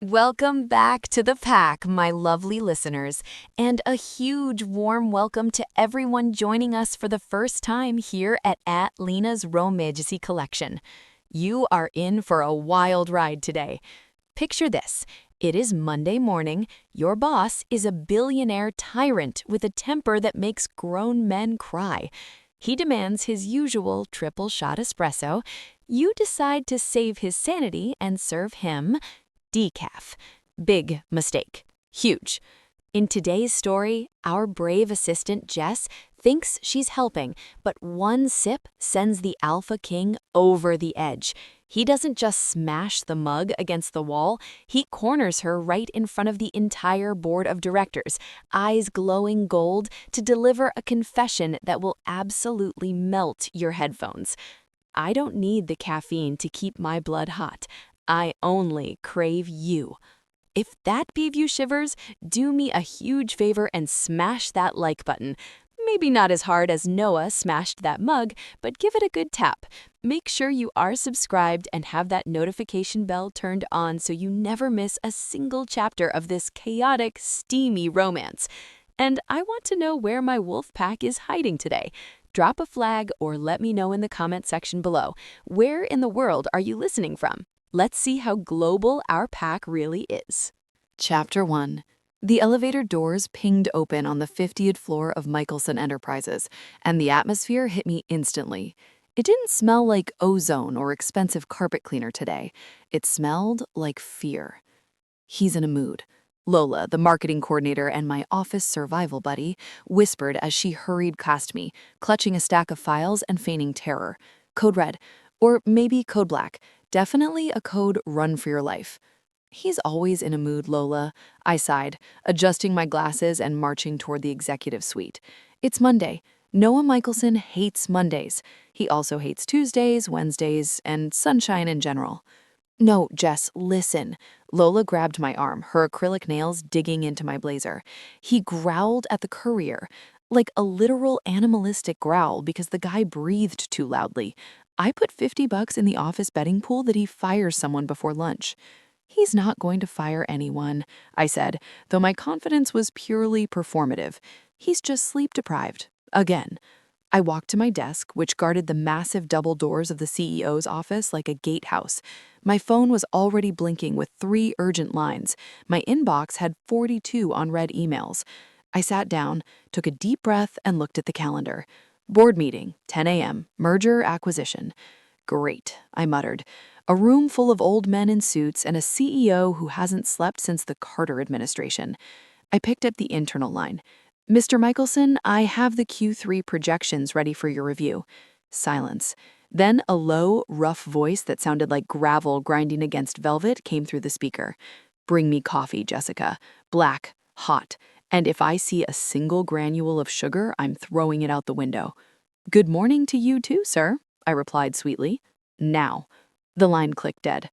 Welcome back to the pack, my lovely listeners, and a huge warm welcome to everyone joining us for the first time here at Lena's Romantasy collection. You are in for a wild ride today. Picture this. It is Monday morning. Your boss is a billionaire tyrant with a temper that makes grown men cry. He demands his usual triple shot espresso. You decide to save his sanity and serve him decaf. Big mistake. Huge. In today's story, our brave assistant Jess thinks she's helping, but one sip sends the Alpha King over the edge. He doesn't just smash the mug against the wall, he corners her right in front of the entire board of directors, eyes glowing gold, to deliver a confession that will absolutely melt your headphones. I don't need the caffeine to keep my blood hot. I only crave you. If that gave you shivers, do me a huge favor and smash that like button. Maybe not as hard as Noah smashed that mug, but give it a good tap. Make sure you are subscribed and have that notification bell turned on so you never miss a single chapter of this chaotic, steamy romance. And I want to know where my wolf pack is hiding today. Drop a flag or let me know in the comment section below. Where in the world are you listening from? Let's see how global our pack really is. Chapter 1. The elevator doors pinged open on the 50th floor of Michaelson Enterprises, and the atmosphere hit me instantly. It didn't smell like ozone or expensive carpet cleaner today. It smelled like fear. He's in a mood. Lola, the marketing coordinator and my office survival buddy, whispered as she hurried past me, clutching a stack of files and feigning terror. Code red, or maybe code black. Definitely a code run for your life. He's always in a mood, Lola, I sighed, adjusting my glasses and marching toward the executive suite. It's Monday. Noah Michaelson hates Mondays. He also hates Tuesdays, Wednesdays, and sunshine in general. No, Jess, listen. Lola grabbed my arm, her acrylic nails digging into my blazer. He growled at the courier, like a literal animalistic growl because the guy breathed too loudly. I put $50 in the office betting pool that he fires someone before lunch. He's not going to fire anyone, I said, though my confidence was purely performative. He's just sleep-deprived. Again. I walked to my desk, which guarded the massive double doors of the CEO's office like a gatehouse. My phone was already blinking with 3 urgent lines. My inbox had 42 unread emails. I sat down, took a deep breath, and looked at the calendar. Board meeting, 10 a.m., merger acquisition. Great, I muttered. A room full of old men in suits and a CEO who hasn't slept since the Carter administration. I picked up the internal line. Mr. Michaelson, I have the Q3 projections ready for your review. Silence. Then a low, rough voice that sounded like gravel grinding against velvet came through the speaker. Bring me coffee, Jessica. Black, hot. And if I see a single granule of sugar, I'm throwing it out the window. Good morning to you too, sir, I replied sweetly. Now. The line clicked dead.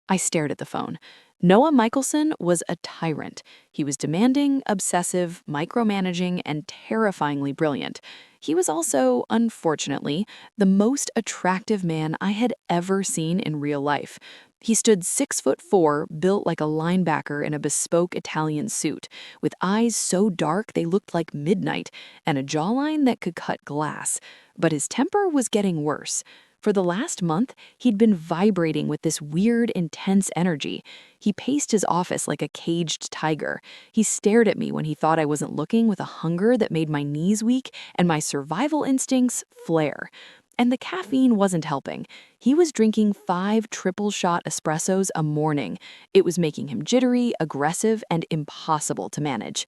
I stared at the phone. Noah Michaelson was a tyrant. He was demanding, obsessive, micromanaging, and terrifyingly brilliant. He was also, unfortunately, the most attractive man I had ever seen in real life. He stood 6'4", built like a linebacker in a bespoke Italian suit, with eyes so dark they looked like midnight, and a jawline that could cut glass. But his temper was getting worse. For the last month, he'd been vibrating with this weird, intense energy. He paced his office like a caged tiger. He stared at me when he thought I wasn't looking with a hunger that made my knees weak and my survival instincts flare. And the caffeine wasn't helping. He was drinking 5 triple-shot espressos a morning. It was making him jittery, aggressive, and impossible to manage.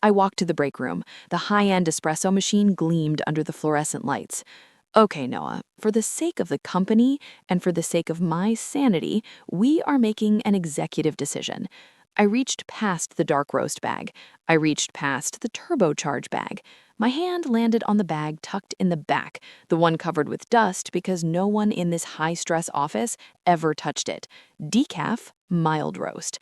I walked to the break room. The high-end espresso machine gleamed under the fluorescent lights. Okay, Noah, for the sake of the company and for the sake of my sanity, we are making an executive decision. I reached past the dark roast bag. I reached past the turbocharge bag. My hand landed on the bag tucked in the back, the one covered with dust because no one in this high-stress office ever touched it. Decaf, mild roast.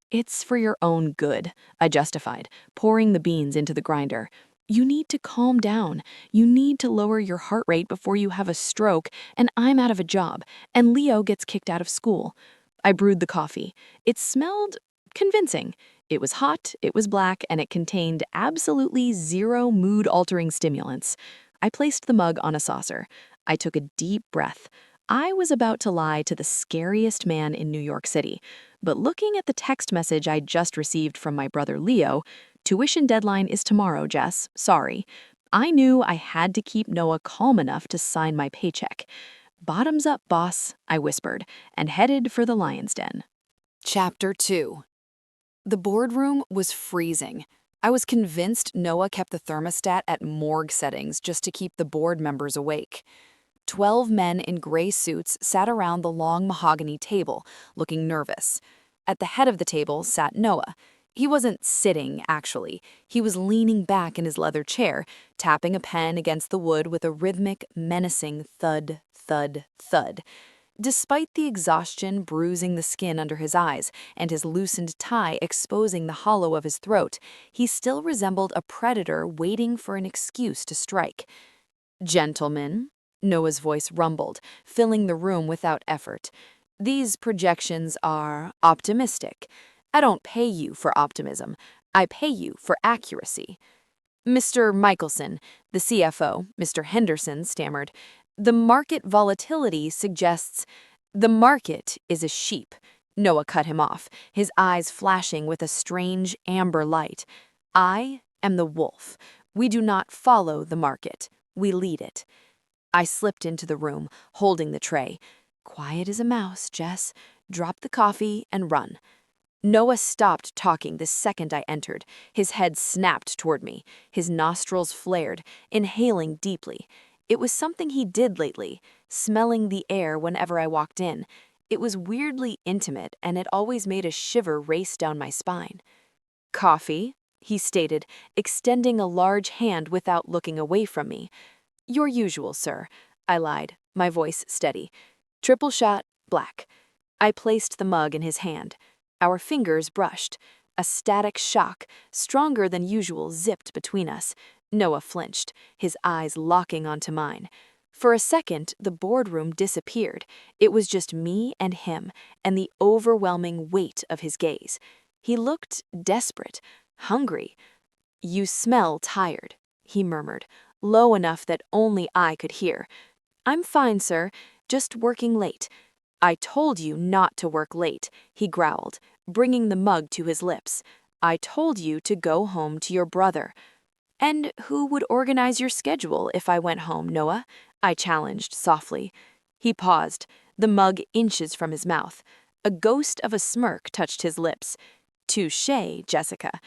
It's for your own good, I justified, pouring the beans into the grinder. You need to calm down. You need to lower your heart rate before you have a stroke, and I'm out of a job, and Leo gets kicked out of school. I brewed the coffee. It smelled convincing. It was hot, it was black, and it contained absolutely zero mood-altering stimulants. I placed the mug on a saucer. I took a deep breath. I was about to lie to the scariest man in New York City. But looking at the text message I just received from my brother Leo, tuition deadline is tomorrow, Jess, sorry. I knew I had to keep Noah calm enough to sign my paycheck. Bottoms up, boss, I whispered, and headed for the lion's den. Chapter 2. The boardroom was freezing. I was convinced Noah kept the thermostat at morgue settings just to keep the board members awake. 12 men in gray suits sat around the long mahogany table, looking nervous. At the head of the table sat Noah. He wasn't sitting, actually. He was leaning back in his leather chair, tapping a pen against the wood with a rhythmic, menacing thud, thud, thud. Despite the exhaustion bruising the skin under his eyes and his loosened tie exposing the hollow of his throat, he still resembled a predator waiting for an excuse to strike. "Gentlemen," Noah's voice rumbled, filling the room without effort. "These projections are optimistic. I don't pay you for optimism. I pay you for accuracy." "Mr. Michaelson," the CFO, Mr. Henderson, stammered, "the market volatility suggests—" "The market is a sheep," Noah cut him off, his eyes flashing with a strange amber light. "I am the wolf. We do not follow the market. We lead it." I slipped into the room, holding the tray. "Quiet as a mouse, Jess. Drop the coffee and run." Noah stopped talking the second I entered. His head snapped toward me. His nostrils flared, inhaling deeply. It was something he did lately, smelling the air whenever I walked in. It was weirdly intimate, and it always made a shiver race down my spine. "Coffee," he stated, extending a large hand without looking away from me. "Your usual, sir," I lied, my voice steady. "Triple shot, black." I placed the mug in his hand. Our fingers brushed. A static shock, stronger than usual, zipped between us. Noah flinched, his eyes locking onto mine. For a second, the boardroom disappeared. It was just me and him, and the overwhelming weight of his gaze. He looked desperate, hungry. "You smell tired," he murmured, low enough that only I could hear. "I'm fine, sir, just working late." "I told you not to work late," he growled, bringing the mug to his lips. "I told you to go home to your brother." "And who would organize your schedule if I went home, Noah?" I challenged softly. He paused, the mug inches from his mouth. A ghost of a smirk touched his lips. "Touché, Jessica."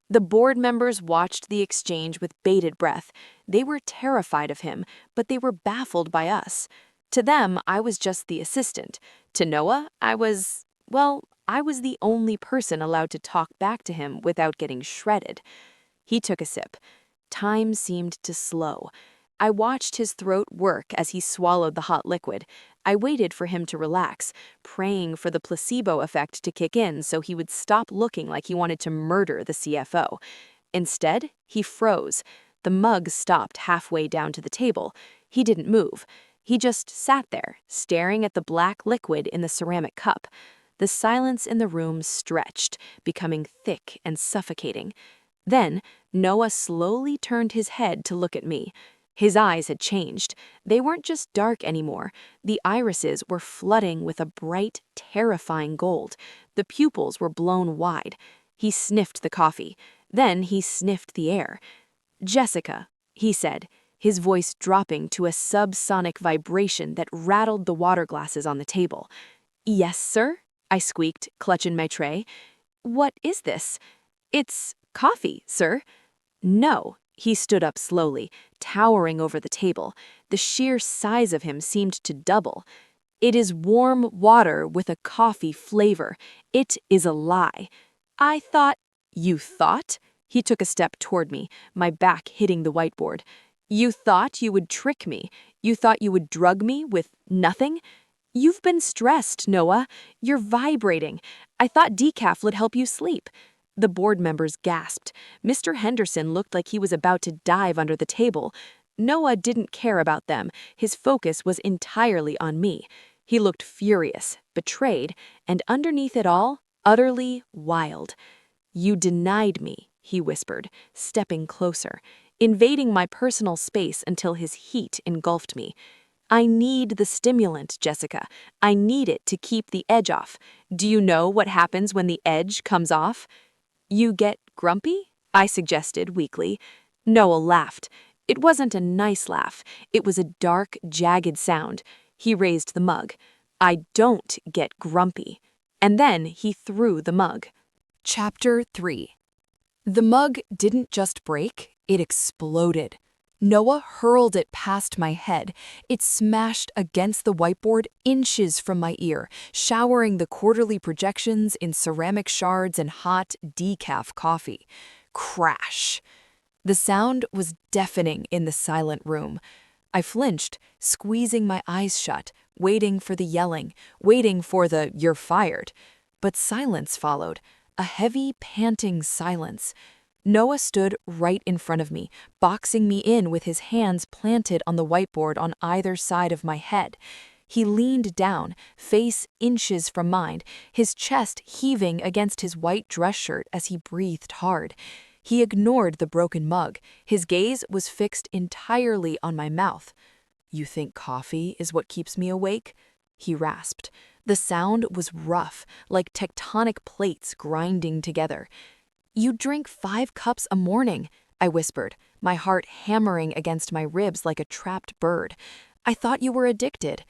The board members watched the exchange with bated breath. They were terrified of him, but they were baffled by us. To them, I was just the assistant. To Noah, I was the only person allowed to talk back to him without getting shredded. He took a sip. Time seemed to slow. I watched his throat work as he swallowed the hot liquid. I waited for him to relax, praying for the placebo effect to kick in so he would stop looking like he wanted to murder the CFO. Instead, he froze. The mug stopped halfway down to the table. He didn't move. He just sat there, staring at the black liquid in the ceramic cup. The silence in the room stretched, becoming thick and suffocating. Then, Noah slowly turned his head to look at me. His eyes had changed. They weren't just dark anymore. The irises were flooding with a bright, terrifying gold. The pupils were blown wide. He sniffed the coffee. Then he sniffed the air. "Jessica," he said, his voice dropping to a subsonic vibration that rattled the water glasses on the table. "Yes, sir?" I squeaked, clutching my tray. "What is this?" "It's coffee, sir." "No." He stood up slowly, towering over the table. The sheer size of him seemed to double. "It is warm water with a coffee flavor. It is a lie." "I thought—" "You thought?" He took a step toward me, my back hitting the whiteboard. "You thought you would trick me. You thought you would drug me with nothing? You've been stressed, Noah. You're vibrating. I thought decaf would help you sleep." The board members gasped. Mr. Henderson looked like he was about to dive under the table. Noah didn't care about them. His focus was entirely on me. He looked furious, betrayed, and underneath it all, Utterly wild. "You denied me," he whispered, stepping closer, invading my personal space until his heat engulfed me. "I need the stimulant, Jessica. I need it to keep the edge off. Do you know what happens when the edge comes off?" "You get grumpy?" I suggested weakly. Noah laughed. It wasn't a nice laugh. It was a dark, jagged sound. He raised the mug. "I don't get grumpy." And then he threw the mug. Chapter 3. The mug didn't just break, it exploded. Noah hurled it past my head. It smashed against the whiteboard inches from my ear, showering the quarterly projections in ceramic shards and hot decaf coffee. Crash! The sound was deafening in the silent room. I flinched, squeezing my eyes shut, waiting for the yelling, waiting for the "you're fired." But silence followed, a heavy, panting silence. Noah stood right in front of me, boxing me in with his hands planted on the whiteboard on either side of my head. He leaned down, face inches from mine, his chest heaving against his white dress shirt as he breathed hard. He ignored the broken mug. His gaze was fixed entirely on my mouth. "You think coffee is what keeps me awake?" he rasped. The sound was rough, like tectonic plates grinding together. "You drink 5 cups a morning," I whispered, my heart hammering against my ribs like a trapped bird. "I thought you were addicted."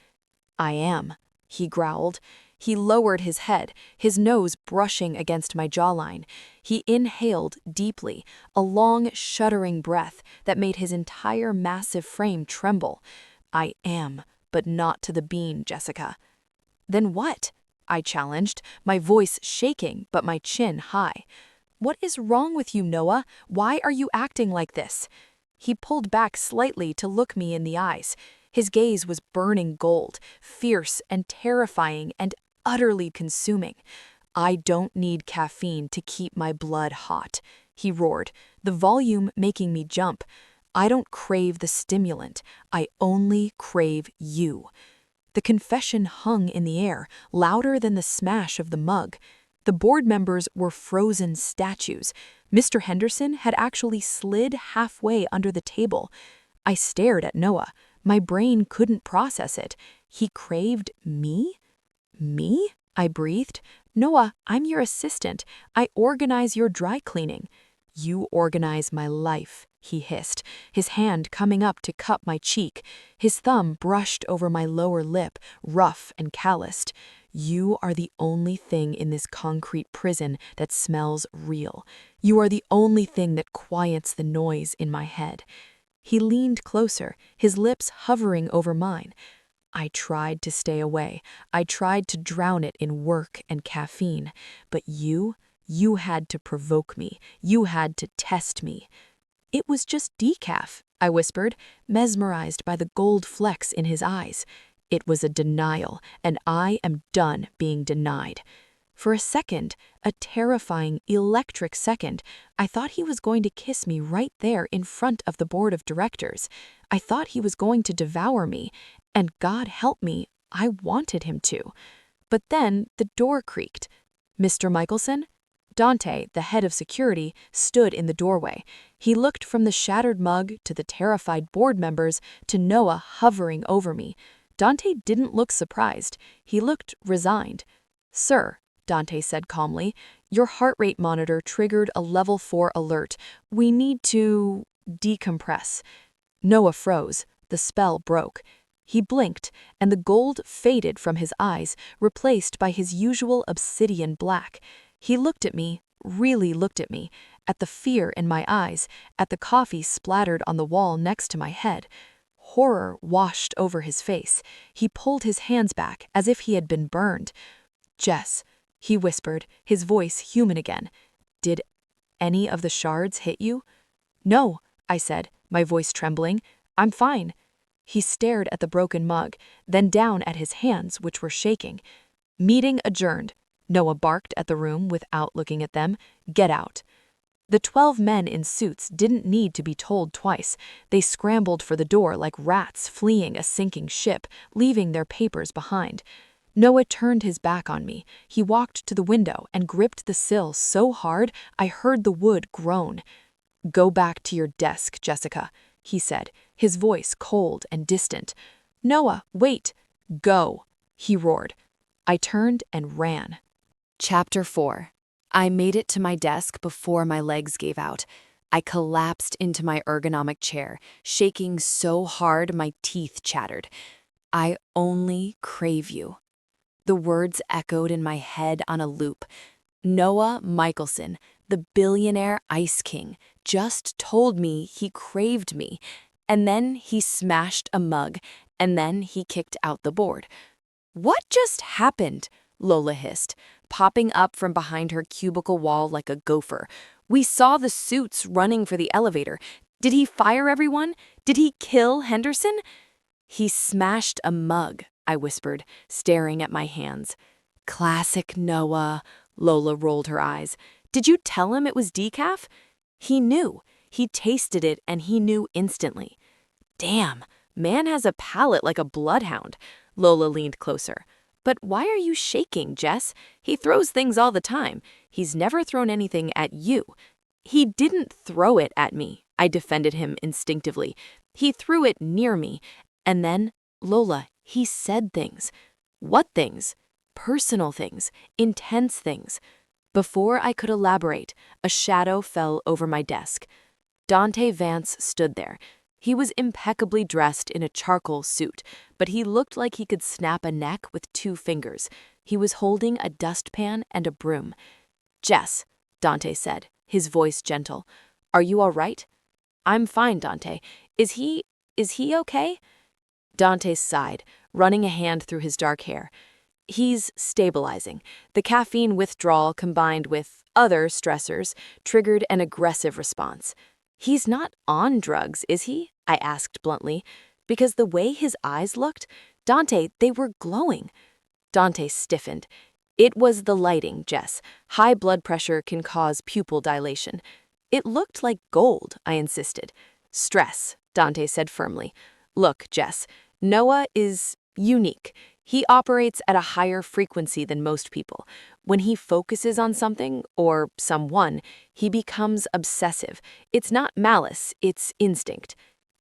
"I am," he growled. He lowered his head, his nose brushing against my jawline. He inhaled deeply, a long, shuddering breath that made his entire massive frame tremble. "I am, but not to the bean, Jessica." "Then what?" I challenged, my voice shaking but my chin high. "What is wrong with you, Noah? Why are you acting like this?" He pulled back slightly to look me in the eyes. His gaze was burning gold, fierce and terrifying and utterly consuming. "I don't need caffeine to keep my blood hot," he roared, the volume making me jump. "I don't crave the stimulant. I only crave you." The confession hung in the air, louder than the smash of the mug. The board members were frozen statues. Mr. Henderson had actually slid halfway under the table. I stared at Noah. My brain couldn't process it. He craved me? "Me?" I breathed. "Noah, I'm your assistant. I organize your dry cleaning." "You organize my life," he hissed, his hand coming up to cup my cheek. His thumb brushed over my lower lip, rough and calloused. "You are the only thing in this concrete prison that smells real. You are the only thing that quiets the noise in my head." He leaned closer, his lips hovering over mine. I tried to stay away. I tried to drown it in work and caffeine. But you had to provoke me. You had to test me. "It was just decaf," I whispered, mesmerized by the gold flecks in his eyes. It was a denial, and I am done being denied. For a second, a terrifying, electric second, I thought he was going to kiss me right there in front of the board of directors. I thought he was going to devour me, and God help me, I wanted him to. But then the door creaked. "Mr. Michaelson?" Dante, the head of security, stood in the doorway. He looked from the shattered mug to the terrified board members to Noah hovering over me. Dante didn't look surprised. He looked resigned. "Sir," Dante said calmly, "your heart rate monitor triggered a level 4 alert. We need to decompress." Noah froze. The spell broke. He blinked, and the gold faded from his eyes, replaced by his usual obsidian black. He looked at me, really looked at me, at the fear in my eyes, at the coffee splattered on the wall next to my head. Horror washed over his face. He pulled his hands back as if he had been burned. "Jess," he whispered, his voice human again. "Did any of the shards hit you?" "No," I said, my voice trembling. "I'm fine." He stared at the broken mug, then down at his hands, which were shaking. "Meeting adjourned." Noah barked at the room without looking at them. "Get out." The 12 men in suits didn't need to be told twice. They scrambled for the door like rats fleeing a sinking ship, leaving their papers behind. Noah turned his back on me. He walked to the window and gripped the sill so hard I heard the wood groan. "Go back to your desk, Jessica," he said, his voice cold and distant. "Noah, wait. Go," he roared. I turned and ran. Chapter 4. I made it to my desk before my legs gave out. I collapsed into my ergonomic chair, shaking so hard my teeth chattered. "I only crave you." The words echoed in my head on a loop. Noah Michaelson, the billionaire ice king, just told me he craved me. And then he smashed a mug, and then he kicked out the board. "What just happened?" Lola hissed, popping up from behind her cubicle wall like a gopher. "We saw the suits running for the elevator. Did he fire everyone? Did he kill Henderson?" "He smashed a mug," I whispered, staring at my hands. "Classic Noah," Lola rolled her eyes. "Did you tell him it was decaf?" "He knew. He tasted it and he knew instantly." "Damn, man has a palate like a bloodhound." Lola leaned closer. "But why are you shaking, Jess? He throws things all the time. He's never thrown anything at you." "He didn't throw it at me," I defended him instinctively. "He threw it near me. And then, Lola, he said things." "What things?" "Personal things, intense things." Before I could elaborate, a shadow fell over my desk. Dante Vance stood there. He was impeccably dressed in a charcoal suit, but he looked like he could snap a neck with 2 fingers. He was holding a dustpan and a broom. "Jess," Dante said, his voice gentle, "are you all right?" "I'm fine, Dante. Is he okay?" Dante sighed, running a hand through his dark hair. "He's stabilizing. The caffeine withdrawal combined with other stressors triggered an aggressive response." "He's not on drugs, is he?" I asked bluntly, because the way his eyes looked, Dante, they were glowing. Dante stiffened. "It was the lighting, Jess. High blood pressure can cause pupil dilation." "It looked like gold," I insisted. "Stress," Dante said firmly. "Look, Jess, Noah is unique. He operates at a higher frequency than most people. When he focuses on something, or someone, he becomes obsessive. It's not malice, it's instinct."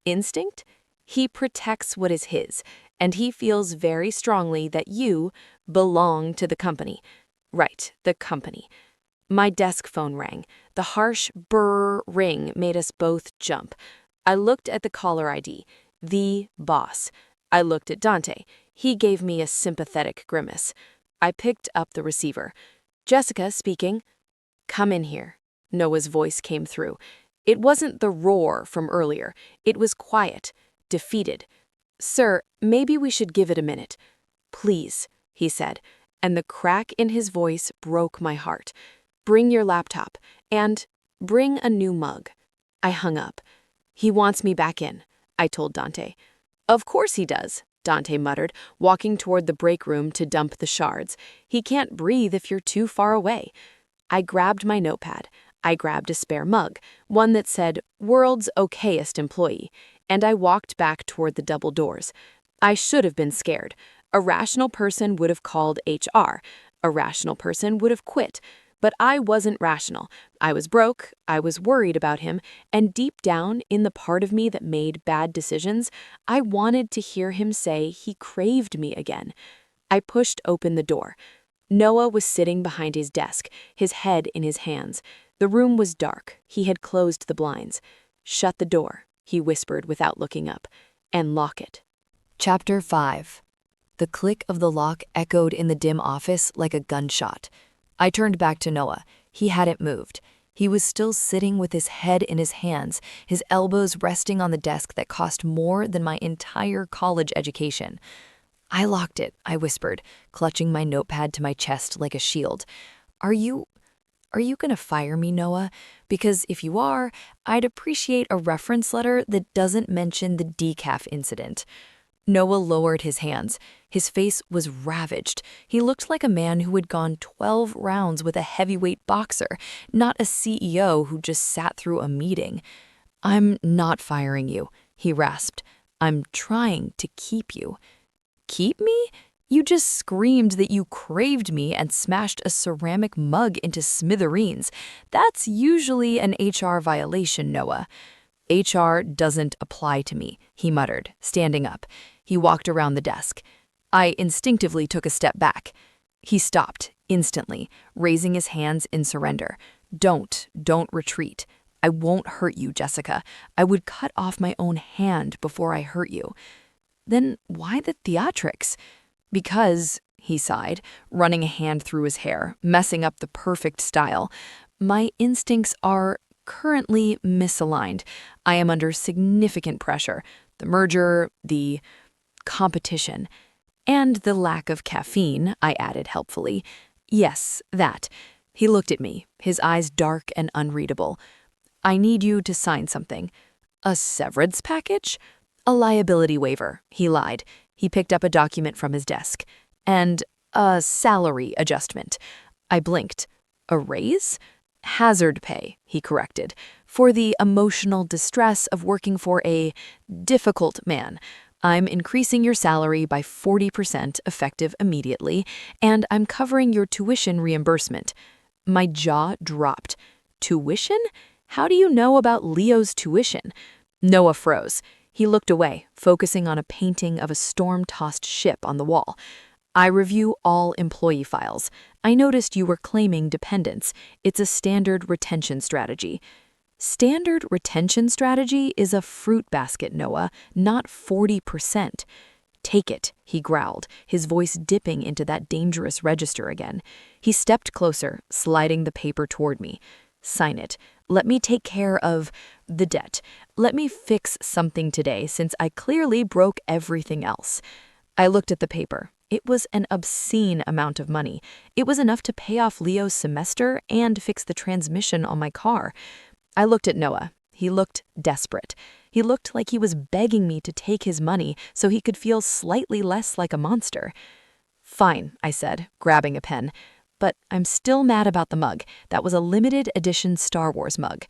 "Instinct?" "He protects what is his, and he feels very strongly that you belong to the company." "Right, the company." My desk phone rang. The harsh brrr ring made us both jump. I looked at the caller ID. The boss. I looked at Dante. He gave me a sympathetic grimace. I picked up the receiver. "Jessica speaking." "Come in here." Noah's voice came through. It wasn't the roar from earlier. It was quiet, defeated. "Sir, maybe we should give it a minute." "Please," he said, and the crack in his voice broke my heart. "Bring your laptop, and bring a new mug." I hung up. "He wants me back in," I told Dante. "Of course he does," Dante muttered, walking toward the break room to dump the shards. "He can't breathe if you're too far away." I grabbed my notepad. I grabbed a spare mug, one that said, "World's okayest employee," and I walked back toward the double doors. I should have been scared. A rational person would have called HR. A rational person would have quit. But I wasn't rational. I was broke, I was worried about him, and deep down, in the part of me that made bad decisions, I wanted to hear him say he craved me again. I pushed open the door. Noah was sitting behind his desk, his head in his hands. The room was dark. He had closed the blinds. "Shut the door," he whispered without looking up, "and lock it." Chapter 5. The click of the lock echoed in the dim office like a gunshot. I turned back to Noah. He hadn't moved. He was still sitting with his head in his hands, his elbows resting on the desk that cost more than my entire college education. "I locked it," I whispered, clutching my notepad to my chest like a shield. Are you gonna fire me, Noah? Because if you are, I'd appreciate a reference letter that doesn't mention the decaf incident." Noah lowered his hands. His face was ravaged. He looked like a man who had gone 12 rounds with a heavyweight boxer, not a CEO who just sat through a meeting. "I'm not firing you," he rasped. "I'm trying to keep you." "Keep me? You just screamed that you craved me and smashed a ceramic mug into smithereens. That's usually an HR violation, Noah. HR doesn't apply to me, he muttered, standing up. He walked around the desk. I instinctively took a step back. He stopped, instantly, raising his hands in surrender. Don't retreat. I won't hurt you, Jessica. I would cut off my own hand before I hurt you. Then why the theatrics? Because, he sighed, running a hand through his hair, messing up the perfect style, my instincts are currently misaligned. I am under significant pressure. The merger, the competition, and the lack of caffeine, I added helpfully. Yes, that. He looked at me, his eyes dark and unreadable. I need you to sign something. A severance package? A liability waiver, he lied. He picked up a document from his desk. And a salary adjustment. I blinked. A raise? Hazard pay, he corrected, for the emotional distress of working for a difficult man. I'm increasing your salary by 40% effective immediately, and I'm covering your tuition reimbursement. My jaw dropped. Tuition? How do you know about Leo's tuition? Noah froze. He looked away, focusing on a painting of a storm-tossed ship on the wall. I review all employee files. I noticed you were claiming dependents. It's a standard retention strategy. Standard retention strategy is a fruit basket, Noah, not 40%. Take it, he growled, his voice dipping into that dangerous register again. He stepped closer, sliding the paper toward me. Sign it. Let me take care of the debt. Let me fix something today since I clearly broke everything else. I looked at the paper. It was an obscene amount of money. It was enough to pay off Leo's semester and fix the transmission on my car. I looked at Noah. He looked desperate. He looked like he was begging me to take his money so he could feel slightly less like a monster. Fine, I said, grabbing a pen. But I'm still mad about the mug. That was a limited edition Star Wars mug.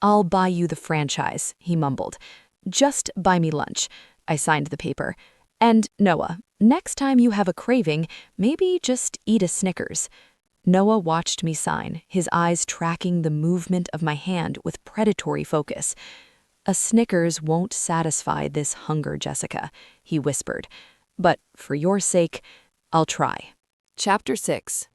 I'll buy you the franchise, he mumbled. Just buy me lunch. I signed the paper. And Noah, next time you have a craving, maybe just eat a Snickers. Noah watched me sign, his eyes tracking the movement of my hand with predatory focus. A Snickers won't satisfy this hunger, Jessica, he whispered. But for your sake, I'll try. Chapter 6.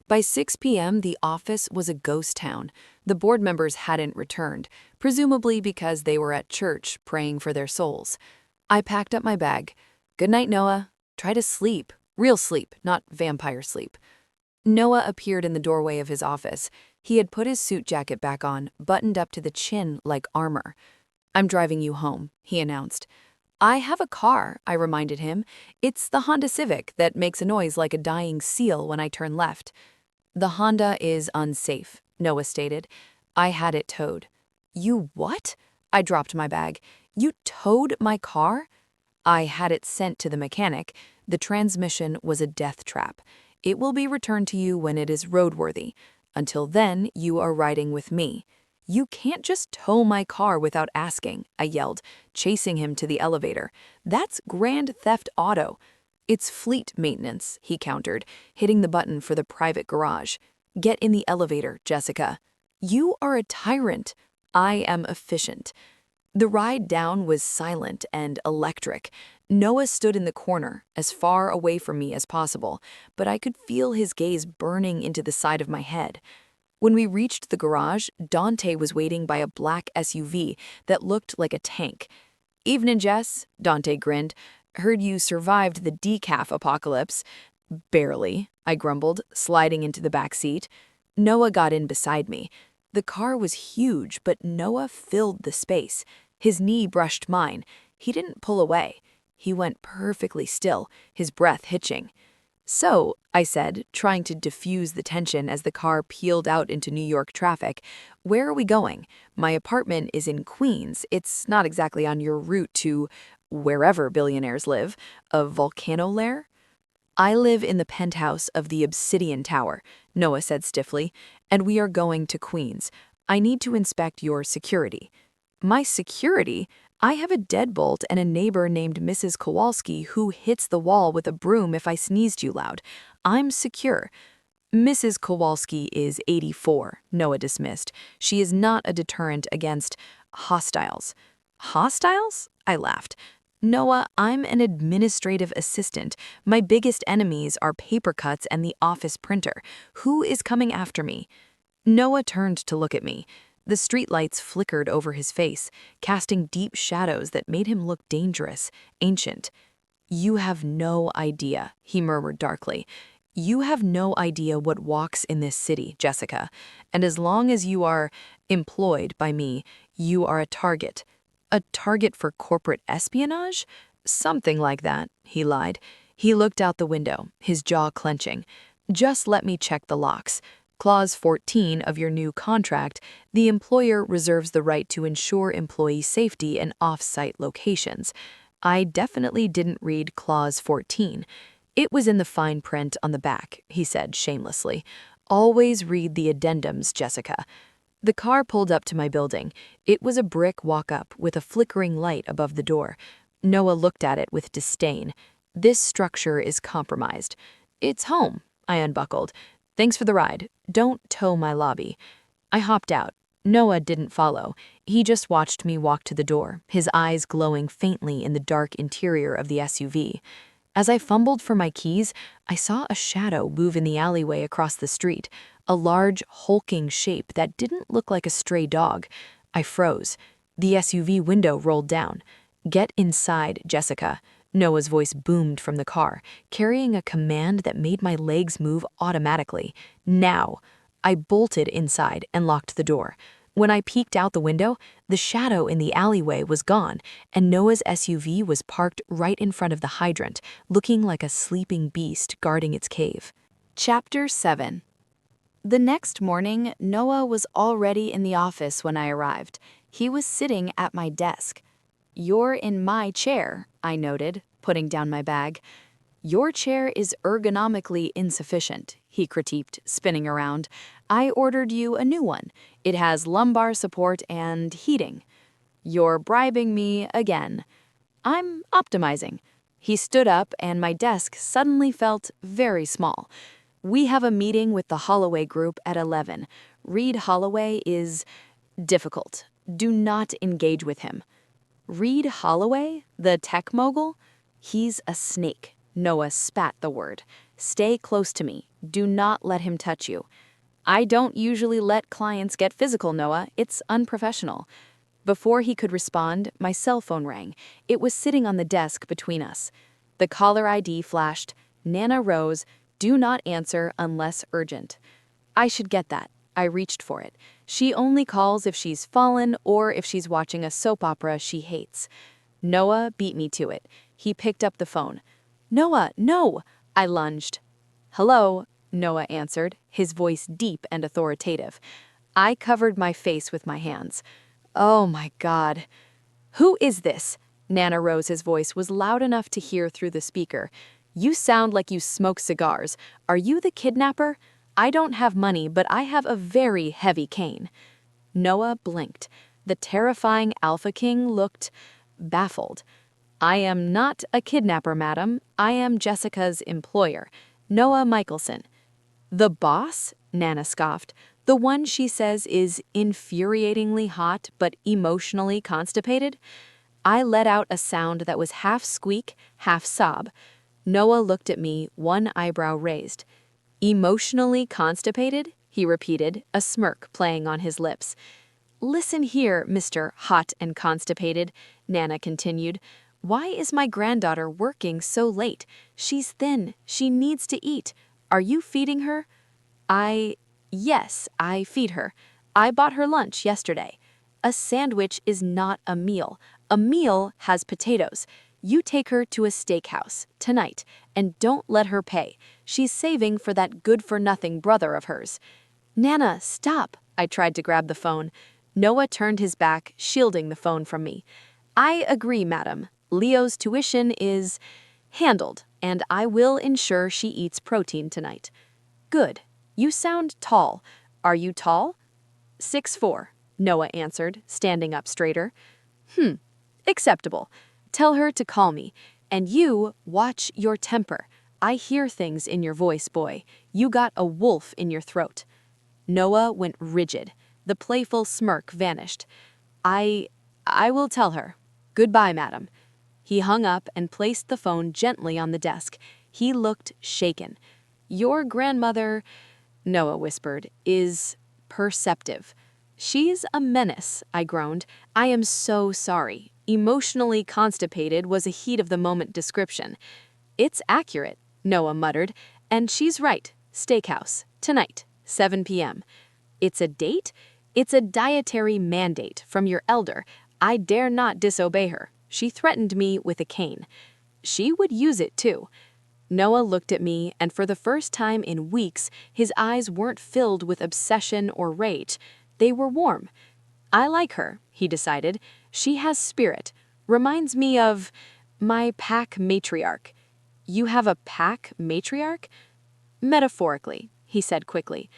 By 6 p.m., the office was a ghost town. The board members hadn't returned, presumably because they were at church praying for their souls. I packed up my bag. Good night, Noah. Try to sleep. Real sleep, not vampire sleep. Noah appeared in the doorway of his office. He had put his suit jacket back on, buttoned up to the chin like armor. I'm driving you home, he announced. I have a car, I reminded him. It's the Honda Civic that makes a noise like a dying seal when I turn left. The Honda is unsafe, Noah stated. I had it towed. You what? I dropped my bag. You towed my car? I had it sent to the mechanic. The transmission was a death trap. It will be returned to you when it is roadworthy. Until then, you are riding with me. You can't just tow my car without asking, I yelled, chasing him to the elevator. That's grand theft auto. It's fleet maintenance, he countered, hitting the button for the private garage. Get in the elevator, Jessica. You are a tyrant. I am efficient. The ride down was silent and electric. Noah stood in the corner, as far away from me as possible, but I could feel his gaze burning into the side of my head. When we reached the garage, Dante was waiting by a black SUV that looked like a tank. Evening, Jess, Dante grinned. Heard you survived the Decaf apocalypse. Barely, I grumbled, sliding into the back seat. Noah got in beside me. The car was huge, but Noah filled the space. His knee brushed mine. He didn't pull away. He went perfectly still, his breath hitching. So, I said, trying to diffuse the tension as the car peeled out into New York traffic, where are we going? My apartment is in Queens. It's not exactly on your route to wherever billionaires live, a volcano lair? I live in the penthouse of the Obsidian Tower, Noah said stiffly, and we are going to Queens. I need to inspect your security. My security? I have a deadbolt and a neighbor named Mrs. Kowalski who hits the wall with a broom if I sneeze too loud. I'm secure. Mrs. Kowalski is 84, Noah dismissed. She is not a deterrent against hostiles. Hostiles? I laughed. Noah, I'm an administrative assistant. My biggest enemies are paper cuts and the office printer. Who is coming after me? Noah turned to look at me. The streetlights flickered over his face, casting deep shadows that made him look dangerous, ancient. You have no idea, he murmured darkly. You have no idea what walks in this city, Jessica. And as long as you are employed by me, you are a target. A target for corporate espionage? Something like that, he lied. He looked out the window, his jaw clenching. Just let me check the locks. Clause 14 of your new contract, the employer reserves the right to ensure employee safety in off-site locations. I definitely didn't read Clause 14. It was in the fine print on the back, he said shamelessly. Always read the addendums, Jessica. The car pulled up to my building. It was a brick walk-up with a flickering light above the door. Noah looked at it with disdain. This structure is compromised. It's home, I unbuckled. Thanks for the ride. Don't tow my lobby. I hopped out. Noah didn't follow. He just watched me walk to the door, his eyes glowing faintly in the dark interior of the SUV. As I fumbled for my keys, I saw a shadow move in the alleyway across the street, a large, hulking shape that didn't look like a stray dog. I froze. The SUV window rolled down. Get inside, Jessica. Noah's voice boomed from the car, carrying a command that made my legs move automatically. Now! I bolted inside and locked the door. When I peeked out the window, the shadow in the alleyway was gone, and Noah's SUV was parked right in front of the hydrant, looking like a sleeping beast guarding its cave. Chapter 7. The next morning, Noah was already in the office when I arrived. He was sitting at my desk. "You're in my chair," I noted, putting down my bag. "Your chair is ergonomically insufficient," he critiqued, spinning around. "I ordered you a new one. It has lumbar support and heating." "You're bribing me again." "I'm optimizing." He stood up and my desk suddenly felt very small. "We have a meeting with the Holloway Group at 11. Reed Holloway is difficult. Do not engage with him." Reed Holloway, the tech mogul? He's a snake. Noah spat the word. "Stay close to me. Do not let him touch you." "I don't usually let clients get physical, Noah. It's unprofessional." Before he could respond, my cell phone rang. It was sitting on the desk between us. The caller ID flashed. Nana Rose, do not answer unless urgent. I should get that. I reached for it. She only calls if she's fallen or if she's watching a soap opera she hates. Noah beat me to it. He picked up the phone. "Noah, no!" I lunged. "Hello," Noah answered, his voice deep and authoritative. I covered my face with my hands. Oh my God. "Who is this?" Nana Rose's voice was loud enough to hear through the speaker. "You sound like you smoke cigars. Are you the kidnapper? I don't have money, but I have a very heavy cane." Noah blinked. The terrifying Alpha King looked baffled. "I am not a kidnapper, madam. I am Jessica's employer, Noah Michaelson." "The boss?" Nana scoffed. "The one she says is infuriatingly hot but emotionally constipated?" I let out a sound that was half squeak, half sob. Noah looked at me, one eyebrow raised. "Emotionally constipated?" he repeated, a smirk playing on his lips. "Listen here, Mr. Hot and Constipated," Nana continued. "Why is my granddaughter working so late? She's thin. She needs to eat. Are you feeding her?" Yes, I feed her. I bought her lunch yesterday." "A sandwich is not a meal. A meal has potatoes. You take her to a steakhouse tonight, and don't let her pay. She's saving for that good-for-nothing brother of hers." "Nana, stop!" I tried to grab the phone. Noah turned his back, shielding the phone from me. "I agree, madam. Leo's tuition is handled, and I will ensure she eats protein tonight." "Good. You sound tall. Are you tall?" 6'4", Noah answered, standing up straighter. Acceptable. Tell her to call me. And you, watch your temper. I hear things in your voice, boy. You got a wolf in your throat. Noah went rigid. The playful smirk vanished. I will tell her. Goodbye, madam. He hung up and placed the phone gently on the desk. He looked shaken. Your grandmother, Noah whispered, is perceptive. She's a menace, I groaned. I am so sorry. Emotionally constipated was a heat-of-the-moment description. It's accurate, Noah muttered, and she's right. Steakhouse, tonight, 7 p.m. It's a date? It's a dietary mandate from your elder. I dare not disobey her. She threatened me with a cane. She would use it, too. Noah looked at me, and for the first time in weeks, his eyes weren't filled with obsession or rage. They were warm. I like her, he decided. She has spirit. Reminds me of my pack matriarch. You have a pack matriarch? Metaphorically, he said quickly.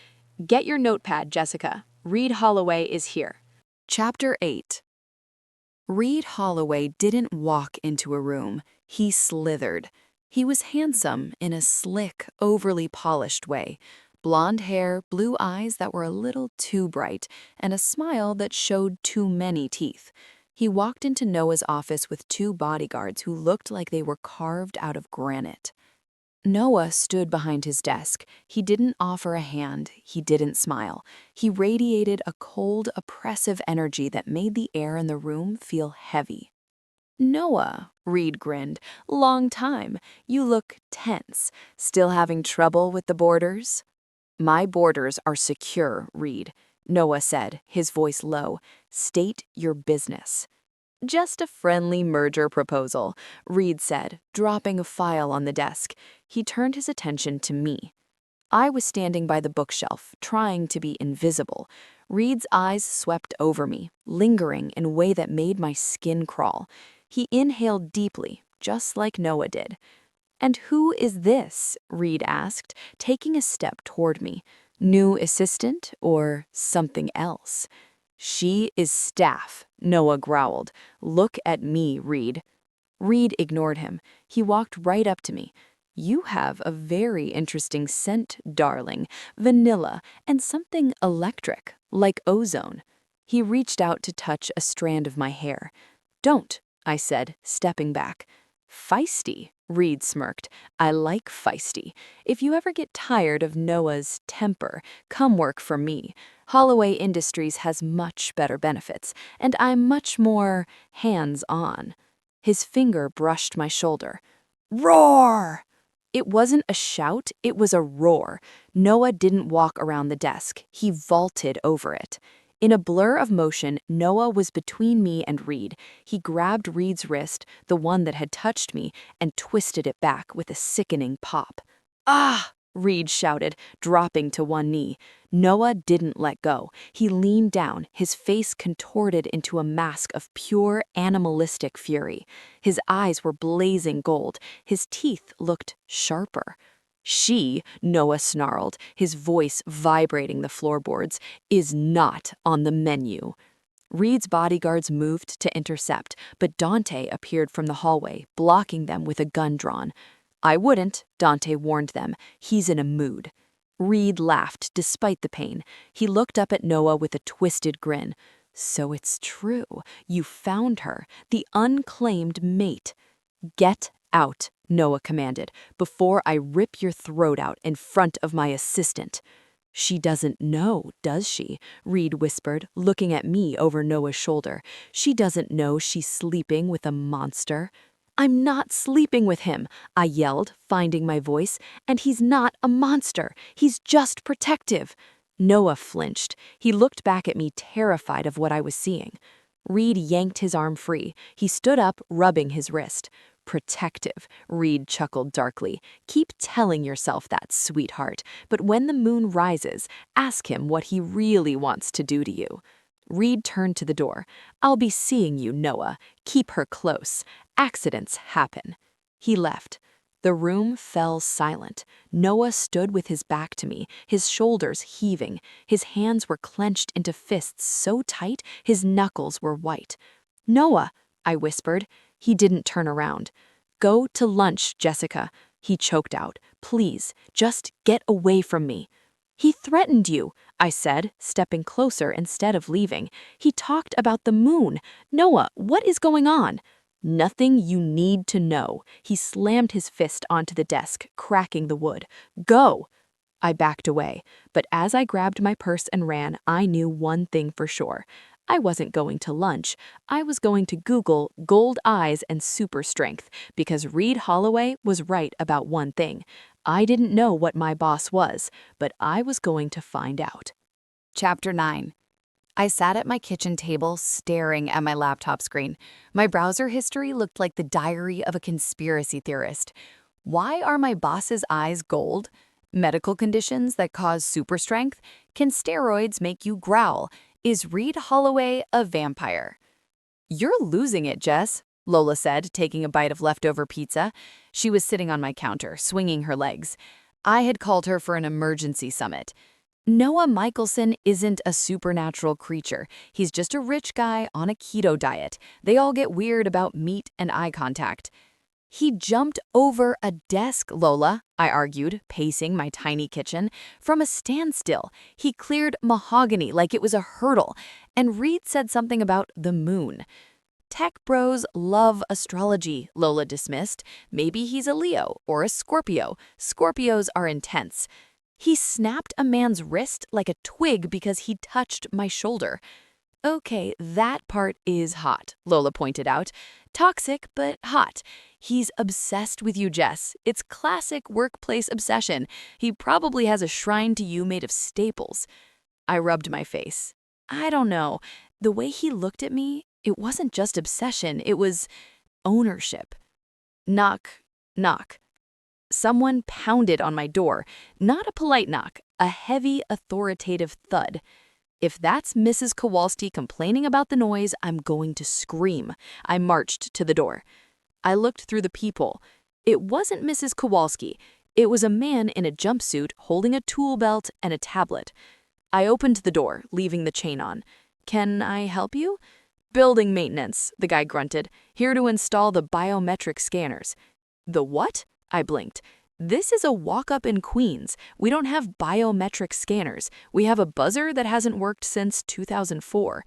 Get your notepad, Jessica. Reed Holloway is here. Chapter 8. Reed Holloway didn't walk into a room. He slithered. He was handsome in a slick, overly polished way. Blonde hair, blue eyes that were a little too bright, and a smile that showed too many teeth. He walked into Noah's office with two bodyguards who looked like they were carved out of granite. Noah stood behind his desk. He didn't offer a hand. He didn't smile. He radiated a cold, oppressive energy that made the air in the room feel heavy. Noah, Reed grinned. Long time. You look tense. Still having trouble with the borders? My borders are secure, Reed, Noah said, his voice low. State your business. Just a friendly merger proposal, Reed said, dropping a file on the desk. He turned his attention to me. I was standing by the bookshelf, trying to be invisible. Reed's eyes swept over me, lingering in a way that made my skin crawl. He inhaled deeply, just like Noah did. And who is this? Reed asked, taking a step toward me. New assistant or something else? She is staff, Noah growled. Look at me, Reed. Reed ignored him. He walked right up to me. You have a very interesting scent, darling. Vanilla and something electric, like ozone. He reached out to touch a strand of my hair. Don't, I said, stepping back. Feisty, Reed smirked. I like feisty. If you ever get tired of Noah's temper, come work for me. Holloway Industries has much better benefits, and I'm much more hands-on. His finger brushed my shoulder. Roar! It wasn't a shout, it was a roar. Noah didn't walk around the desk. He vaulted over it. In a blur of motion, Noah was between me and Reed. He grabbed Reed's wrist, the one that had touched me, and twisted it back with a sickening pop. Ah! Reed shouted, dropping to one knee. Noah didn't let go. He leaned down, his face contorted into a mask of pure animalistic fury. His eyes were blazing gold. His teeth looked sharper. She, Noah snarled, his voice vibrating the floorboards, is not on the menu. Reed's bodyguards moved to intercept, but Dante appeared from the hallway, blocking them with a gun drawn. I wouldn't, Dante warned them. He's in a mood. Reed laughed despite the pain. He looked up at Noah with a twisted grin. So it's true. You found her, the unclaimed mate. Get out, Noah commanded, before I rip your throat out in front of my assistant. She doesn't know, does she? Reed whispered, looking at me over Noah's shoulder. She doesn't know she's sleeping with a monster. I'm not sleeping with him, I yelled, finding my voice, and he's not a monster. He's just protective. Noah flinched. He looked back at me, terrified of what I was seeing. Reed yanked his arm free. He stood up, rubbing his wrist. Protective, Reed chuckled darkly. Keep telling yourself that, sweetheart, but when the moon rises, ask him what he really wants to do to you. Reed turned to the door. I'll be seeing you, Noah. Keep her close. Accidents happen. He left. The room fell silent. Noah stood with his back to me, his shoulders heaving. His hands were clenched into fists so tight his knuckles were white. Noah, I whispered. He didn't turn around. Go to lunch, Jessica, he choked out. Please, just get away from me. He threatened you, I said, stepping closer instead of leaving. He talked about the moon. Noah, what is going on? Nothing you need to know. He slammed his fist onto the desk, cracking the wood. Go! I backed away, but as I grabbed my purse and ran, I knew one thing for sure. I wasn't going to lunch. I was going to Google gold eyes and super strength because Reed Holloway was right about one thing. I didn't know what my boss was, but I was going to find out. Chapter 9. I sat at my kitchen table staring at my laptop screen. My browser history looked like the diary of a conspiracy theorist. Why are my boss's eyes gold? Medical conditions that cause super strength? Can steroids make you growl? Is Reed Holloway a vampire? You're losing it, Jess, Lola said, taking a bite of leftover pizza. She was sitting on my counter, swinging her legs. I had called her for an emergency summit. Noah Michaelson isn't a supernatural creature. He's just a rich guy on a keto diet. They all get weird about meat and eye contact. He jumped over a desk, Lola, I argued, pacing my tiny kitchen. From a standstill, he cleared mahogany like it was a hurdle, and Reed said something about the moon. Tech bros love astrology, Lola dismissed. Maybe he's a Leo or a Scorpio. Scorpios are intense. He snapped a man's wrist like a twig because he touched my shoulder. Okay, that part is hot, Lola pointed out. Toxic, but hot. He's obsessed with you, Jess. It's classic workplace obsession. He probably has a shrine to you made of staples. I rubbed my face. I don't know. The way he looked at me, it wasn't just obsession, it was ownership. Knock, knock. Someone pounded on my door. Not a polite knock, a heavy, authoritative thud. If that's Mrs. Kowalski complaining about the noise, I'm going to scream. I marched to the door. I looked through the peephole. It wasn't Mrs. Kowalski. It was a man in a jumpsuit holding a tool belt and a tablet. I opened the door, leaving the chain on. Can I help you? Building maintenance, the guy grunted. Here to install the biometric scanners. The what? I blinked. This is a walk-up in Queens. We don't have biometric scanners. We have a buzzer that hasn't worked since 2004.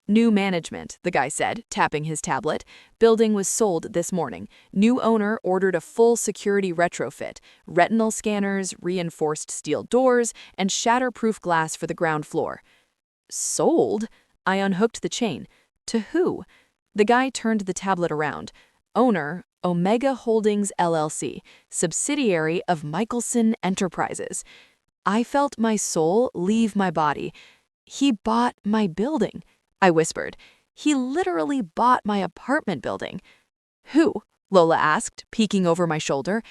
New management, the guy said, tapping his tablet. Building was sold this morning. New owner ordered a full security retrofit. Retinal scanners, reinforced steel doors, and shatterproof glass for the ground floor. Sold? I unhooked the chain. To who? The guy turned the tablet around. Owner, Omega Holdings LLC, subsidiary of Michaelson Enterprises. I felt my soul leave my body. He bought my building, I whispered. He literally bought my apartment building. Who? Lola asked, peeking over my shoulder.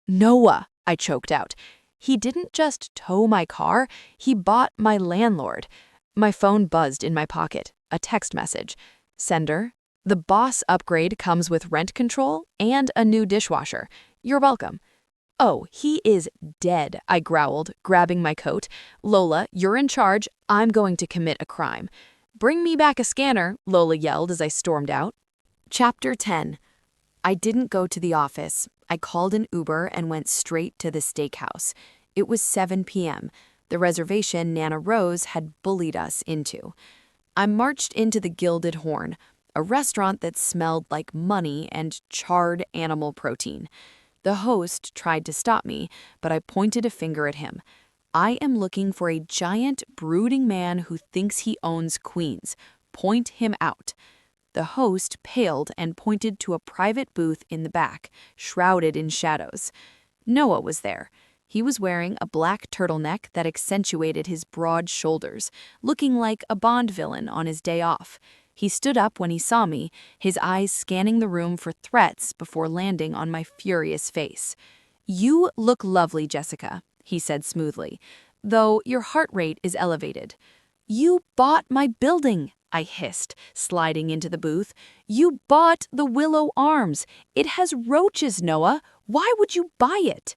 Noah, I choked out. He didn't just tow my car, he bought my landlord. My phone buzzed in my pocket, a text message. Sender. The boss upgrade comes with rent control and a new dishwasher. You're welcome. Oh, he is dead, I growled, grabbing my coat. Lola, you're in charge. I'm going to commit a crime. Bring me back a scanner, Lola yelled as I stormed out. Chapter 10. I didn't go to the office. I called an Uber and went straight to the steakhouse. It was 7 p.m., the reservation Nana Rose had bullied us into. I marched into the Gilded Horn, a restaurant that smelled like money and charred animal protein. The host tried to stop me, but I pointed a finger at him. I am looking for a giant, brooding man who thinks he owns Queens. Point him out. The host paled and pointed to a private booth in the back, shrouded in shadows. Noah was there. He was wearing a black turtleneck that accentuated his broad shoulders, looking like a Bond villain on his day off. He stood up when he saw me, his eyes scanning the room for threats before landing on my furious face. You look lovely, Jessica, he said smoothly, though your heart rate is elevated. You bought my building, I hissed, sliding into the booth. You bought the Willow Arms. It has roaches, Noah. Why would you buy it?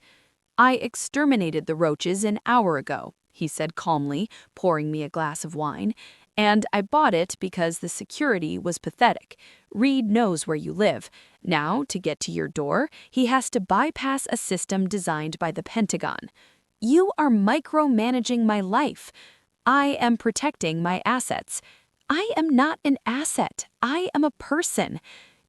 I exterminated the roaches an hour ago, he said calmly, pouring me a glass of wine. And I bought it because the security was pathetic. Reed knows where you live. Now, to get to your door, he has to bypass a system designed by the Pentagon. You are micromanaging my life. I am protecting my assets. I am not an asset. I am a person.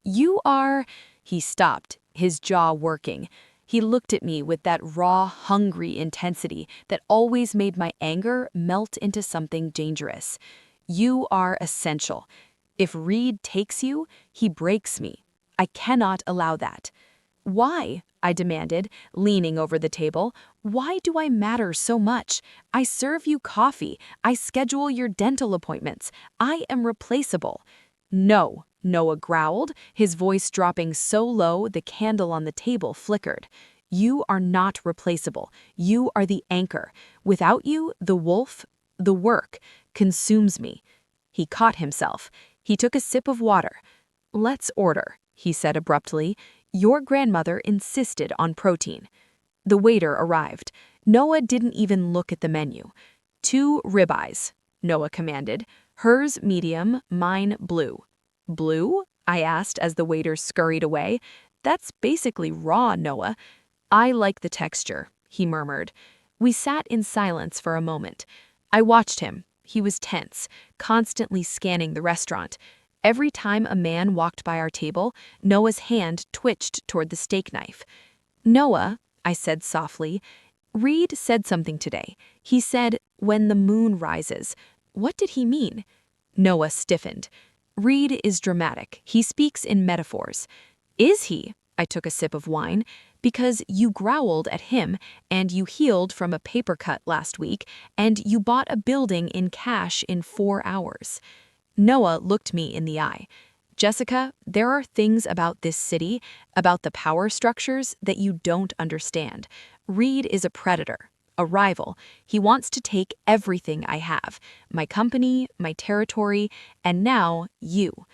You are... He stopped, his jaw working. He looked at me with that raw, hungry intensity that always made my anger melt into something dangerous. You are essential. If Reed takes you, he breaks me. I cannot allow that. Why? I demanded, leaning over the table. Why do I matter so much? I serve you coffee. I schedule your dental appointments. I am replaceable. No, Noah growled, his voice dropping so low the candle on the table flickered. You are not replaceable. You are the anchor. Without you, the wolf, the work, consumes me. He caught himself. He took a sip of water. Let's order, he said abruptly. Your grandmother insisted on protein. The waiter arrived. Noah didn't even look at the menu. 2 ribeyes, Noah commanded. Hers medium, mine blue. Blue? I asked as the waiter scurried away. That's basically raw, Noah. I like the texture, he murmured. We sat in silence for a moment. I watched him. He was tense, constantly scanning the restaurant. Every time a man walked by our table, Noah's hand twitched toward the steak knife. Noah, I said softly, Reed said something today. He said, when the moon rises. What did he mean? Noah stiffened. Reed is dramatic. He speaks in metaphors. Is he? I took a sip of wine. Because you growled at him, and you healed from a paper cut last week, and you bought a building in cash in 4 hours. Noah looked me in the eye. Jessica, there are things about this city, about the power structures, that you don't understand. Reed is a predator, a rival. He wants to take everything I have, my company, my territory, and now you.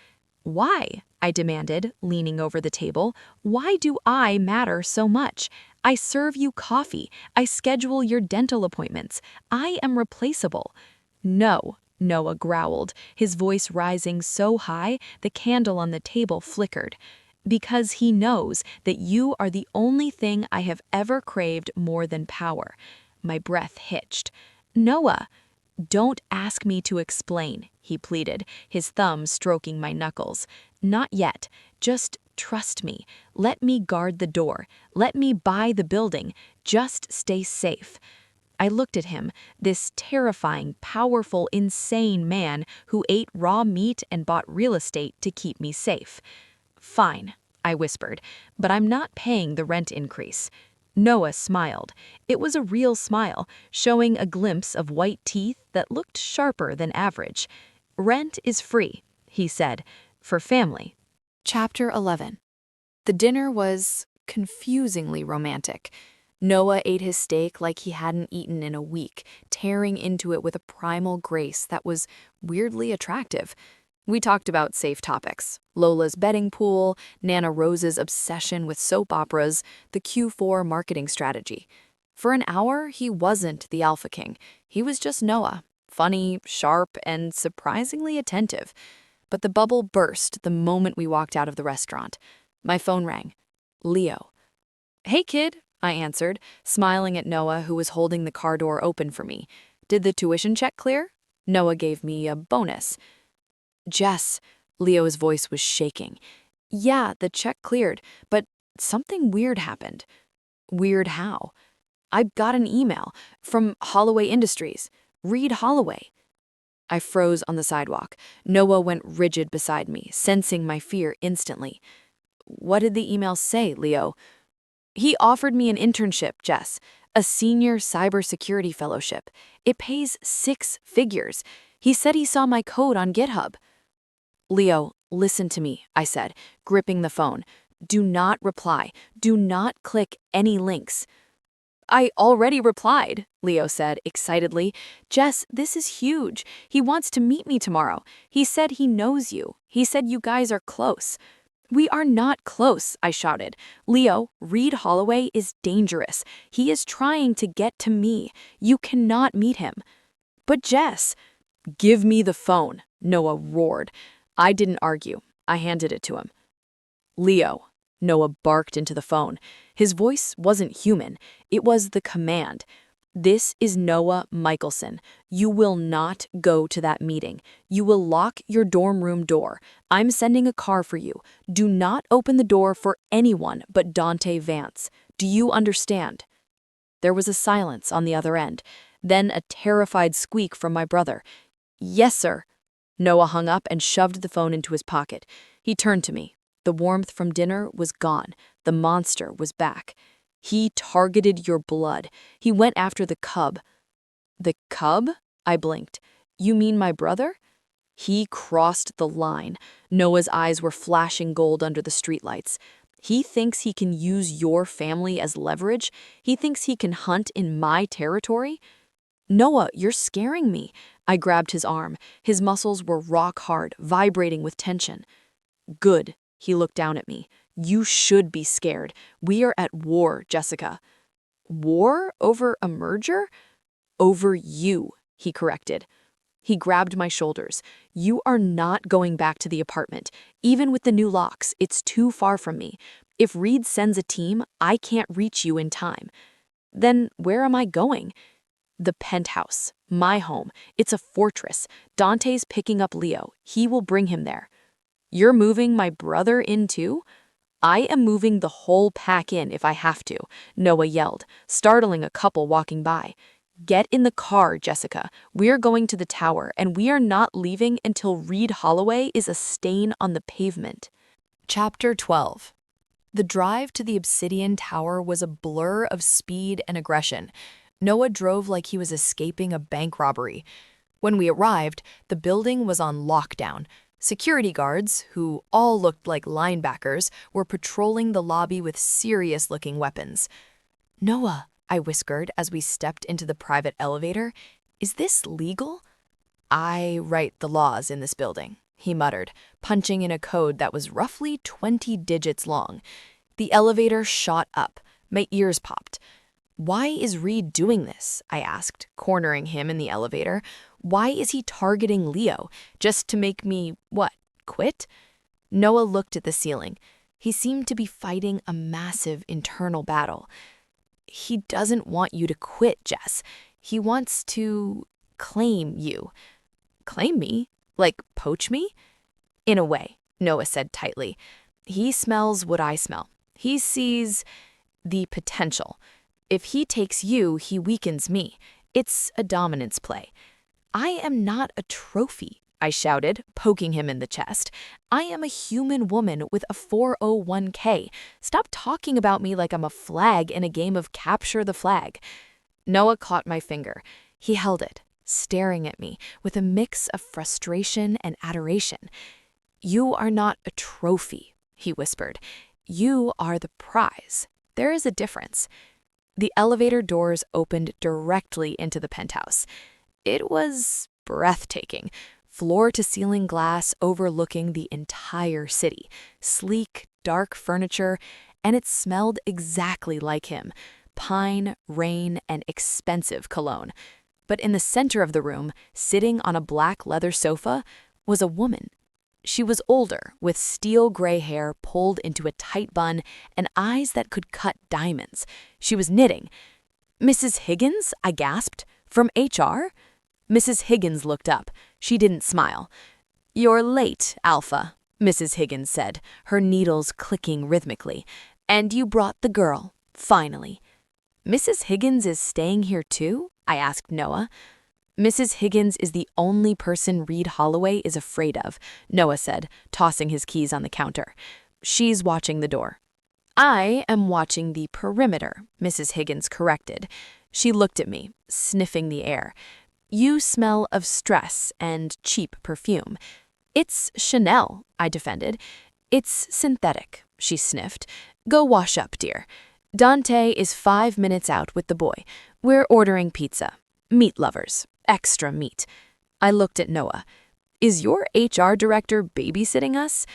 Why? I demanded, leaning over the table. Why do I matter so much? I serve you coffee. I schedule your dental appointments. I am replaceable. No, Noah growled, his voice rising so high the candle on the table flickered. Because he knows that you are the only thing I have ever craved more than power. My breath hitched. Noah, don't ask me to explain, he pleaded, his thumb stroking my knuckles. Not yet. Just trust me. Let me guard the door. Let me buy the building. Just stay safe. I looked at him, this terrifying, powerful, insane man who ate raw meat and bought real estate to keep me safe. Fine, I whispered, but I'm not paying the rent increase. Noah smiled. It was a real smile, showing a glimpse of white teeth that looked sharper than average. Rent is free, he said, for family. Chapter 11. The dinner was confusingly romantic. Noah ate his steak like he hadn't eaten in a week, tearing into it with a primal grace that was weirdly attractive. We talked about safe topics: Lola's betting pool, Nana Rose's obsession with soap operas, the Q4 marketing strategy. For an hour, he wasn't the Alpha King. He was just Noah, funny, sharp, and surprisingly attentive. But the bubble burst the moment we walked out of the restaurant. My phone rang. Leo. Hey, kid, I answered, smiling at Noah, who was holding the car door open for me. Did the tuition check clear? Noah gave me a bonus. Jess, Leo's voice was shaking. Yeah, the check cleared, but something weird happened. Weird how? I got an email from Holloway Industries. Reed Holloway. I froze on the sidewalk. Noah went rigid beside me, sensing my fear instantly. What did the email say, Leo? He offered me an internship, Jess, a senior cybersecurity fellowship. It pays 6 figures. He said he saw my code on GitHub. Leo, listen to me, I said, gripping the phone. Do not reply. Do not click any links. I already replied, Leo said excitedly. Jess, this is huge. He wants to meet me tomorrow. He said he knows you. He said you guys are close. We are not close, I shouted. Leo, Reed Holloway is dangerous. He is trying to get to me. You cannot meet him. But Jess, "Give me the phone," Noah roared. I didn't argue. I handed it to him. "Leo," Noah barked into the phone. His voice wasn't human. It was the command. "This is Noah Michaelson. You will not go to that meeting. You will lock your dorm room door. I'm sending a car for you. Do not open the door for anyone but Dante Vance. Do you understand?" There was a silence on the other end, then a terrified squeak from my brother. "Yes, sir." Noah hung up and shoved the phone into his pocket. He turned to me. The warmth from dinner was gone. The monster was back. "He targeted your blood. He went after the cub." "The cub?" I blinked. "You mean my brother?" "He crossed the line." Noah's eyes were flashing gold under the streetlights. "He thinks he can use your family as leverage. He thinks he can hunt in my territory." "Noah, you're scaring me." I grabbed his arm. His muscles were rock hard, vibrating with tension. "Good." He looked down at me. "You should be scared. We are at war, Jessica." "War? Over a merger?" "Over you," he corrected. He grabbed my shoulders. "You are not going back to the apartment. Even with the new locks, it's too far from me. If Reed sends a team, I can't reach you in time." "Then where am I going?" "The penthouse. My home. It's a fortress. Dante's picking up Leo. He will bring him there." "You're moving my brother in too?" "I am moving the whole pack in if I have to," Noah yelled, startling a couple walking by. "Get in the car, Jessica. We're going to the tower, and we are not leaving until Reed Holloway is a stain on the pavement." Chapter 12. The drive to the Obsidian Tower was a blur of speed and aggression. Noah drove like he was escaping a bank robbery. When we arrived, the building was on lockdown. Security guards, who all looked like linebackers, were patrolling the lobby with serious-looking weapons. "Noah," I whispered as we stepped into the private elevator, "is this legal?" "I write the laws in this building," he muttered, punching in a code that was roughly 20 digits long. The elevator shot up. My ears popped. "Why is Reed doing this?" I asked, cornering him in the elevator. "Why is he targeting Leo? Just to make me, quit?" Noah looked at the ceiling. He seemed to be fighting a massive internal battle. "He doesn't want you to quit, Jess. He wants to claim you." "Claim me? Like poach me?" "In a way," Noah said tightly. "He smells what I smell. He sees the potential. If he takes you, he weakens me. It's a dominance play." "I am not a trophy," I shouted, poking him in the chest. "I am a human woman with a 401k. Stop talking about me like I'm a flag in a game of capture the flag." Noah caught my finger. He held it, staring at me with a mix of frustration and adoration. "You are not a trophy," he whispered. "You are the prize. There is a difference." The elevator doors opened directly into the penthouse. It was breathtaking. Floor-to-ceiling glass overlooking the entire city. Sleek, dark furniture, and it smelled exactly like him. Pine, rain, and expensive cologne. But in the center of the room, sitting on a black leather sofa, was a woman. She was older, with steel gray hair pulled into a tight bun and eyes that could cut diamonds. She was knitting. "Mrs. Higgins?" I gasped. "From HR?" Mrs. Higgins looked up. She didn't smile. "You're late, Alpha," Mrs. Higgins said, her needles clicking rhythmically. "And you brought the girl, finally." "Mrs. Higgins is staying here too?" I asked Noah. "Mrs. Higgins is the only person Reed Holloway is afraid of," Noah said, tossing his keys on the counter. "She's watching the door." "I am watching the perimeter," Mrs. Higgins corrected. She looked at me, sniffing the air. "You smell of stress and cheap perfume." "It's Chanel," I defended. "It's synthetic," she sniffed. "Go wash up, dear. Dante is 5 minutes out with the boy. We're ordering pizza. Meat lovers. Extra meat." I looked at Noah. "Is your HR director babysitting us?"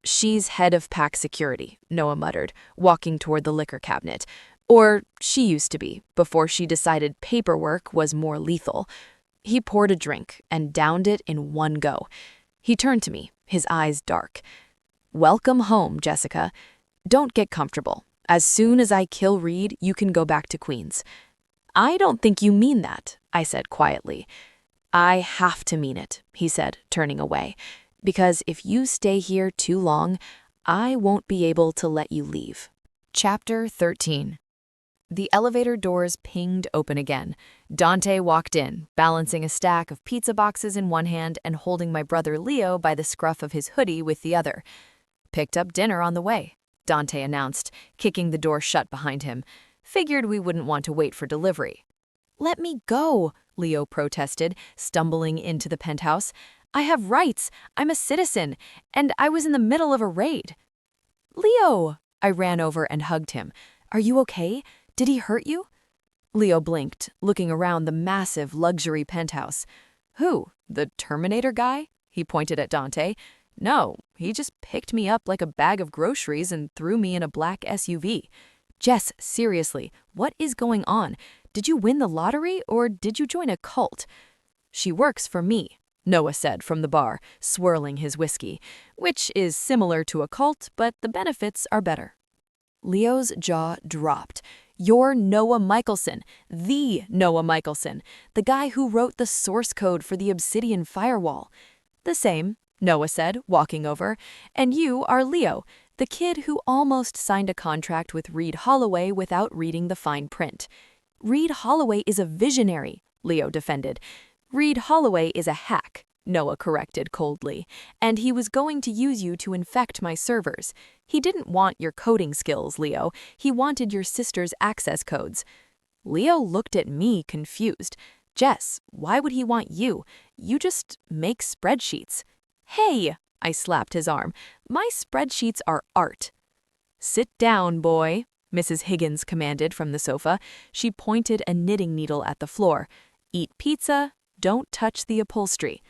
"She's head of pack security," Noah muttered, walking toward the liquor cabinet. "Or she used to be, before she decided paperwork was more lethal." He poured a drink and downed it in one go. He turned to me, his eyes dark. "Welcome home, Jessica. Don't get comfortable. As soon as I kill Reed, you can go back to Queens." "I don't think you mean that," I said quietly. "I have to mean it," he said, turning away, "because if you stay here too long, I won't be able to let you leave." Chapter 13. The elevator doors pinged open again. Dante walked in, balancing a stack of pizza boxes in one hand and holding my brother Leo by the scruff of his hoodie with the other. "Picked up dinner on the way," Dante announced, kicking the door shut behind him. "Figured we wouldn't want to wait for delivery." "Let me go," Leo protested, stumbling into the penthouse. "I have rights. I'm a citizen, and I was in the middle of a raid." "Leo!" I ran over and hugged him. "Are you okay? Did he hurt you?" Leo blinked, looking around the massive luxury penthouse. "Who? The Terminator guy?" He pointed at Dante. "No, he just picked me up like a bag of groceries and threw me in a black SUV. Jess, seriously, what is going on? Did you win the lottery or did you join a cult?" "She works for me," Noah said from the bar, swirling his whiskey, "which is similar to a cult, but the benefits are better." Leo's jaw dropped. "You're Noah Michaelson, the Noah Michaelson, the guy who wrote the source code for the Obsidian firewall." "The same," Noah said, walking over. "And you are Leo, the kid who almost signed a contract with Reed Holloway without reading the fine print." "Reed Holloway is a visionary," Leo defended. "Reed Holloway is a hack," Noah corrected coldly, "and he was going to use you to infect my servers. He didn't want your coding skills, Leo. He wanted your sister's access codes." Leo looked at me confused. "Jess, why would he want you? You just make spreadsheets." "Hey!" I slapped his arm. "My spreadsheets are art." "Sit down, boy," Mrs. Higgins commanded from the sofa. She pointed a knitting needle at the floor. "Eat pizza, don't touch the upholstery."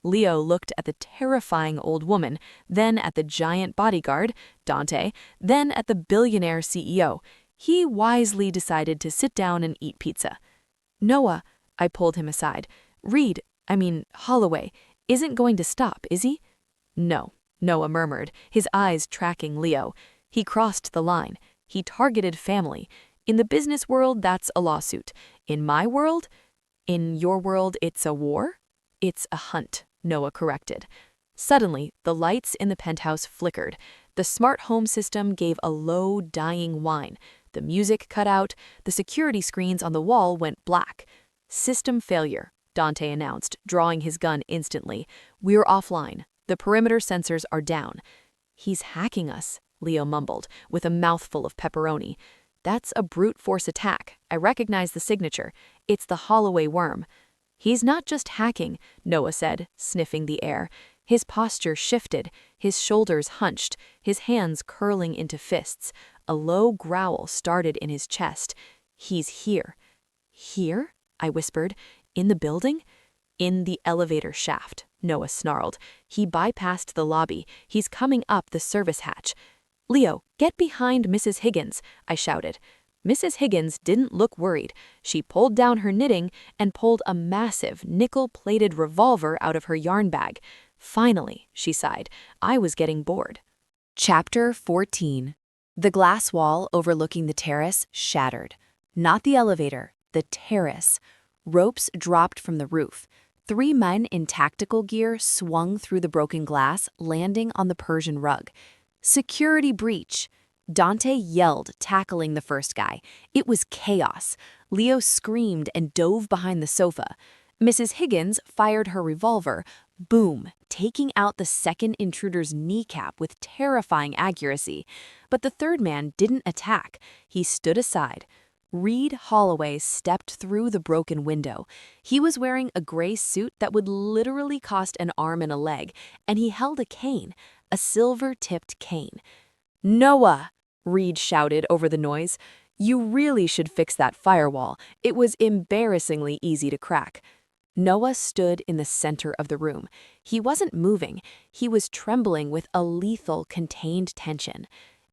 Leo looked at the terrifying old woman, then at the giant bodyguard, Dante, then at the billionaire CEO. He wisely decided to sit down and eat pizza. "Noah," I pulled him aside, Holloway, isn't going to stop, is he?" "No," Noah murmured, his eyes tracking Leo. "He crossed the line. He targeted family. In the business world, that's a lawsuit. In my world? In your world, it's a war?" "It's a hunt," Noah corrected. Suddenly, the lights in the penthouse flickered. The smart home system gave a low, dying whine. The music cut out. The security screens on the wall went black. "System failure," Dante announced, drawing his gun instantly. "We're offline. The perimeter sensors are down." "He's hacking us," Leo mumbled, with a mouthful of pepperoni. "That's a brute force attack. I recognize the signature. It's the Holloway worm." "He's not just hacking," Noah said, sniffing the air. His posture shifted, his shoulders hunched, his hands curling into fists. A low growl started in his chest. "He's here." "Here?" I whispered. "In the building?" "In the elevator shaft," Noah snarled. "He bypassed the lobby. He's coming up the service hatch." "Leo, get behind Mrs. Higgins," I shouted. Mrs. Higgins didn't look worried. She pulled down her knitting and pulled a massive nickel-plated revolver out of her yarn bag. "Finally," she sighed. I was getting bored. Chapter 14. The glass wall overlooking the terrace shattered. Not the elevator, the terrace. Ropes dropped from the roof. 3 men in tactical gear swung through the broken glass, landing on the Persian rug. "Security breach!" Dante yelled, tackling the first guy. It was chaos. Leo screamed and dove behind the sofa. Mrs. Higgins fired her revolver, boom, taking out the second intruder's kneecap with terrifying accuracy. But the third man didn't attack. He stood aside. Reed Holloway stepped through the broken window. He was wearing a gray suit that would literally cost an arm and a leg, and he held a cane, a silver-tipped cane. "Noah!" Reed shouted over the noise. "You really should fix that firewall. It was embarrassingly easy to crack." Noah stood in the center of the room. He wasn't moving. He was trembling with a lethal, contained tension.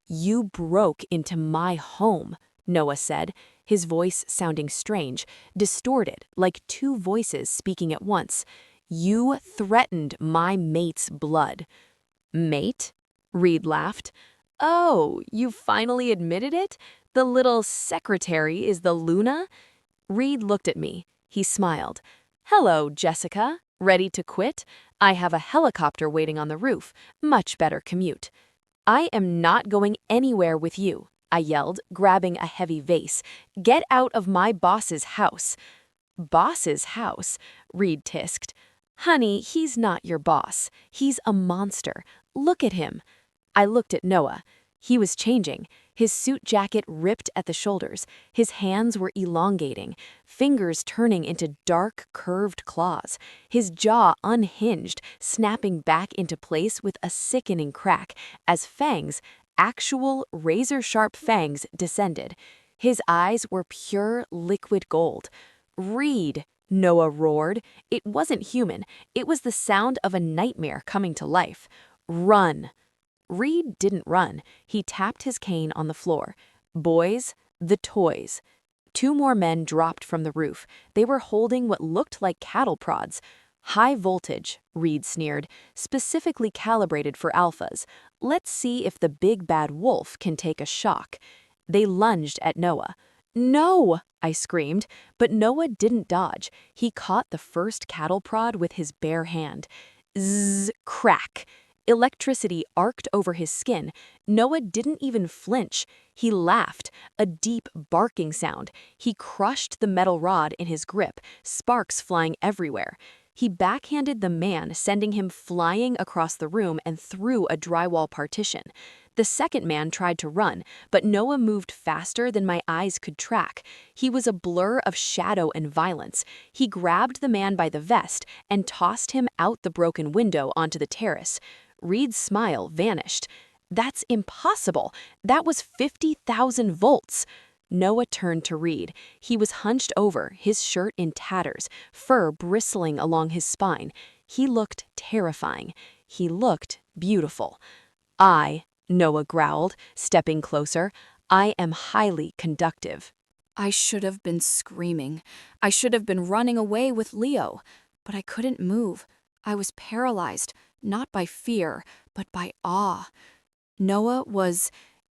"You broke into my home," Noah said. his voice sounding strange, distorted, like two voices speaking at once. "You threatened my mate's blood." "Mate?" Reed laughed. "Oh, you finally admitted it? The little secretary is the Luna?" Reed looked at me. He smiled. "Hello, Jessica. Ready to quit? I have a helicopter waiting on the roof. Much better commute." "I am not going anywhere with you," I yelled, grabbing a heavy vase. "Get out of my boss's house." "Boss's house?" Reed tisked. "Honey, he's not your boss. He's a monster. Look at him." I looked at Noah. He was changing. His suit jacket ripped at the shoulders. His hands were elongating, fingers turning into dark, curved claws. His jaw unhinged, snapping back into place with a sickening crack as fangs, actual razor-sharp fangs, descended. His eyes were pure liquid gold. "Reed!" Noah roared. It wasn't human. It was the sound of a nightmare coming to life. "Run!" Reed didn't run. He tapped his cane on the floor. "Boys, the toys." Two more men dropped from the roof. They were holding what looked like cattle prods. "High voltage," Reed sneered, "specifically calibrated for alphas. Let's see if the big bad wolf can take a shock." They lunged at Noah. "No!" I screamed, but Noah didn't dodge. He caught the first cattle prod with his bare hand. Zzz, crack. Electricity arced over his skin. Noah didn't even flinch. He laughed, a deep barking sound. He crushed the metal rod in his grip, sparks flying everywhere. He backhanded the man, sending him flying across the room and through a drywall partition. The second man tried to run, but Noah moved faster than my eyes could track. He was a blur of shadow and violence. He grabbed the man by the vest and tossed him out the broken window onto the terrace. Reed's smile vanished. "That's impossible. That was 50,000 volts." Noah turned to Reed. He was hunched over, his shirt in tatters, fur bristling along his spine. He looked terrifying. He looked beautiful. Noah growled, stepping closer, "I am highly conductive." I should have been screaming. I should have been running away with Leo. But I couldn't move. I was paralyzed, not by fear, but by awe. Noah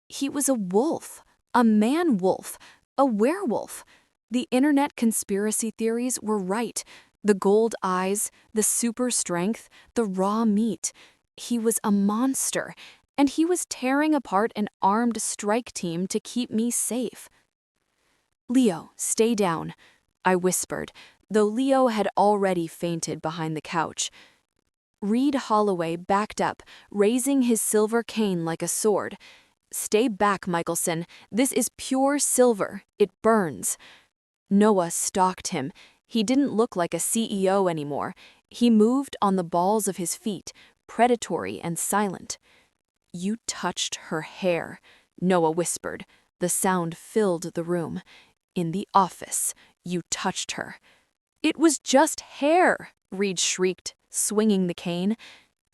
he was a wolf, a man-wolf, a werewolf. The internet conspiracy theories were right. The gold eyes, the super strength, the raw meat. He was a monster, and he was tearing apart an armed strike team to keep me safe. "Leo, stay down," I whispered, though Leo had already fainted behind the couch. Reed Holloway backed up, raising his silver cane like a sword. "Stay back, Michaelson. This is pure silver. It burns." Noah stalked him. He didn't look like a CEO anymore. He moved on the balls of his feet, predatory and silent. "You touched her hair," Noah whispered. The sound filled the room. "In the office, you touched her." "It was just hair," Reed shrieked, swinging the cane.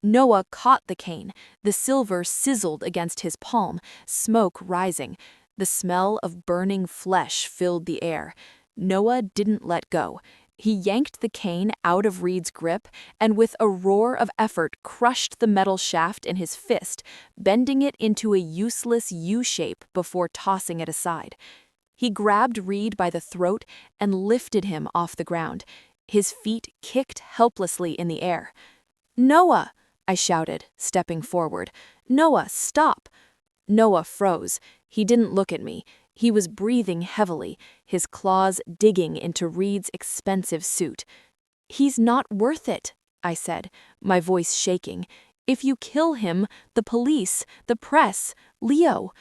Noah caught the cane. The silver sizzled against his palm, smoke rising. The smell of burning flesh filled the air. Noah didn't let go. He yanked the cane out of Reed's grip and with a roar of effort crushed the metal shaft in his fist, bending it into a useless U-shape before tossing it aside. He grabbed Reed by the throat and lifted him off the ground. His feet kicked helplessly in the air. "Noah!" I shouted, stepping forward. "Noah, stop!" Noah froze. He didn't look at me. He was breathing heavily, his claws digging into Reed's expensive suit. "He's not worth it," I said, my voice shaking. "If you kill him, the police, the press, Leo."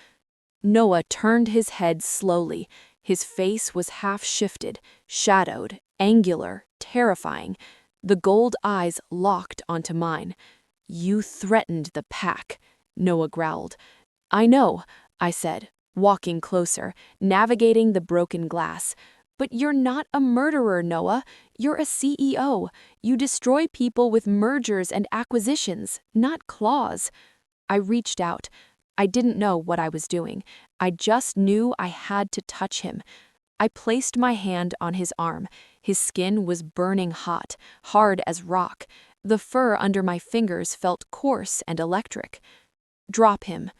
Noah turned his head slowly. His face was half-shifted, shadowed, angular, terrifying. The gold eyes locked onto mine. "You threatened the pack," Noah growled. "I know," I said, walking closer, navigating the broken glass. "But you're not a murderer, Noah. You're a CEO. You destroy people with mergers and acquisitions, not claws." I reached out. I didn't know what I was doing. I just knew I had to touch him. I placed my hand on his arm. His skin was burning hot, hard as rock. The fur under my fingers felt coarse and electric. "Drop him,"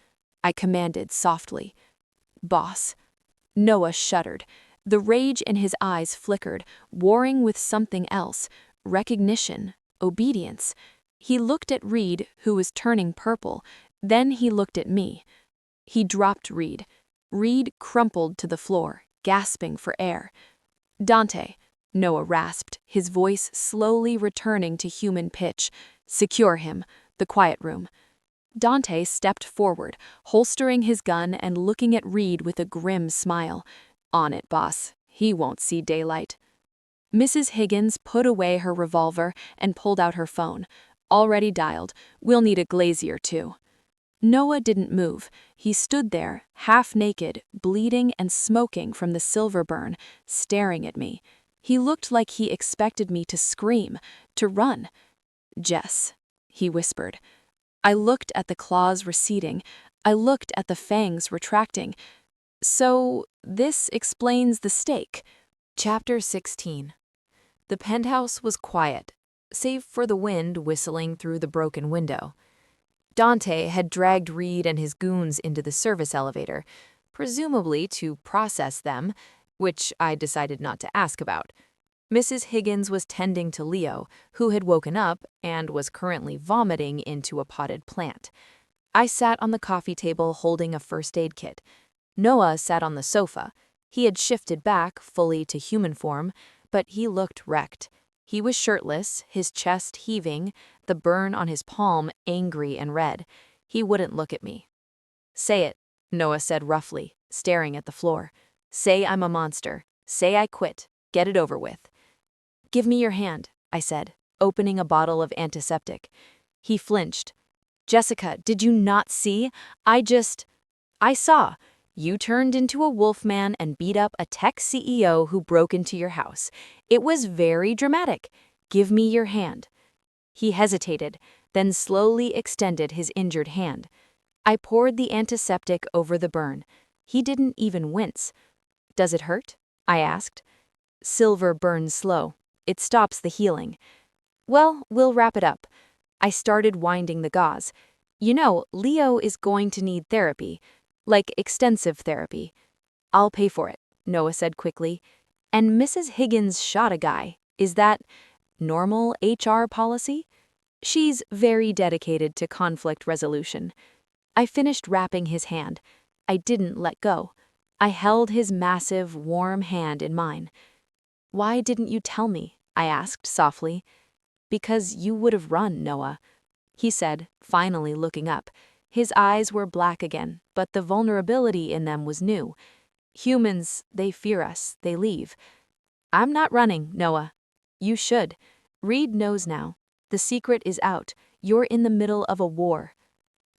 I commanded softly. "Boss." Noah shuddered. The rage in his eyes flickered, warring with something else: recognition, obedience. He looked at Reed, who was turning purple. Then he looked at me. He dropped Reed. Reed crumpled to the floor, gasping for air. "Dante," Noah rasped, his voice slowly returning to human pitch. "Secure him. The quiet room." Dante stepped forward, holstering his gun and looking at Reed with a grim smile. "On it, boss. He won't see daylight." Mrs. Higgins put away her revolver and pulled out her phone. "Already dialed. We'll need a glazier, too." Noah didn't move. He stood there, half naked, bleeding and smoking from the silver burn, staring at me. He looked like he expected me to scream, to run. "Jess," he whispered. I looked at the claws receding. I looked at the fangs retracting. "So, this explains the stake." Chapter 16. The penthouse was quiet, save for the wind whistling through the broken window. Dante had dragged Reed and his goons into the service elevator, presumably to process them, which I decided not to ask about. Mrs. Higgins was tending to Leo, who had woken up and was currently vomiting into a potted plant. I sat on the coffee table holding a first aid kit. Noah sat on the sofa. He had shifted back fully to human form, but he looked wrecked. He was shirtless, his chest heaving, the burn on his palm angry and red. He wouldn't look at me. "Say it," Noah said roughly, staring at the floor. "Say I'm a monster. Say I quit. Get it over with." "Give me your hand," I said, opening a bottle of antiseptic. He flinched. "Jessica, did you not see? I saw. You turned into a wolfman and beat up a tech CEO who broke into your house. It was very dramatic. Give me your hand." He hesitated, then slowly extended his injured hand. I poured the antiseptic over the burn. He didn't even wince. "Does it hurt?" I asked. "Silver burns slow. It stops the healing." "Well, we'll wrap it up." I started winding the gauze. "You know, Leo is going to need therapy. Like extensive therapy." "I'll pay for it," Noah said quickly. "And Mrs. Higgins shot a guy. Is that normal HR policy?" "She's very dedicated to conflict resolution." I finished wrapping his hand. I didn't let go. I held his massive, warm hand in mine. "Why didn't you tell me?" I asked softly. "Because you would have run, Noah," he said, finally looking up. His eyes were black again, but the vulnerability in them was new. "Humans, they fear us, they leave." "I'm not running, Noah." "You should. Reed knows now. The secret is out. You're in the middle of a war."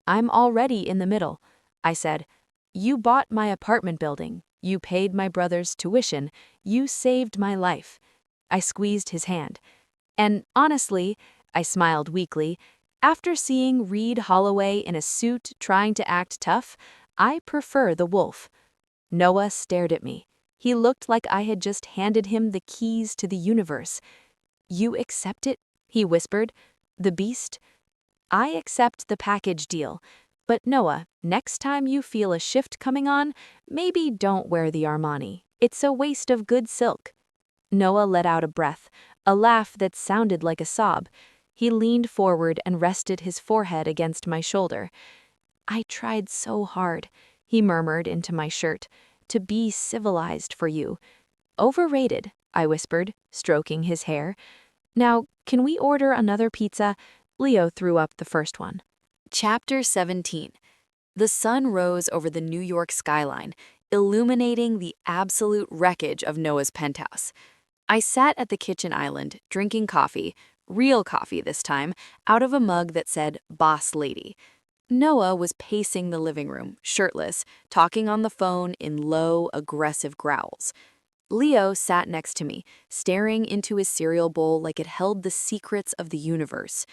"I'm already in the middle," I said. "You bought my apartment building. You paid my brother's tuition. You saved my life." I squeezed his hand. "And honestly," I smiled weakly, "after seeing Reed Holloway in a suit trying to act tough, I prefer the wolf." Noah stared at me. He looked like I had just handed him the keys to the universe. "You accept it?" he whispered. "The beast?" "I accept the package deal. But Noah, next time you feel a shift coming on, maybe don't wear the Armani. It's a waste of good silk." Noah let out a breath, a laugh that sounded like a sob. He leaned forward and rested his forehead against my shoulder. "I tried so hard," he murmured into my shirt, "to be civilized for you." "Overrated," I whispered, stroking his hair. "Now, can we order another pizza?" Leo threw up the first one. Chapter 17. The sun rose over the New York skyline, illuminating the absolute wreckage of Noah's penthouse. I sat at the kitchen island, drinking coffee, real coffee this time, out of a mug that said "Boss Lady." Noah was pacing the living room, shirtless, talking on the phone in low, aggressive growls. Leo sat next to me, staring into his cereal bowl like it held the secrets of the universe.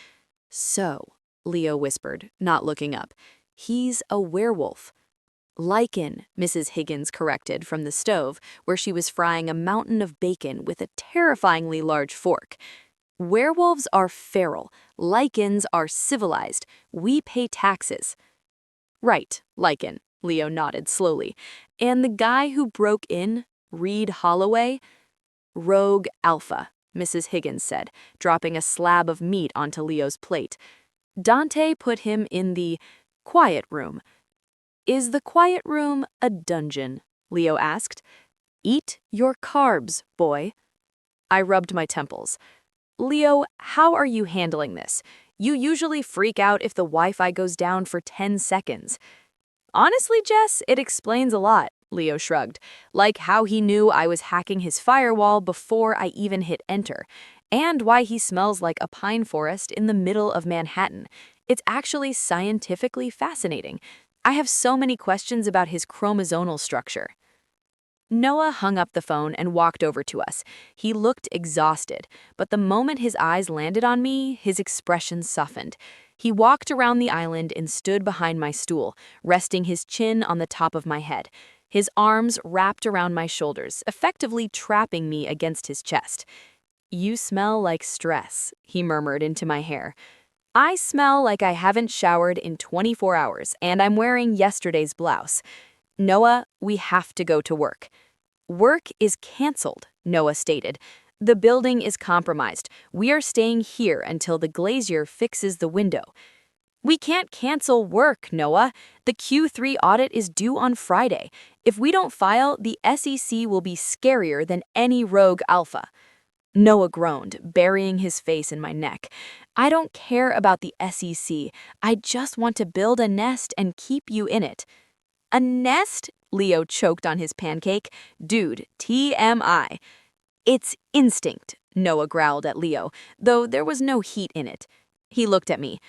"So," Leo whispered, not looking up, "he's a werewolf." Lichen, Mrs. Higgins corrected from the stove, where she was frying a mountain of bacon with a terrifyingly large fork. Werewolves are feral. Lichens are civilized. We pay taxes. Right, Lichen, Leo nodded slowly. And the guy who broke in, Reed Holloway? Rogue Alpha, Mrs. Higgins said, dropping a slab of meat onto Leo's plate. Dante put him in the quiet room. Is the quiet room a dungeon? Leo asked. Eat your carbs, boy. I rubbed my temples. Leo, how are you handling this? You usually freak out if the Wi-Fi goes down for 10 seconds. Honestly, Jess, it explains a lot, Leo shrugged, like how he knew I was hacking his firewall before I even hit enter, and why he smells like a pine forest in the middle of Manhattan. It's actually scientifically fascinating. I have so many questions about his chromosomal structure. Noah hung up the phone and walked over to us. He looked exhausted, but the moment his eyes landed on me, his expression softened. He walked around the island and stood behind my stool, resting his chin on the top of my head. His arms wrapped around my shoulders, effectively trapping me against his chest. You smell like stress, he murmured into my hair. I smell like I haven't showered in 24 hours, and I'm wearing yesterday's blouse. Noah, we have to go to work. Work is canceled, Noah stated. The building is compromised. We are staying here until the glazier fixes the window. We can't cancel work, Noah. The Q3 audit is due on Friday. If we don't file, the SEC will be scarier than any rogue alpha. Noah groaned, burying his face in my neck. I don't care about the SEC. I just want to build a nest and keep you in it. A nest? Leo choked on his pancake. Dude, TMI. It's instinct, Noah growled at Leo, though there was no heat in it. He looked at me.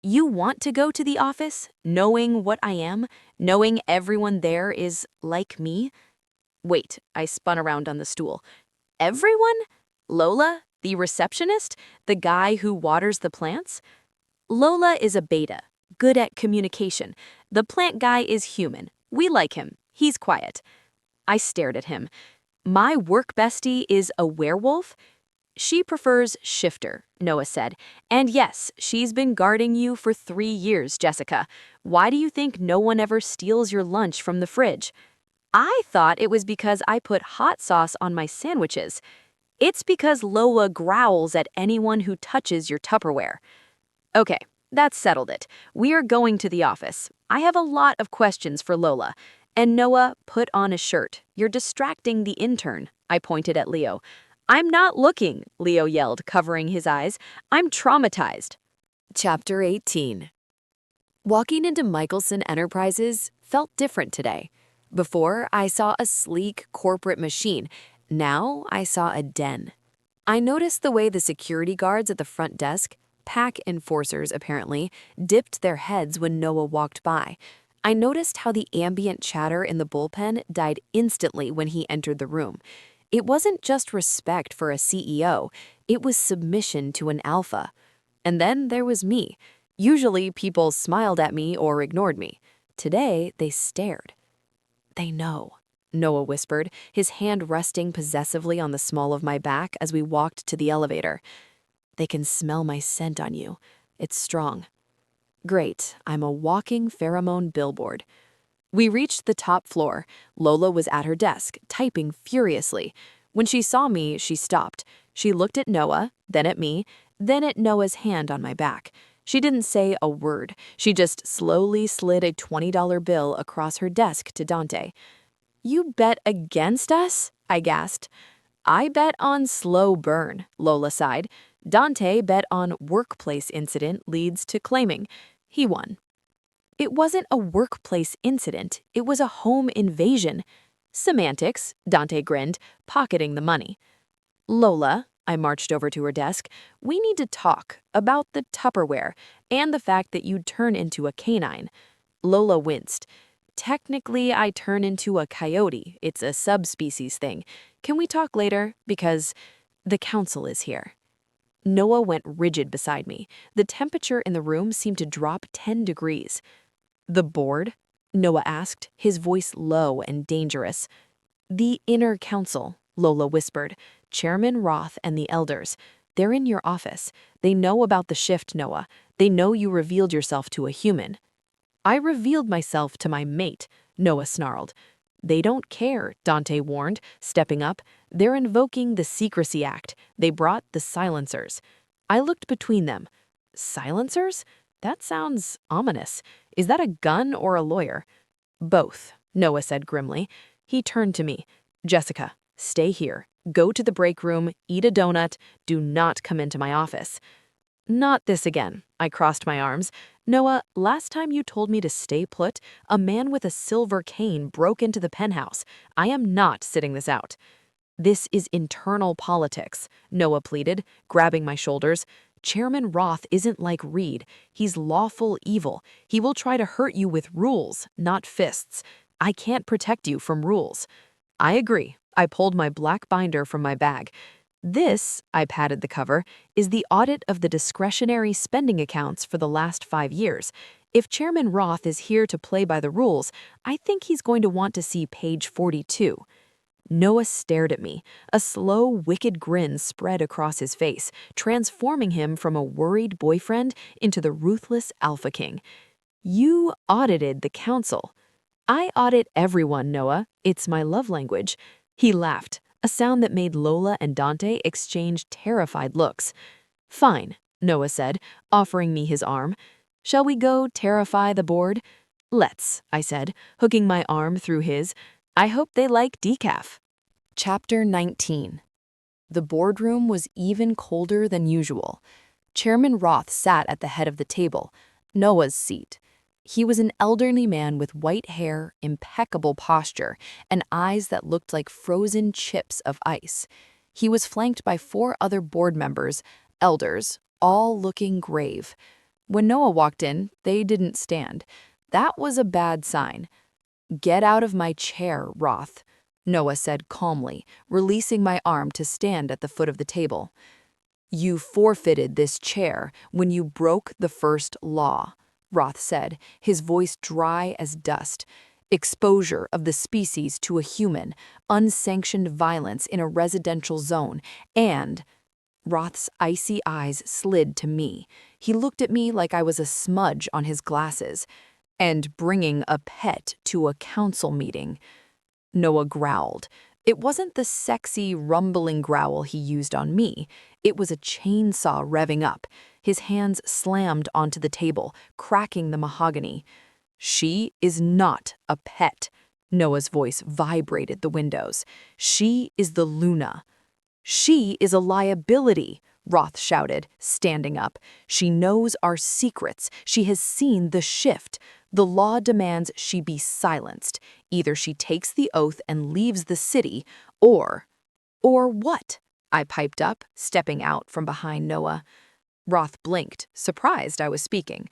You want to go to the office, knowing what I am, knowing everyone there is like me? Wait, I spun around on the stool. Everyone? Lola, the receptionist, the guy who waters the plants? Lola is a beta, good at communication. The plant guy is human. We like him. He's quiet. I stared at him. My work bestie is a werewolf? She prefers shifter, Noah said. And yes, she's been guarding you for 3 years, Jessica. Why do you think no one ever steals your lunch from the fridge? I thought it was because I put hot sauce on my sandwiches. It's because Lola growls at anyone who touches your Tupperware. Okay, that's settled it. We are going to the office. I have a lot of questions for Lola. And Noah, put on a shirt. You're distracting the intern, I pointed at Leo. I'm not looking, Leo yelled, covering his eyes. I'm traumatized. Chapter 18. Walking into Michaelson Enterprises felt different today. Before, I saw a sleek corporate machine. Now, I saw a den. I noticed the way the security guards at the front desk, pack enforcers apparently, dipped their heads when Noah walked by. I noticed how the ambient chatter in the bullpen died instantly when he entered the room. It wasn't just respect for a CEO, it was submission to an alpha. And then there was me. Usually people smiled at me or ignored me. Today, they stared. They know, Noah whispered, his hand resting possessively on the small of my back as we walked to the elevator. They can smell my scent on you. It's strong. Great, I'm a walking pheromone billboard. We reached the top floor. Lola was at her desk, typing furiously. When she saw me, she stopped. She looked at Noah, then at me, then at Noah's hand on my back. She didn't say a word. She just slowly slid a $20 bill across her desk to Dante. You bet against us? I gasped. I bet on slow burn, Lola sighed. Dante bet on workplace incident leads to claiming. He won. It wasn't a workplace incident. It was a home invasion. Semantics, Dante grinned, pocketing the money. Lola, I marched over to her desk, we need to talk about the Tupperware and the fact that you'd turn into a canine. Lola winced. Technically, I turn into a coyote. It's a subspecies thing. Can we talk later? Because the council is here. Noah went rigid beside me. The temperature in the room seemed to drop 10 degrees. The board? Noah asked, his voice low and dangerous. The inner council, Lola whispered. Chairman Roth and the elders. They're in your office. They know about the shift, Noah. They know you revealed yourself to a human. I revealed myself to my mate, Noah snarled. They don't care, Dante warned, stepping up. They're invoking the Secrecy Act. They brought the silencers. I looked between them. Silencers? That sounds ominous. Is that a gun or a lawyer? Both, Noah said grimly. He turned to me. Jessica, stay here. Go to the break room, eat a donut. Do not come into my office. Not this again. I crossed my arms. Noah, last time you told me to stay put, a man with a silver cane broke into the penthouse. I am not sitting this out. This is internal politics, Noah pleaded, grabbing my shoulders. Chairman Roth isn't like Reed. He's lawful evil. He will try to hurt you with rules, not fists. I can't protect you from rules. I agree. I pulled my black binder from my bag. This, I patted the cover, is the audit of the discretionary spending accounts for the last 5 years. If Chairman Roth is here to play by the rules, I think he's going to want to see page 42. Noah stared at me. A slow, wicked grin spread across his face, transforming him from a worried boyfriend into the ruthless Alpha King. You audited the council. I audit everyone, Noah. It's my love language. He laughed, a sound that made Lola and Dante exchange terrified looks. Fine, Noah said, offering me his arm. Shall we go terrify the board? Let's, I said, hooking my arm through his. I hope they like decaf. Chapter 19. The boardroom was even colder than usual. Chairman Roth sat at the head of the table, Noah's seat. He was an elderly man with white hair, impeccable posture, and eyes that looked like frozen chips of ice. He was flanked by 4 other board members, elders, all looking grave. When Noah walked in, they didn't stand. That was a bad sign. Get out of my chair, Roth, Noah said calmly, releasing my arm to stand at the foot of the table. You forfeited this chair when you broke the first law, Roth said, his voice dry as dust. Exposure of the species to a human, unsanctioned violence in a residential zone, and… Roth's icy eyes slid to me. He looked at me like I was a smudge on his glasses. And bringing a pet to a council meeting. Noah growled. It wasn't the sexy, rumbling growl he used on me. It was a chainsaw revving up. His hands slammed onto the table, cracking the mahogany. She is not a pet. Noah's voice vibrated the windows. She is the Luna. She is a liability, Roth shouted, standing up. She knows our secrets. She has seen the shift. The law demands she be silenced. Either she takes the oath and leaves the city, or what? I piped up, stepping out from behind Noah. Roth blinked, surprised I was speaking.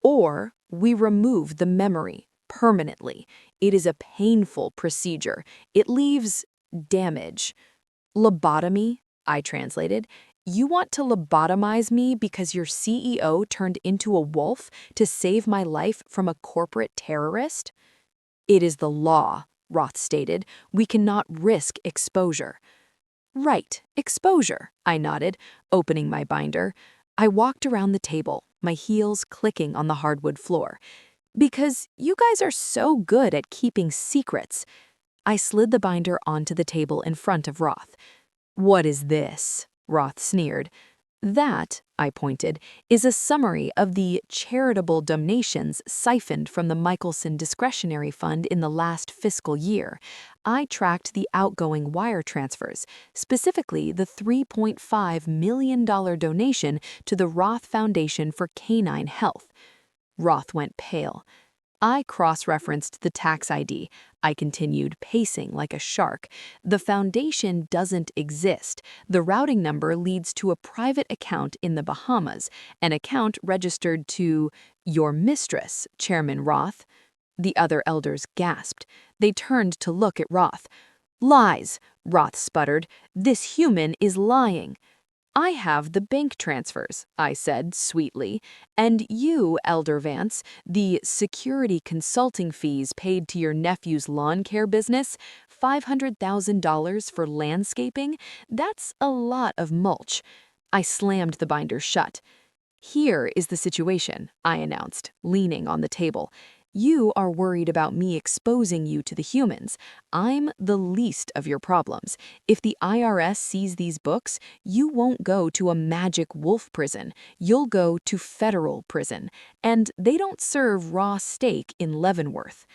Or we remove the memory permanently. It is a painful procedure. It leaves damage. Lobotomy, I translated. You want to lobotomize me because your CEO turned into a wolf to save my life from a corporate terrorist? It is the law, Roth stated. We cannot risk exposure. Right, exposure, I nodded, opening my binder. I walked around the table, my heels clicking on the hardwood floor. Because you guys are so good at keeping secrets. I slid the binder onto the table in front of Roth. What is this? Roth sneered. That, I pointed, is a summary of the charitable donations siphoned from the Michaelson Discretionary Fund in the last fiscal year. I tracked the outgoing wire transfers, specifically the $3.5 million donation to the Roth Foundation for Canine Health. Roth went pale. I cross-referenced the tax ID. I continued, pacing like a shark. The foundation doesn't exist. The routing number leads to a private account in the Bahamas, an account registered to your mistress, Chairman Roth. The other elders gasped. They turned to look at Roth. Lies, Roth sputtered. This human is lying. I have the bank transfers, I said sweetly, and you, Elder Vance, the security consulting fees paid to your nephew's lawn care business, $500,000 for landscaping, that's a lot of mulch. I slammed the binder shut. Here is the situation, I announced, leaning on the table. You are worried about me exposing you to the humans. I'm the least of your problems. If the IRS sees these books, you won't go to a magic wolf prison. You'll go to federal prison. And they don't serve raw steak in Leavenworth.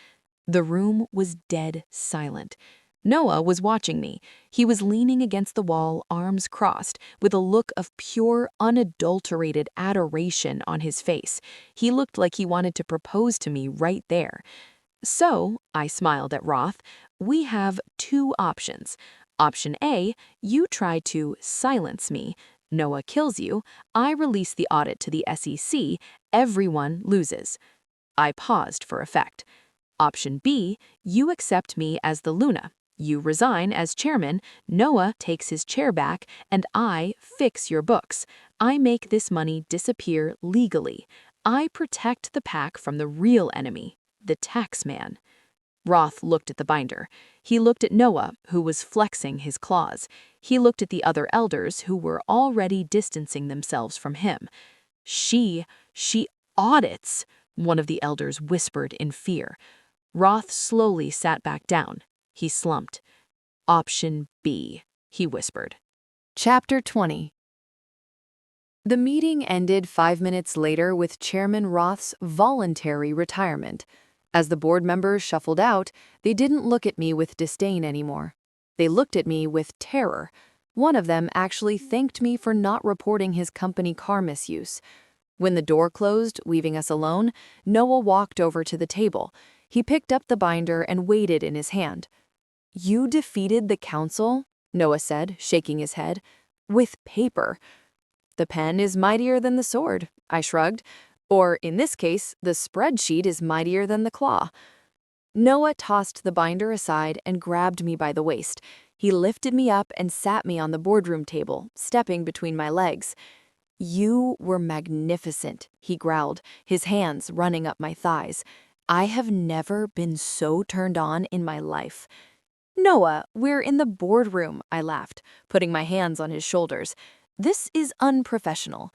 The room was dead silent. Noah was watching me. He was leaning against the wall, arms crossed, with a look of pure, unadulterated adoration on his face. He looked like he wanted to propose to me right there. So, I smiled at Roth, we have two options. Option A, you try to silence me. Noah kills you. I release the audit to the SEC. Everyone loses. I paused for effect. Option B, you accept me as the Luna. You resign as chairman, Noah takes his chair back, and I fix your books. I make this money disappear legally. I protect the pack from the real enemy, the tax man. Roth looked at the binder. He looked at Noah, who was flexing his claws. He looked at the other elders who were already distancing themselves from him. She audits, one of the elders whispered in fear. Roth slowly sat back down. He slumped. Option B, he whispered. Chapter 20. The meeting ended 5 minutes later with Chairman Roth's voluntary retirement. As the board members shuffled out, they didn't look at me with disdain anymore. They looked at me with terror. One of them actually thanked me for not reporting his company car misuse. When the door closed, leaving us alone, Noah walked over to the table. He picked up the binder and weighed it in his hand. You defeated the council, Noah said, shaking his head, with paper. The pen is mightier than the sword, I shrugged. Or, in this case, the spreadsheet is mightier than the claw. Noah tossed the binder aside and grabbed me by the waist. He lifted me up and sat me on the boardroom table, stepping between my legs. You were magnificent, he growled, his hands running up my thighs. I have never been so turned on in my life. Noah, we're in the boardroom, I laughed, putting my hands on his shoulders. This is unprofessional.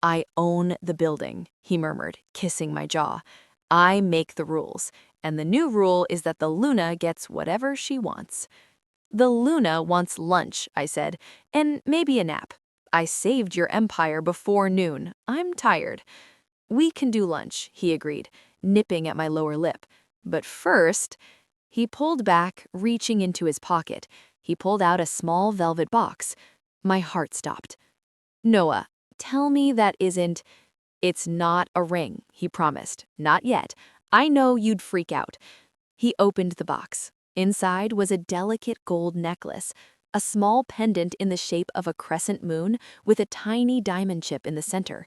I own the building, he murmured, kissing my jaw. I make the rules, and the new rule is that the Luna gets whatever she wants. The Luna wants lunch, I said, and maybe a nap. I saved your empire before noon. I'm tired. We can do lunch, he agreed, nipping at my lower lip. But first, he pulled back, reaching into his pocket. He pulled out a small velvet box. My heart stopped. Noah, tell me that isn't... It's not a ring, he promised. Not yet. I know you'd freak out. He opened the box. Inside was a delicate gold necklace, a small pendant in the shape of a crescent moon with a tiny diamond chip in the center.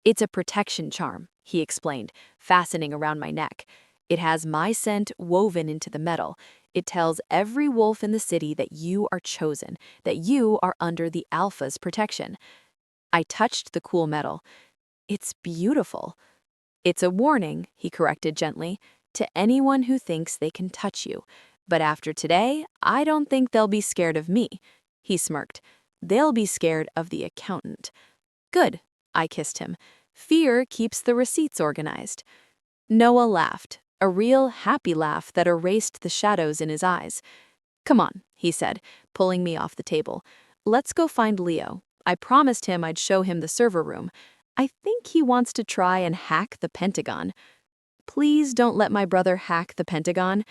It's a protection charm, he explained, fastening around my neck. It has my scent woven into the metal. It tells every wolf in the city that you are chosen, that you are under the Alpha's protection. I touched the cool metal. It's beautiful. It's a warning, he corrected gently, to anyone who thinks they can touch you. But after today, I don't think they'll be scared of me. He smirked. They'll be scared of the accountant. Good, I kissed him. Fear keeps the receipts organized. Noah laughed, a real happy laugh that erased the shadows in his eyes. Come on, he said, pulling me off the table. Let's go find Leo. I promised him I'd show him the server room. I think he wants to try and hack the Pentagon. Please don't let my brother hack the Pentagon.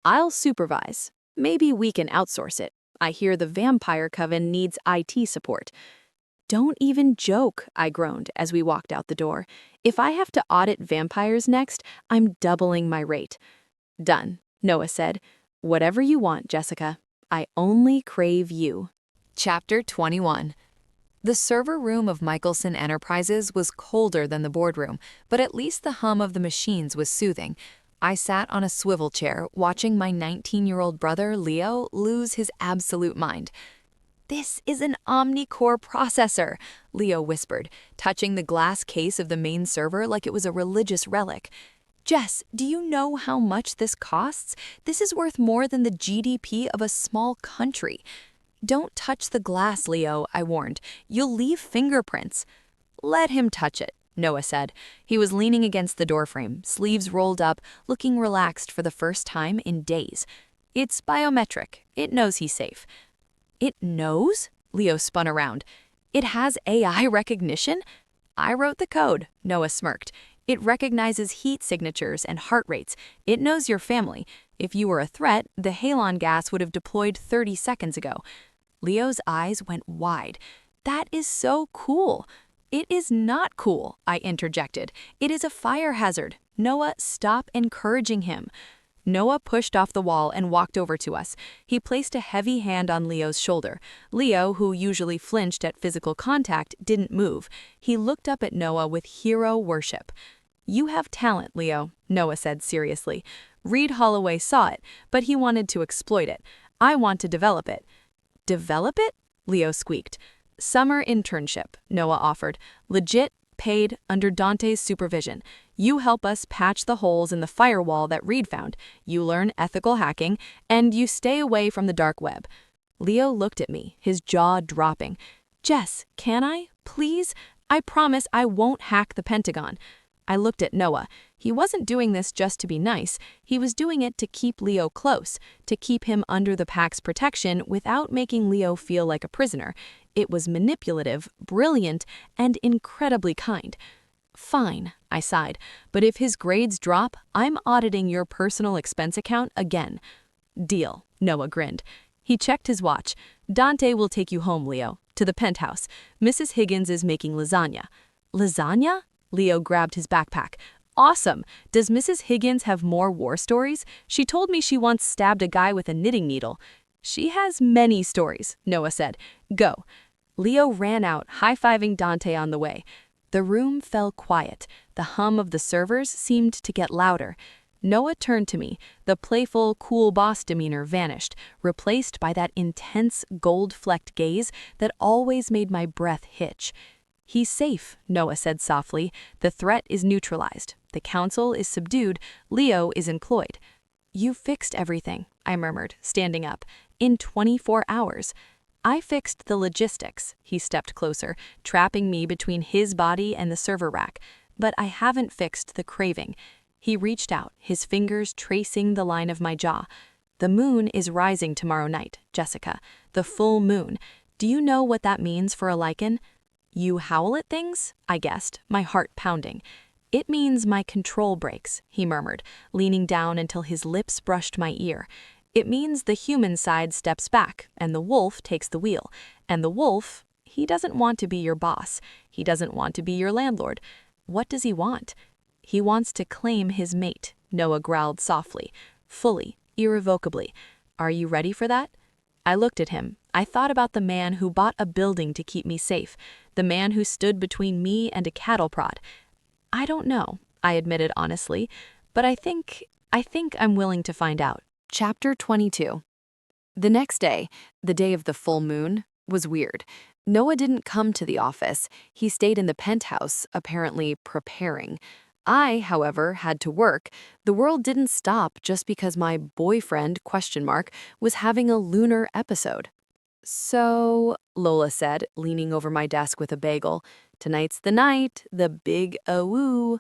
I'll supervise. Maybe we can outsource it. I hear the Vampire Coven needs IT support. Don't even joke, I groaned as we walked out the door. If I have to audit vampires next, I'm doubling my rate. Done, Noah said. Whatever you want, Jessica. I only crave you. Chapter 21. The server room of Michaelson Enterprises was colder than the boardroom, but at least the hum of the machines was soothing. I sat on a swivel chair, watching my 19-year-old brother, Leo, lose his absolute mind. This is an omni-core processor, Leo whispered, touching the glass case of the main server like it was a religious relic. Jess, do you know how much this costs? This is worth more than the GDP of a small country. Don't touch the glass, Leo, I warned. You'll leave fingerprints. Let him touch it, Noah said. He was leaning against the doorframe, sleeves rolled up, looking relaxed for the first time in days. It's biometric. It knows he's safe. It knows? Leo spun around. It has AI recognition? I wrote the code, Noah smirked. It recognizes heat signatures and heart rates. It knows your family. If you were a threat, the halon gas would have deployed 30 seconds ago. Leo's eyes went wide. That is so cool. It is not cool, I interjected. It is a fire hazard. Noah, stop encouraging him. Noah pushed off the wall and walked over to us. He placed a heavy hand on Leo's shoulder. Leo, who usually flinched at physical contact, didn't move. He looked up at Noah with hero worship. You have talent, Leo, Noah said seriously. Reed Holloway saw it, but he wanted to exploit it. I want to develop it. Develop it? Leo squeaked. Summer internship, Noah offered. Legit, paid, under Dante's supervision. You help us patch the holes in the firewall that Reed found. You learn ethical hacking, and you stay away from the dark web. Leo looked at me, his jaw dropping. Jess, can I? Please? I promise I won't hack the Pentagon. I looked at Noah. He wasn't doing this just to be nice. He was doing it to keep Leo close, to keep him under the pack's protection without making Leo feel like a prisoner. It was manipulative, brilliant, and incredibly kind. Fine, I sighed, but if his grades drop, I'm auditing your personal expense account again. Deal, Noah grinned. He checked his watch. Dante will take you home, Leo, to the penthouse. Mrs. Higgins is making lasagna. Lasagna? Leo grabbed his backpack. Awesome! Does Mrs. Higgins have more war stories? She told me she once stabbed a guy with a knitting needle. She has many stories, Noah said. Go. Leo ran out, high-fiving Dante on the way. The room fell quiet. The hum of the servers seemed to get louder. Noah turned to me. The playful, cool boss demeanor vanished, replaced by that intense, gold-flecked gaze that always made my breath hitch. He's safe, Noah said softly. The threat is neutralized. The council is subdued. Leo is employed. You fixed everything, I murmured, standing up. In 24 hours. I fixed the logistics. He stepped closer, trapping me between his body and the server rack. But I haven't fixed the craving. He reached out, his fingers tracing the line of my jaw. The moon is rising tomorrow night, Jessica. The full moon. Do you know what that means for a lichen? You howl at things? I guessed, my heart pounding. It means my control breaks, he murmured, leaning down until his lips brushed my ear. It means the human side steps back, and the wolf takes the wheel. And the wolf, he doesn't want to be your boss. He doesn't want to be your landlord. What does he want? He wants to claim his mate, Noah growled softly, fully, irrevocably. Are you ready for that? I looked at him. I thought about the man who bought a building to keep me safe, the man who stood between me and a cattle prod. I don't know, I admitted honestly, but I think I'm willing to find out. Chapter 22. The next day, the day of the full moon, was weird. Noah didn't come to the office. He stayed in the penthouse, apparently preparing. I, however, had to work. The world didn't stop just because my boyfriend, was having a lunar episode. So, Lola said, leaning over my desk with a bagel, tonight's the night, the big awoo.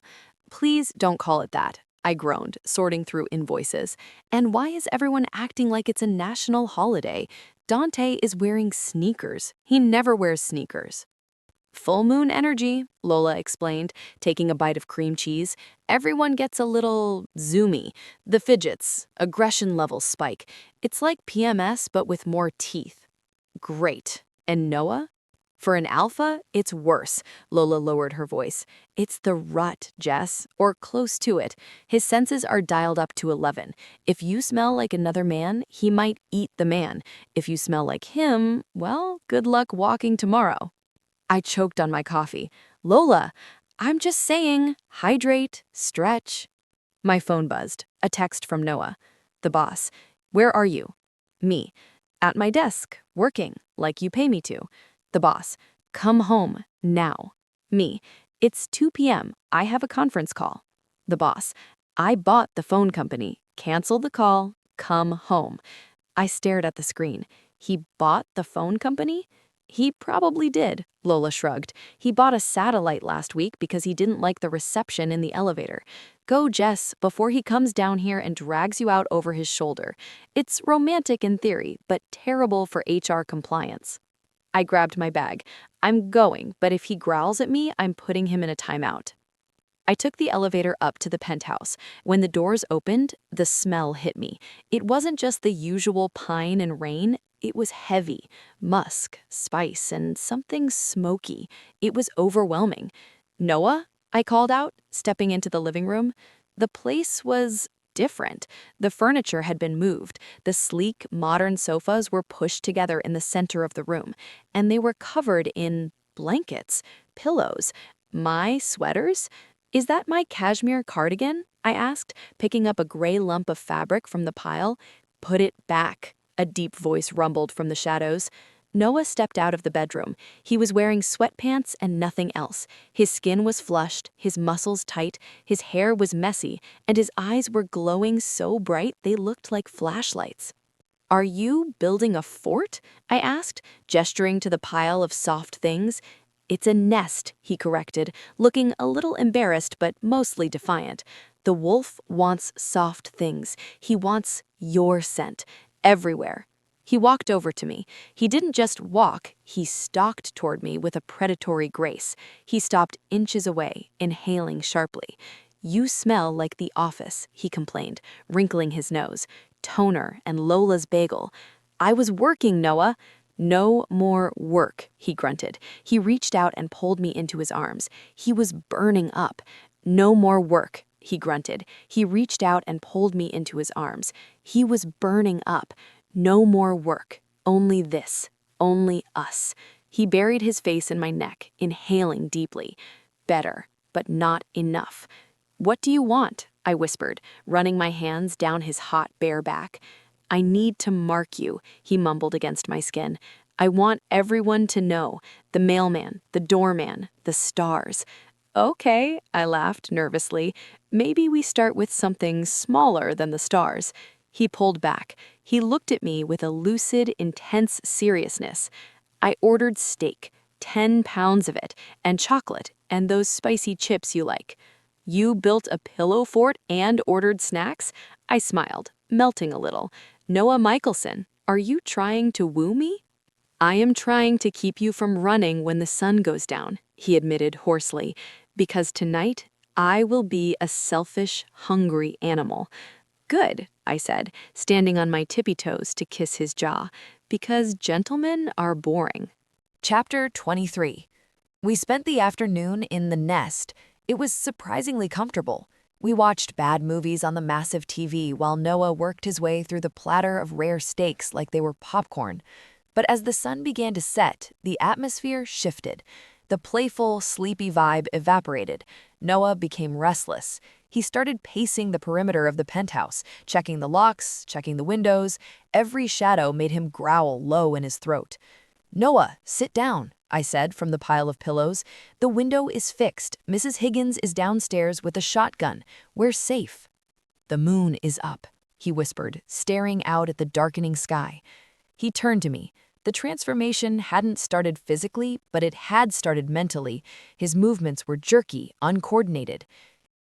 Please don't call it that, I groaned, sorting through invoices. And why is everyone acting like it's a national holiday? Dante is wearing sneakers. He never wears sneakers. Full moon energy, Lola explained, taking a bite of cream cheese. Everyone gets a little zoomy. The fidgets, aggression levels spike. It's like PMS, but with more teeth. Great. And Noah? For an alpha, it's worse, Lola lowered her voice. It's the rut, Jess, or close to it. His senses are dialed up to 11. If you smell like another man, he might eat the man. If you smell like him, well, good luck walking tomorrow. I choked on my coffee. Lola, I'm just saying, hydrate, stretch. My phone buzzed. A text from Noah. The boss. Where are you? Me. At my desk, working, like you pay me to. The boss, come home, now. Me, it's 2 p.m., I have a conference call. The boss, I bought the phone company, cancel the call, come home. I stared at the screen. He bought the phone company? He probably did, Lola shrugged. He bought a satellite last week because he didn't like the reception in the elevator. Go, Jess, before he comes down here and drags you out over his shoulder. It's romantic in theory, but terrible for HR compliance. I grabbed my bag. I'm going, but if he growls at me, I'm putting him in a timeout. I took the elevator up to the penthouse. When the doors opened, the smell hit me. It wasn't just the usual pine and rain. It was heavy, musk, spice, and something smoky. It was overwhelming. Noah? I called out, stepping into the living room. The place was different. The furniture had been moved. The sleek, modern sofas were pushed together in the center of the room, and they were covered in blankets, pillows, my sweaters. Is that my cashmere cardigan? I asked, picking up a gray lump of fabric from the pile. Put it back, a deep voice rumbled from the shadows. Noah stepped out of the bedroom. He was wearing sweatpants and nothing else. His skin was flushed, his muscles tight, his hair was messy, and his eyes were glowing so bright they looked like flashlights. Are you building a fort? I asked, gesturing to the pile of soft things. It's a nest, he corrected, looking a little embarrassed but mostly defiant. The wolf wants soft things. He wants your scent, everywhere. He walked over to me. He didn't just walk, he stalked toward me with a predatory grace. He stopped inches away, inhaling sharply. You smell like the office, he complained, wrinkling his nose. Toner and Lola's bagel. I was working, Noah. No more work, he grunted. He reached out and pulled me into his arms. He was burning up. No more work, he grunted. He reached out and pulled me into his arms. He was burning up. No more work. Only this. Only us. He buried his face in my neck, inhaling deeply. Better, but not enough. What do you want? I whispered, running my hands down his hot, bare back. I need to mark you, he mumbled against my skin. I want everyone to know. The mailman, the doorman, the stars. Okay, I laughed nervously. Maybe we start with something smaller than the stars. He pulled back. He looked at me with a lucid, intense seriousness. I ordered steak, 10 pounds of it, and chocolate, and those spicy chips you like. You built a pillow fort and ordered snacks? I smiled, melting a little. Noah Michaelson, are you trying to woo me? I am trying to keep you from running when the sun goes down, he admitted hoarsely, because tonight I will be a selfish, hungry animal. Good, I said, standing on my tippy toes to kiss his jaw, because gentlemen are boring. Chapter 23. We spent the afternoon in the nest. It was surprisingly comfortable. We watched bad movies on the massive TV while Noah worked his way through the platter of rare steaks like they were popcorn. But as the sun began to set, the atmosphere shifted. The playful, sleepy vibe evaporated. Noah became restless. He started pacing the perimeter of the penthouse, checking the locks, checking the windows. Every shadow made him growl low in his throat. Noah, sit down, I said from the pile of pillows. The window is fixed. Mrs. Higgins is downstairs with a shotgun. We're safe. The moon is up, he whispered, staring out at the darkening sky. He turned to me. The transformation hadn't started physically, but it had started mentally. His movements were jerky, uncoordinated.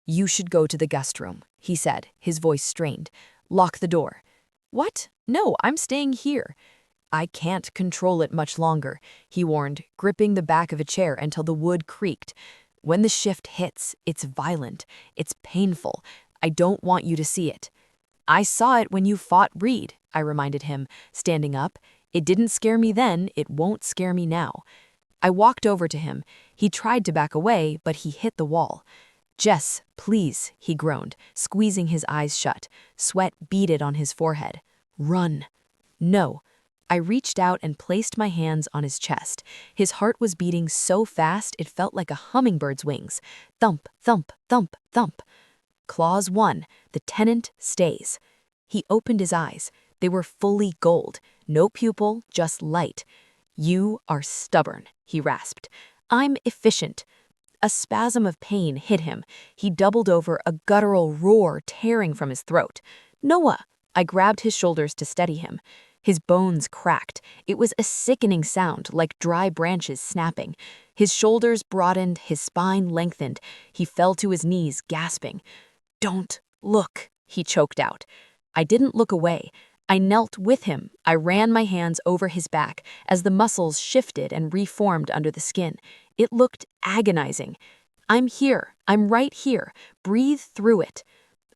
You should go to the guest room, he said, his voice strained. Lock the door. What? No, I'm staying here. I can't control it much longer, he warned, gripping the back of a chair until the wood creaked. When the shift hits, it's violent. It's painful. I don't want you to see it. I saw it when you fought Reed, I reminded him, standing up. It didn't scare me then, it won't scare me now. I walked over to him. He tried to back away, but he hit the wall. Jess, please, he groaned, squeezing his eyes shut. Sweat beaded on his forehead. Run. No. I reached out and placed my hands on his chest. His heart was beating so fast it felt like a hummingbird's wings. Thump, thump, thump, thump. Clause 1. The tenant stays. He opened his eyes. They were fully gold, no pupil, just light. "You are stubborn," he rasped. "I'm efficient." A spasm of pain hit him. He doubled over, a guttural roar tearing from his throat. "Noah!" I grabbed his shoulders to steady him. His bones cracked. It was a sickening sound, like dry branches snapping. His shoulders broadened, his spine lengthened. He fell to his knees, gasping. "Don't look," he choked out. I didn't look away. I knelt with him. I ran my hands over his back as the muscles shifted and reformed under the skin. It looked agonizing. "I'm here. I'm right here. Breathe through it."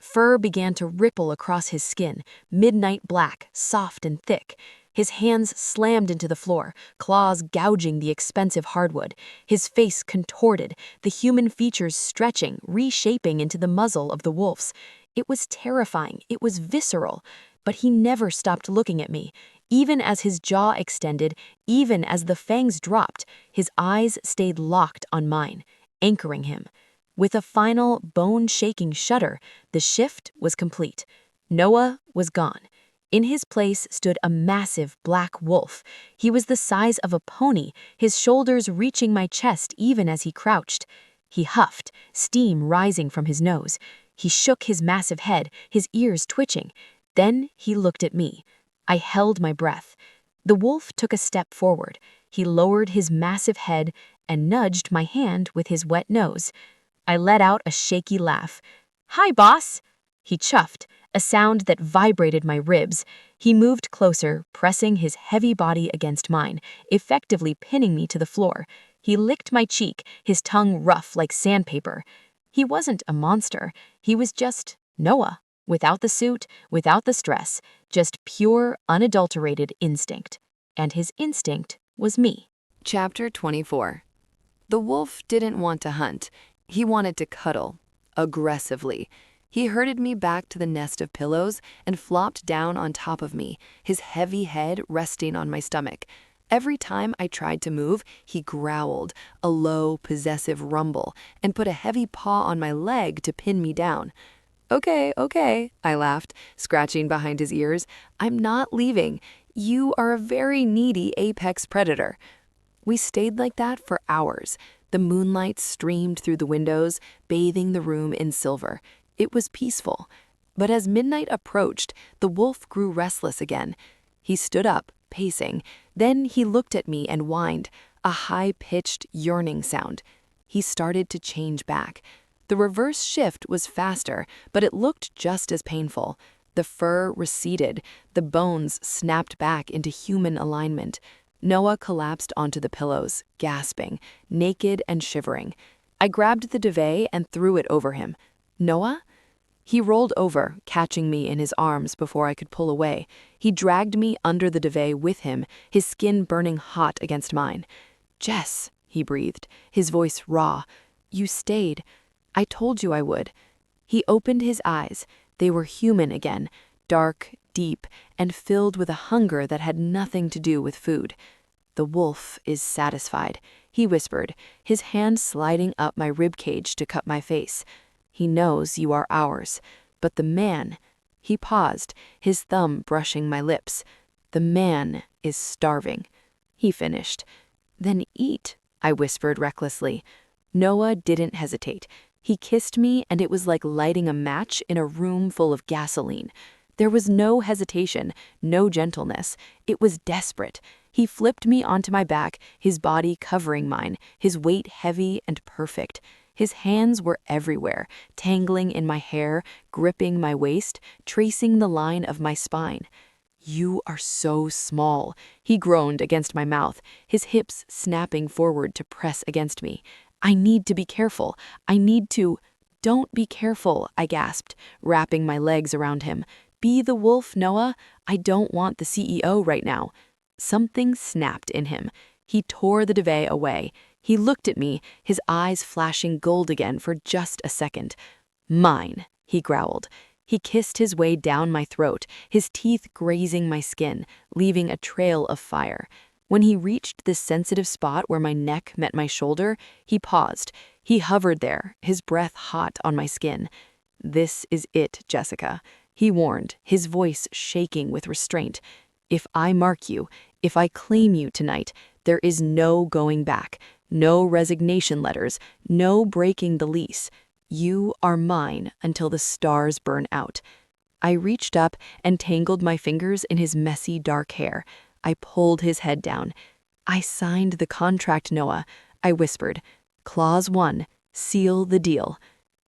Fur began to ripple across his skin, midnight black, soft and thick. His hands slammed into the floor, claws gouging the expensive hardwood. His face contorted, the human features stretching, reshaping into the muzzle of the wolf's. It was terrifying. It was visceral. But he never stopped looking at me. Even as his jaw extended, even as the fangs dropped, his eyes stayed locked on mine, anchoring him. With a final, bone-shaking shudder, the shift was complete. Noah was gone. In his place stood a massive black wolf. He was the size of a pony, his shoulders reaching my chest even as he crouched. He huffed, steam rising from his nose. He shook his massive head, his ears twitching. Then he looked at me. I held my breath. The wolf took a step forward. He lowered his massive head and nudged my hand with his wet nose. I let out a shaky laugh. "Hi, boss!" He chuffed, a sound that vibrated my ribs. He moved closer, pressing his heavy body against mine, effectively pinning me to the floor. He licked my cheek, his tongue rough like sandpaper. He wasn't a monster. He was just Noah, without the suit, without the stress, just pure, unadulterated instinct. And his instinct was me. Chapter 24. The wolf didn't want to hunt. He wanted to cuddle, aggressively. He herded me back to the nest of pillows and flopped down on top of me, his heavy head resting on my stomach. Every time I tried to move, he growled, a low, possessive rumble, and put a heavy paw on my leg to pin me down. Okay, I laughed, scratching behind his ears. "I'm not leaving. You are a very needy apex predator." We stayed like that for hours. The moonlight streamed through the windows, bathing the room in silver. It was peaceful. But as midnight approached, the wolf grew restless again. He stood up, pacing. Then he looked at me and whined, a high-pitched, yearning sound. He started to change back. The reverse shift was faster, but it looked just as painful. The fur receded, the bones snapped back into human alignment. Noah collapsed onto the pillows, gasping, naked and shivering. I grabbed the duvet and threw it over him. "Noah?" He rolled over, catching me in his arms before I could pull away. He dragged me under the duvet with him, his skin burning hot against mine. "Jess," he breathed, his voice raw. "You stayed. I told you I would." He opened his eyes. They were human again, dark, deep, and filled with a hunger that had nothing to do with food. "The wolf is satisfied," he whispered, his hand sliding up my ribcage to cut my face. "He knows you are ours. But the man—" He paused, his thumb brushing my lips. "The man is starving," he finished. "Then eat," I whispered recklessly. Noah didn't hesitate. He kissed me, and it was like lighting a match in a room full of gasoline. There was no hesitation, no gentleness. It was desperate. He flipped me onto my back, his body covering mine, his weight heavy and perfect. His hands were everywhere, tangling in my hair, gripping my waist, tracing the line of my spine. "You are so small," he groaned against my mouth, his hips snapping forward to press against me. "I need to be careful. I need to—" "Don't be careful," I gasped, wrapping my legs around him. "Be the wolf, Noah. I don't want the CEO right now." Something snapped in him. He tore the duvet away. He looked at me, his eyes flashing gold again for just a second. "Mine," he growled. He kissed his way down my throat, his teeth grazing my skin, leaving a trail of fire. When he reached the sensitive spot where my neck met my shoulder, he paused. He hovered there, his breath hot on my skin. "This is it, Jessica. He warned, his voice shaking with restraint. "If I mark you, if I claim you tonight, there is no going back, no resignation letters, no breaking the lease. You are mine until the stars burn out." I reached up and tangled my fingers in his messy dark hair. I pulled his head down. "I signed the contract, Noah," I whispered. "Clause 1, seal the deal."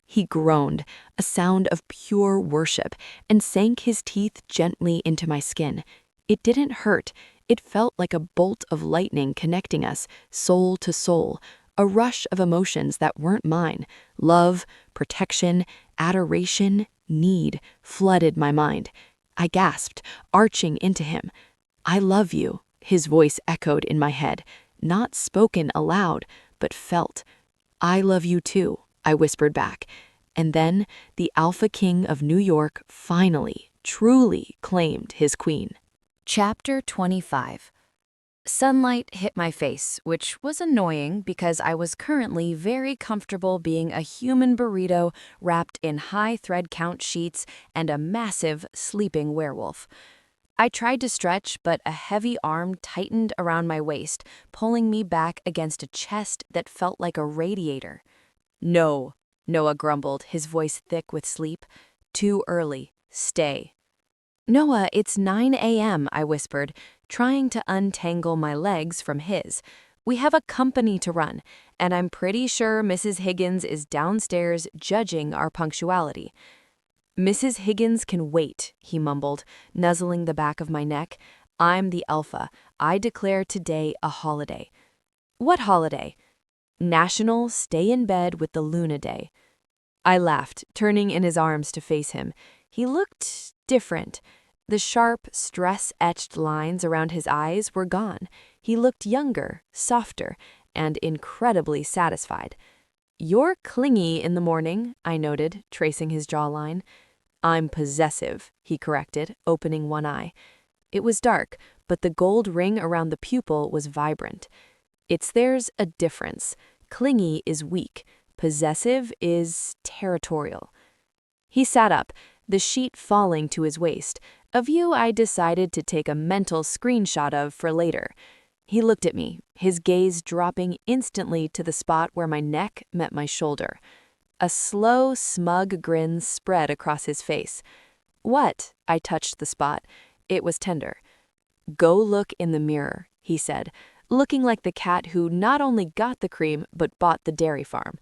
He groaned, a sound of pure worship, and sank his teeth gently into my skin. It didn't hurt. It felt like a bolt of lightning connecting us, soul to soul, a rush of emotions that weren't mine. Love, protection, adoration, need flooded my mind. I gasped, arching into him. "I love you," his voice echoed in my head, not spoken aloud, but felt. "I love you too," I whispered back. And then the Alpha King of New York finally, truly claimed his queen. Chapter 25. Sunlight hit my face, which was annoying because I was currently very comfortable being a human burrito wrapped in high thread count sheets and a massive sleeping werewolf. I tried to stretch, but a heavy arm tightened around my waist, pulling me back against a chest that felt like a radiator. "No," Noah grumbled, his voice thick with sleep. "Too early. Stay." "Noah, it's 9 a.m., I whispered, trying to untangle my legs from his. "We have a company to run, and I'm pretty sure Mrs. Higgins is downstairs judging our punctuality." "Mrs. Higgins can wait," he mumbled, nuzzling the back of my neck. "I'm the Alpha. I declare today a holiday." "What holiday?" "National Stay in Bed with the Luna Day." I laughed, turning in his arms to face him. He looked different. The sharp, stress-etched lines around his eyes were gone. He looked younger, softer, and incredibly satisfied. "You're clingy in the morning," I noted, tracing his jawline. "I'm possessive," he corrected, opening one eye. It was dark, but the gold ring around the pupil was vibrant. There's a difference. Clingy is weak. Possessive is territorial." He sat up, the sheet falling to his waist, a view I decided to take a mental screenshot of for later. He looked at me, his gaze dropping instantly to the spot where my neck met my shoulder. A slow, smug grin spread across his face. "What?" I touched the spot. It was tender. "Go look in the mirror," he said, looking like the cat who not only got the cream but bought the dairy farm.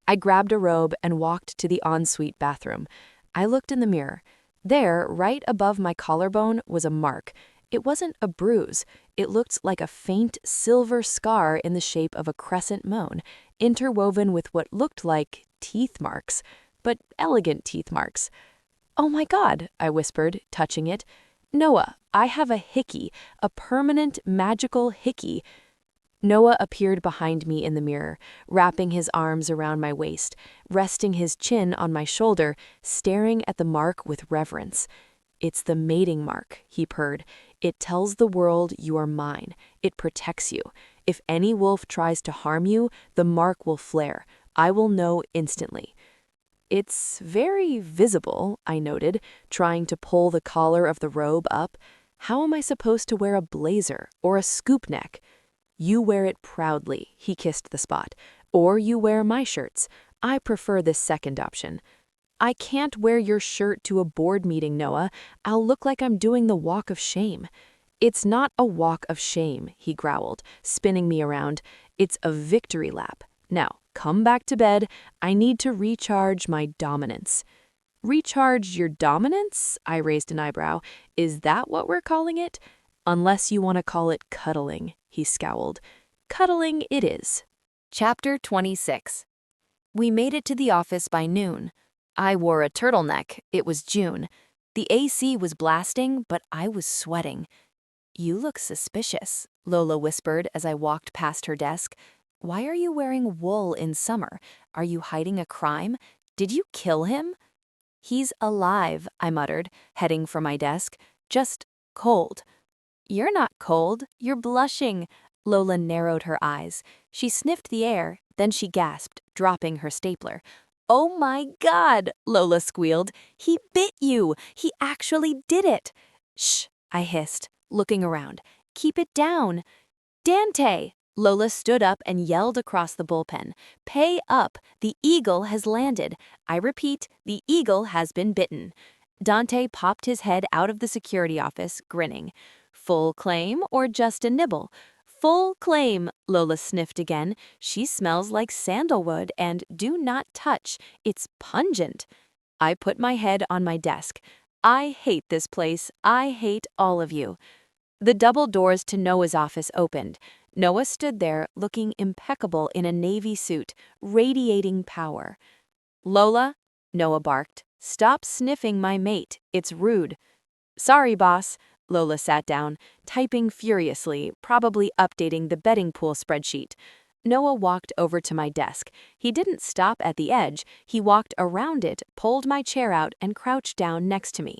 I grabbed a robe and walked to the ensuite bathroom. I looked in the mirror. There, right above my collarbone, was a mark. It wasn't a bruise. It looked like a faint silver scar in the shape of a crescent moon, interwoven with what looked like teeth marks, but elegant teeth marks. "Oh my God," I whispered, touching it. "Noah, I have a hickey, a permanent magical hickey." Noah appeared behind me in the mirror, wrapping his arms around my waist, resting his chin on my shoulder, staring at the mark with reverence. "It's the mating mark," he purred. "It tells the world you are mine. It protects you. If any wolf tries to harm you, the mark will flare. I will know instantly." "It's very visible," I noted, trying to pull the collar of the robe up. "How am I supposed to wear a blazer or a scoop neck?" "You wear it proudly," he kissed the spot. "Or you wear my shirts. I prefer this second option." "I can't wear your shirt to a board meeting, Noah. I'll look like I'm doing the walk of shame." "It's not a walk of shame," he growled, spinning me around. "It's a victory lap. Now, come back to bed. I need to recharge my dominance." "Recharge your dominance?" I raised an eyebrow. "Is that what we're calling it?" "Unless you want to call it cuddling," he scowled. "Cuddling it is." Chapter 26. We made it to the office by noon. I wore a turtleneck. It was June. The AC was blasting, but I was sweating. "You look suspicious," Lola whispered as I walked past her desk. "Why are you wearing wool in summer? Are you hiding a crime? Did you kill him?" "He's alive," I muttered, heading for my desk. "Just cold." "You're not cold, you're blushing." Lola narrowed her eyes. She sniffed the air, then she gasped, dropping her stapler. "Oh my God," Lola squealed. "He bit you! He actually did it!" "Shh," I hissed, looking around. "Keep it down." "Dante!" Lola stood up and yelled across the bullpen. "Pay up! The eagle has landed. I repeat, the eagle has been bitten." Dante popped his head out of the security office, grinning. "Full claim or just a nibble?" "Full claim," Lola sniffed again. "She smells like sandalwood and do not touch. It's pungent." I put my head on my desk. "I hate this place. I hate all of you." The double doors to Noah's office opened. Noah stood there, looking impeccable in a navy suit, radiating power. "Lola," Noah barked, "stop sniffing my mate. It's rude." "Sorry, boss." Lola sat down, typing furiously, probably updating the betting pool spreadsheet. Noah walked over to my desk. He didn't stop at the edge. He walked around it, pulled my chair out, and crouched down next to me.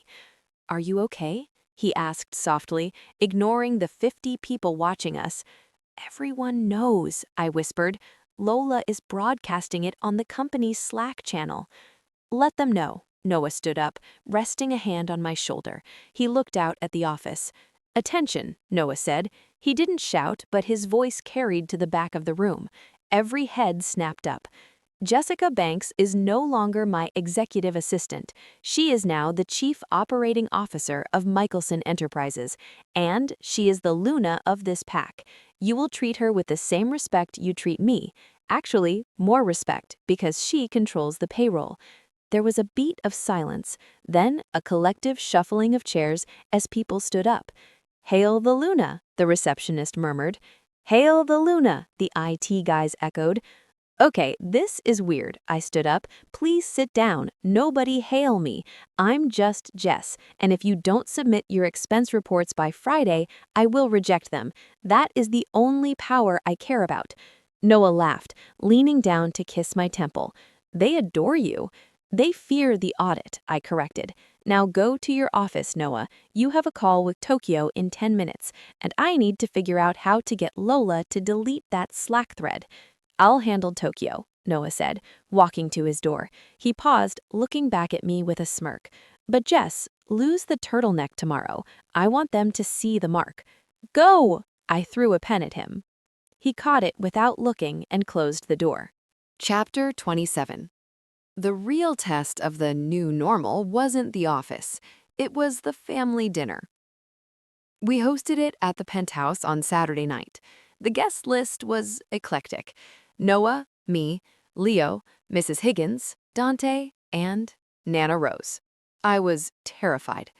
"Are you okay?" he asked softly, ignoring the 50 people watching us. "Everyone knows," I whispered. "Lola is broadcasting it on the company's Slack channel." "Let them know." Noah stood up, resting a hand on my shoulder. He looked out at the office. "Attention," Noah said. He didn't shout, but his voice carried to the back of the room. Every head snapped up. "Jessica Banks is no longer my executive assistant. She is now the Chief Operating Officer of Michaelson Enterprises, and she is the Luna of this pack. You will treat her with the same respect you treat me. Actually, more respect, because she controls the payroll." There was a beat of silence, then a collective shuffling of chairs as people stood up. "Hail the Luna," the receptionist murmured. "Hail the Luna," the IT guys echoed. "Okay, this is weird." I stood up. "Please sit down. Nobody hail me. I'm just Jess, and if you don't submit your expense reports by Friday, I will reject them. That is the only power I care about." Noah laughed, leaning down to kiss my temple. "They adore you." "They fear the audit," I corrected. "Now go to your office, Noah. You have a call with Tokyo in 10 minutes, and I need to figure out how to get Lola to delete that Slack thread." "I'll handle Tokyo," Noah said, walking to his door. He paused, looking back at me with a smirk. "But Jess, lose the turtleneck tomorrow. I want them to see the mark." "Go!" I threw a pen at him. He caught it without looking and closed the door. Chapter 27. The real test of the new normal wasn't the office. It was the family dinner. We hosted it at the penthouse on Saturday night. The guest list was eclectic. Noah, me, Leo, Mrs. Higgins, Dante, and Nana Rose. I was terrified.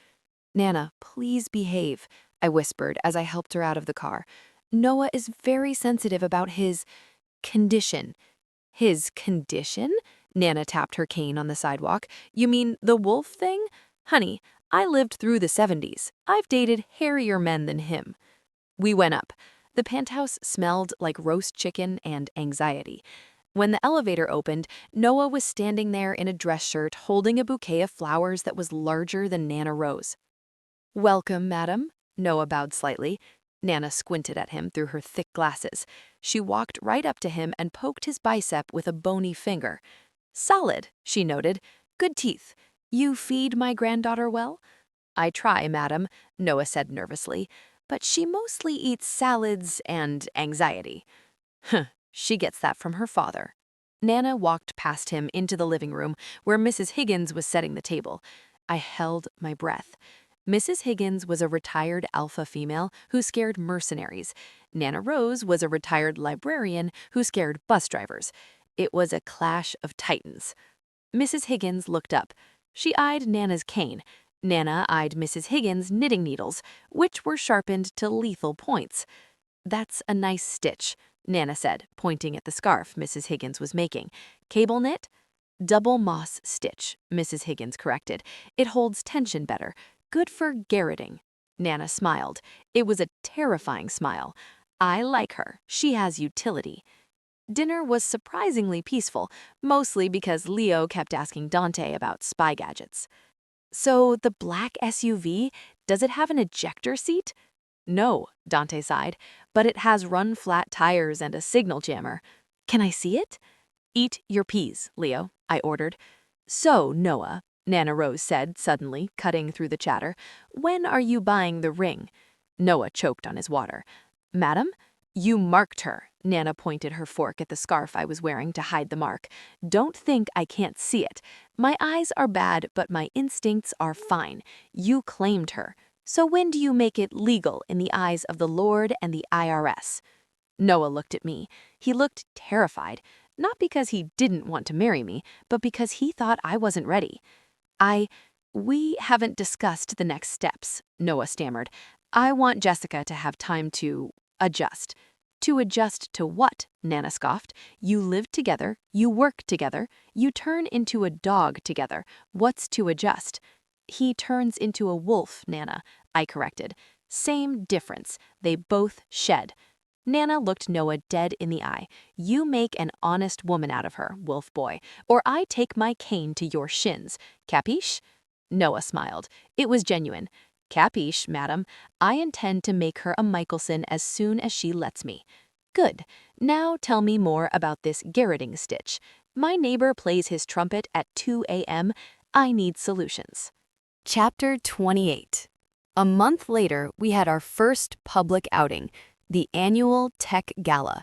"Nana, please behave," I whispered as I helped her out of the car. "Noah is very sensitive about his condition." "His condition?" Nana tapped her cane on the sidewalk. "You mean the wolf thing? Honey, I lived through the 70s. I've dated hairier men than him." We went up. The penthouse smelled like roast chicken and anxiety. When the elevator opened, Noah was standing there in a dress shirt holding a bouquet of flowers that was larger than Nana Rose. "Welcome, madam." Noah bowed slightly. Nana squinted at him through her thick glasses. She walked right up to him and poked his bicep with a bony finger. "Solid," she noted. "Good teeth. You feed my granddaughter well?" "I try, madam," Noah said nervously. "But she mostly eats salads and anxiety." "Huh, she gets that from her father." Nana walked past him into the living room where Mrs. Higgins was setting the table. I held my breath. Mrs. Higgins was a retired alpha female who scared mercenaries. Nana Rose was a retired librarian who scared bus drivers. It was a clash of titans. Mrs. Higgins looked up. She eyed Nana's cane. Nana eyed Mrs. Higgins' knitting needles, which were sharpened to lethal points. "That's a nice stitch," Nana said, pointing at the scarf Mrs. Higgins was making. "Cable knit?" "Double moss stitch," Mrs. Higgins corrected. "It holds tension better. Good for garroting." Nana smiled. It was a terrifying smile. "I like her. She has utility." Dinner was surprisingly peaceful, mostly because Leo kept asking Dante about spy gadgets. "So the black SUV, does it have an ejector seat?" "No," Dante sighed, "but it has run-flat tires and a signal jammer." "Can I see it?" Eat your peas, Leo, I ordered. So, Noah, Nana Rose said suddenly, cutting through the chatter, when are you buying the ring? Noah choked on his water. Madam? You marked her. Nana pointed her fork at the scarf I was wearing to hide the mark. Don't think I can't see it. My eyes are bad, but my instincts are fine. You claimed her. So when do you make it legal in the eyes of the Lord and the IRS? Noah looked at me. He looked terrified, not because he didn't want to marry me, but because he thought I wasn't ready. We haven't discussed the next steps, Noah stammered. I want Jessica to have time to adjust. To adjust to what? Nana scoffed. You live together, you work together, you turn into a dog together. What's to adjust? He turns into a wolf, Nana, I corrected. Same difference. They both shed. Nana looked Noah dead in the eye. You make an honest woman out of her, wolf boy, or I take my cane to your shins. Capiche? Noah smiled. It was genuine. Capiche, madam. I intend to make her a Michaelson as soon as she lets me. Good. Now tell me more about this garroting stitch. My neighbor plays his trumpet at 2 a.m. I need solutions. Chapter 28. A month later, we had our first public outing, the annual Tech Gala.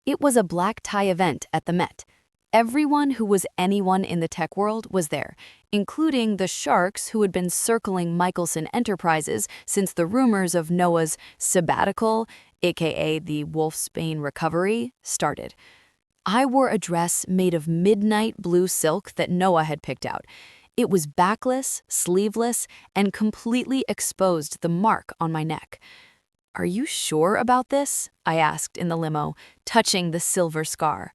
It was a black tie event at the Met. Everyone who was anyone in the tech world was there, including the sharks who had been circling Michaelson Enterprises since the rumors of Noah's sabbatical, aka the Wolfsbane recovery, started. I wore a dress made of midnight blue silk that Noah had picked out. It was backless, sleeveless, and completely exposed the mark on my neck. Are you sure about this? I asked in the limo, touching the silver scar.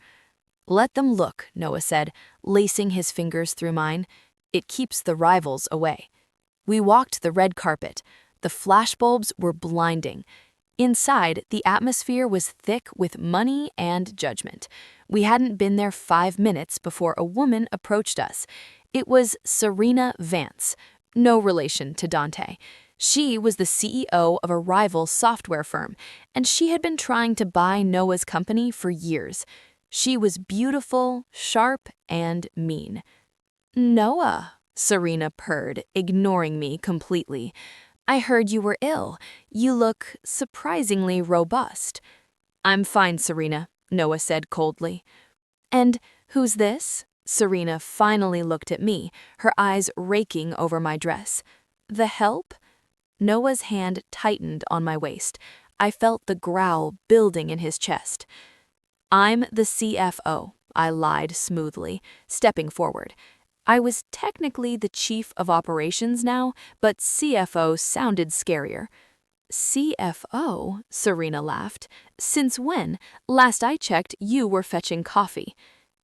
Let them look, Noah said, lacing his fingers through mine. It keeps the rivals away. We walked the red carpet. The flashbulbs were blinding. Inside, the atmosphere was thick with money and judgment. We hadn't been there 5 minutes before a woman approached us. It was Serena Vance, no relation to Dante. She was the CEO of a rival software firm, and she had been trying to buy Noah's company for years. She was beautiful, sharp, and mean. Noah, Serena purred, ignoring me completely. I heard you were ill. You look surprisingly robust. I'm fine, Serena, Noah said coldly. And who's this? Serena finally looked at me, her eyes raking over my dress. The help? Noah's hand tightened on my waist. I felt the growl building in his chest. I'm the CFO, I lied smoothly, stepping forward. I was technically the chief of operations now, but CFO sounded scarier. CFO? Serena laughed. Since when? Last I checked, you were fetching coffee.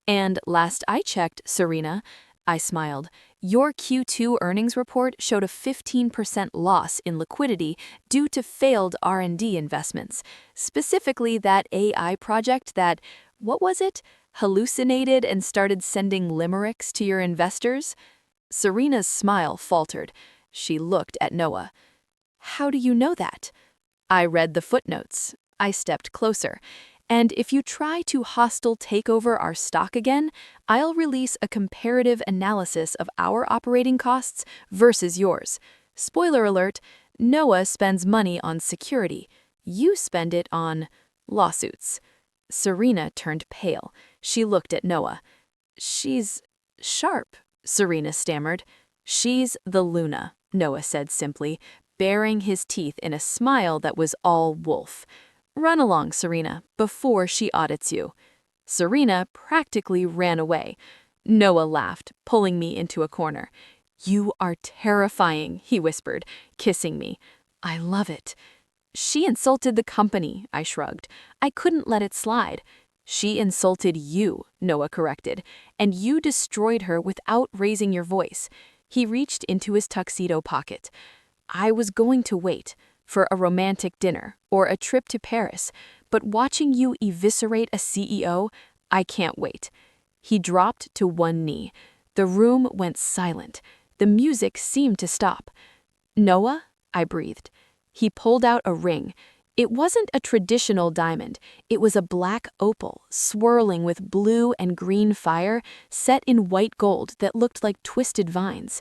And last I checked, Serena, I smiled, your Q2 earnings report showed a 15% loss in liquidity due to failed R&D investments, specifically that AI project that, what was it, hallucinated and started sending limericks to your investors? Serena's smile faltered. She looked at Noah. How do you know that? I read the footnotes. I stepped closer. And if you try to hostile take over our stock again, I'll release a comparative analysis of our operating costs versus yours. Spoiler alert, Noah spends money on security. You spend it on lawsuits. Serena turned pale. She looked at Noah. She's sharp, Serena stammered. She's the Luna, Noah said simply, baring his teeth in a smile that was all wolf. Run along, Serena, before she audits you. Serena practically ran away. Noah laughed, pulling me into a corner. You are terrifying, he whispered, kissing me. I love it. She insulted the company, I shrugged. I couldn't let it slide. She insulted you, Noah corrected, and you destroyed her without raising your voice. He reached into his tuxedo pocket. I was going to wait for a romantic dinner or a trip to Paris, but watching you eviscerate a CEO, I can't wait. He dropped to one knee. The room went silent. The music seemed to stop. Noah? I breathed. He pulled out a ring. It wasn't a traditional diamond. It was a black opal, swirling with blue and green fire, set in white gold that looked like twisted vines.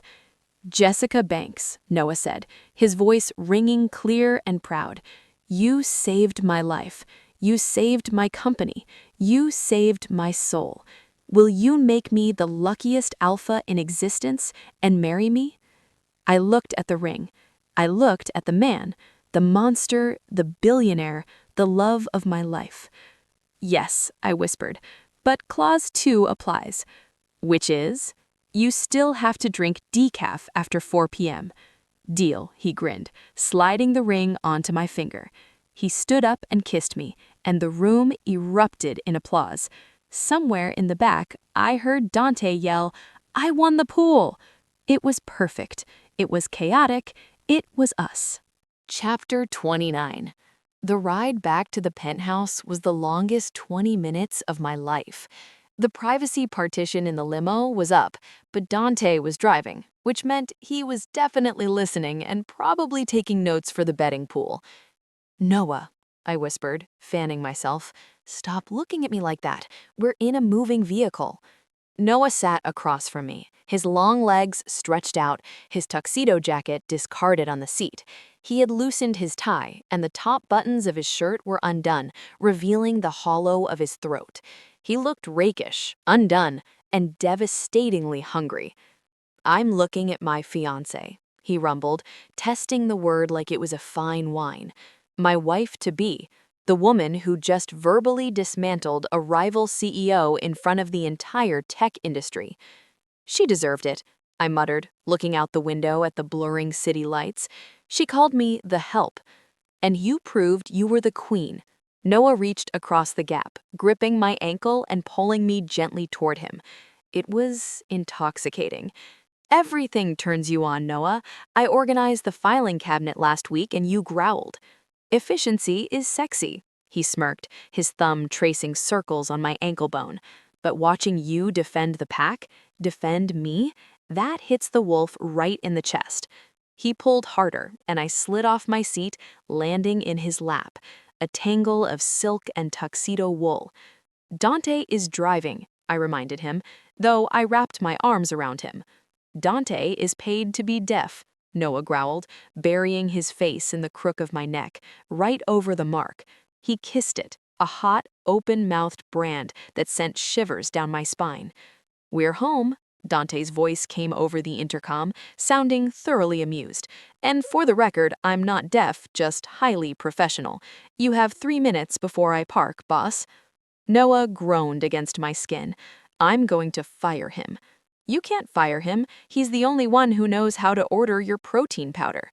"Jessica Banks," Noah said, his voice ringing clear and proud. "You saved my life. You saved my company. You saved my soul. Will you make me the luckiest alpha in existence and marry me?" I looked at the ring. I looked at the man, the monster, the billionaire, the love of my life. "Yes," I whispered, "but clause 2 applies." "Which is? You still have to drink decaf after 4 p.m. "Deal," he grinned, sliding the ring onto my finger. He stood up and kissed me, and the room erupted in applause. Somewhere in the back, I heard Dante yell, "I won the pool!" It was perfect. It was chaotic. It was us. Chapter 29. The ride back to the penthouse was the longest 20 minutes of my life. The privacy partition in the limo was up, but Dante was driving, which meant he was definitely listening and probably taking notes for the betting pool. "Noah," I whispered, fanning myself, "stop looking at me like that. We're in a moving vehicle." Noah sat across from me, his long legs stretched out, his tuxedo jacket discarded on the seat. He had loosened his tie, and the top buttons of his shirt were undone, revealing the hollow of his throat. He looked rakish, undone, and devastatingly hungry. "I'm looking at my fiancé," he rumbled, testing the word like it was a fine wine. "My wife-to-be. The woman who just verbally dismantled a rival CEO in front of the entire tech industry." "She deserved it," I muttered, looking out the window at the blurring city lights. "She called me the help. And you proved you were the queen." Noah reached across the gap, gripping my ankle and pulling me gently toward him. It was intoxicating. "Everything turns you on, Noah. I organized the filing cabinet last week and you growled." "Efficiency is sexy," he smirked, his thumb tracing circles on my ankle bone. "But watching you defend the pack, defend me, that hits the wolf right in the chest." He pulled harder, and I slid off my seat, landing in his lap, a tangle of silk and tuxedo wool. "Dante is driving," I reminded him, though I wrapped my arms around him. "Dante is paid to be deaf," Noah growled, burying his face in the crook of my neck, right over the mark. He kissed it, a hot, open-mouthed brand that sent shivers down my spine. "We're home," Dante's voice came over the intercom, sounding thoroughly amused. "And for the record, I'm not deaf, just highly professional. You have 3 minutes before I park, boss." Noah groaned against my skin. "I'm going to fire him." "You can't fire him. He's the only one who knows how to order your protein powder."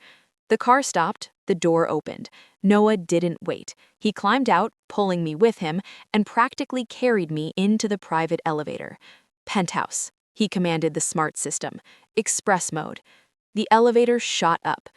The car stopped, the door opened. Noah didn't wait. He climbed out, pulling me with him, and practically carried me into the private elevator. "Penthouse," he commanded the smart system. "Express mode." The elevator shot up.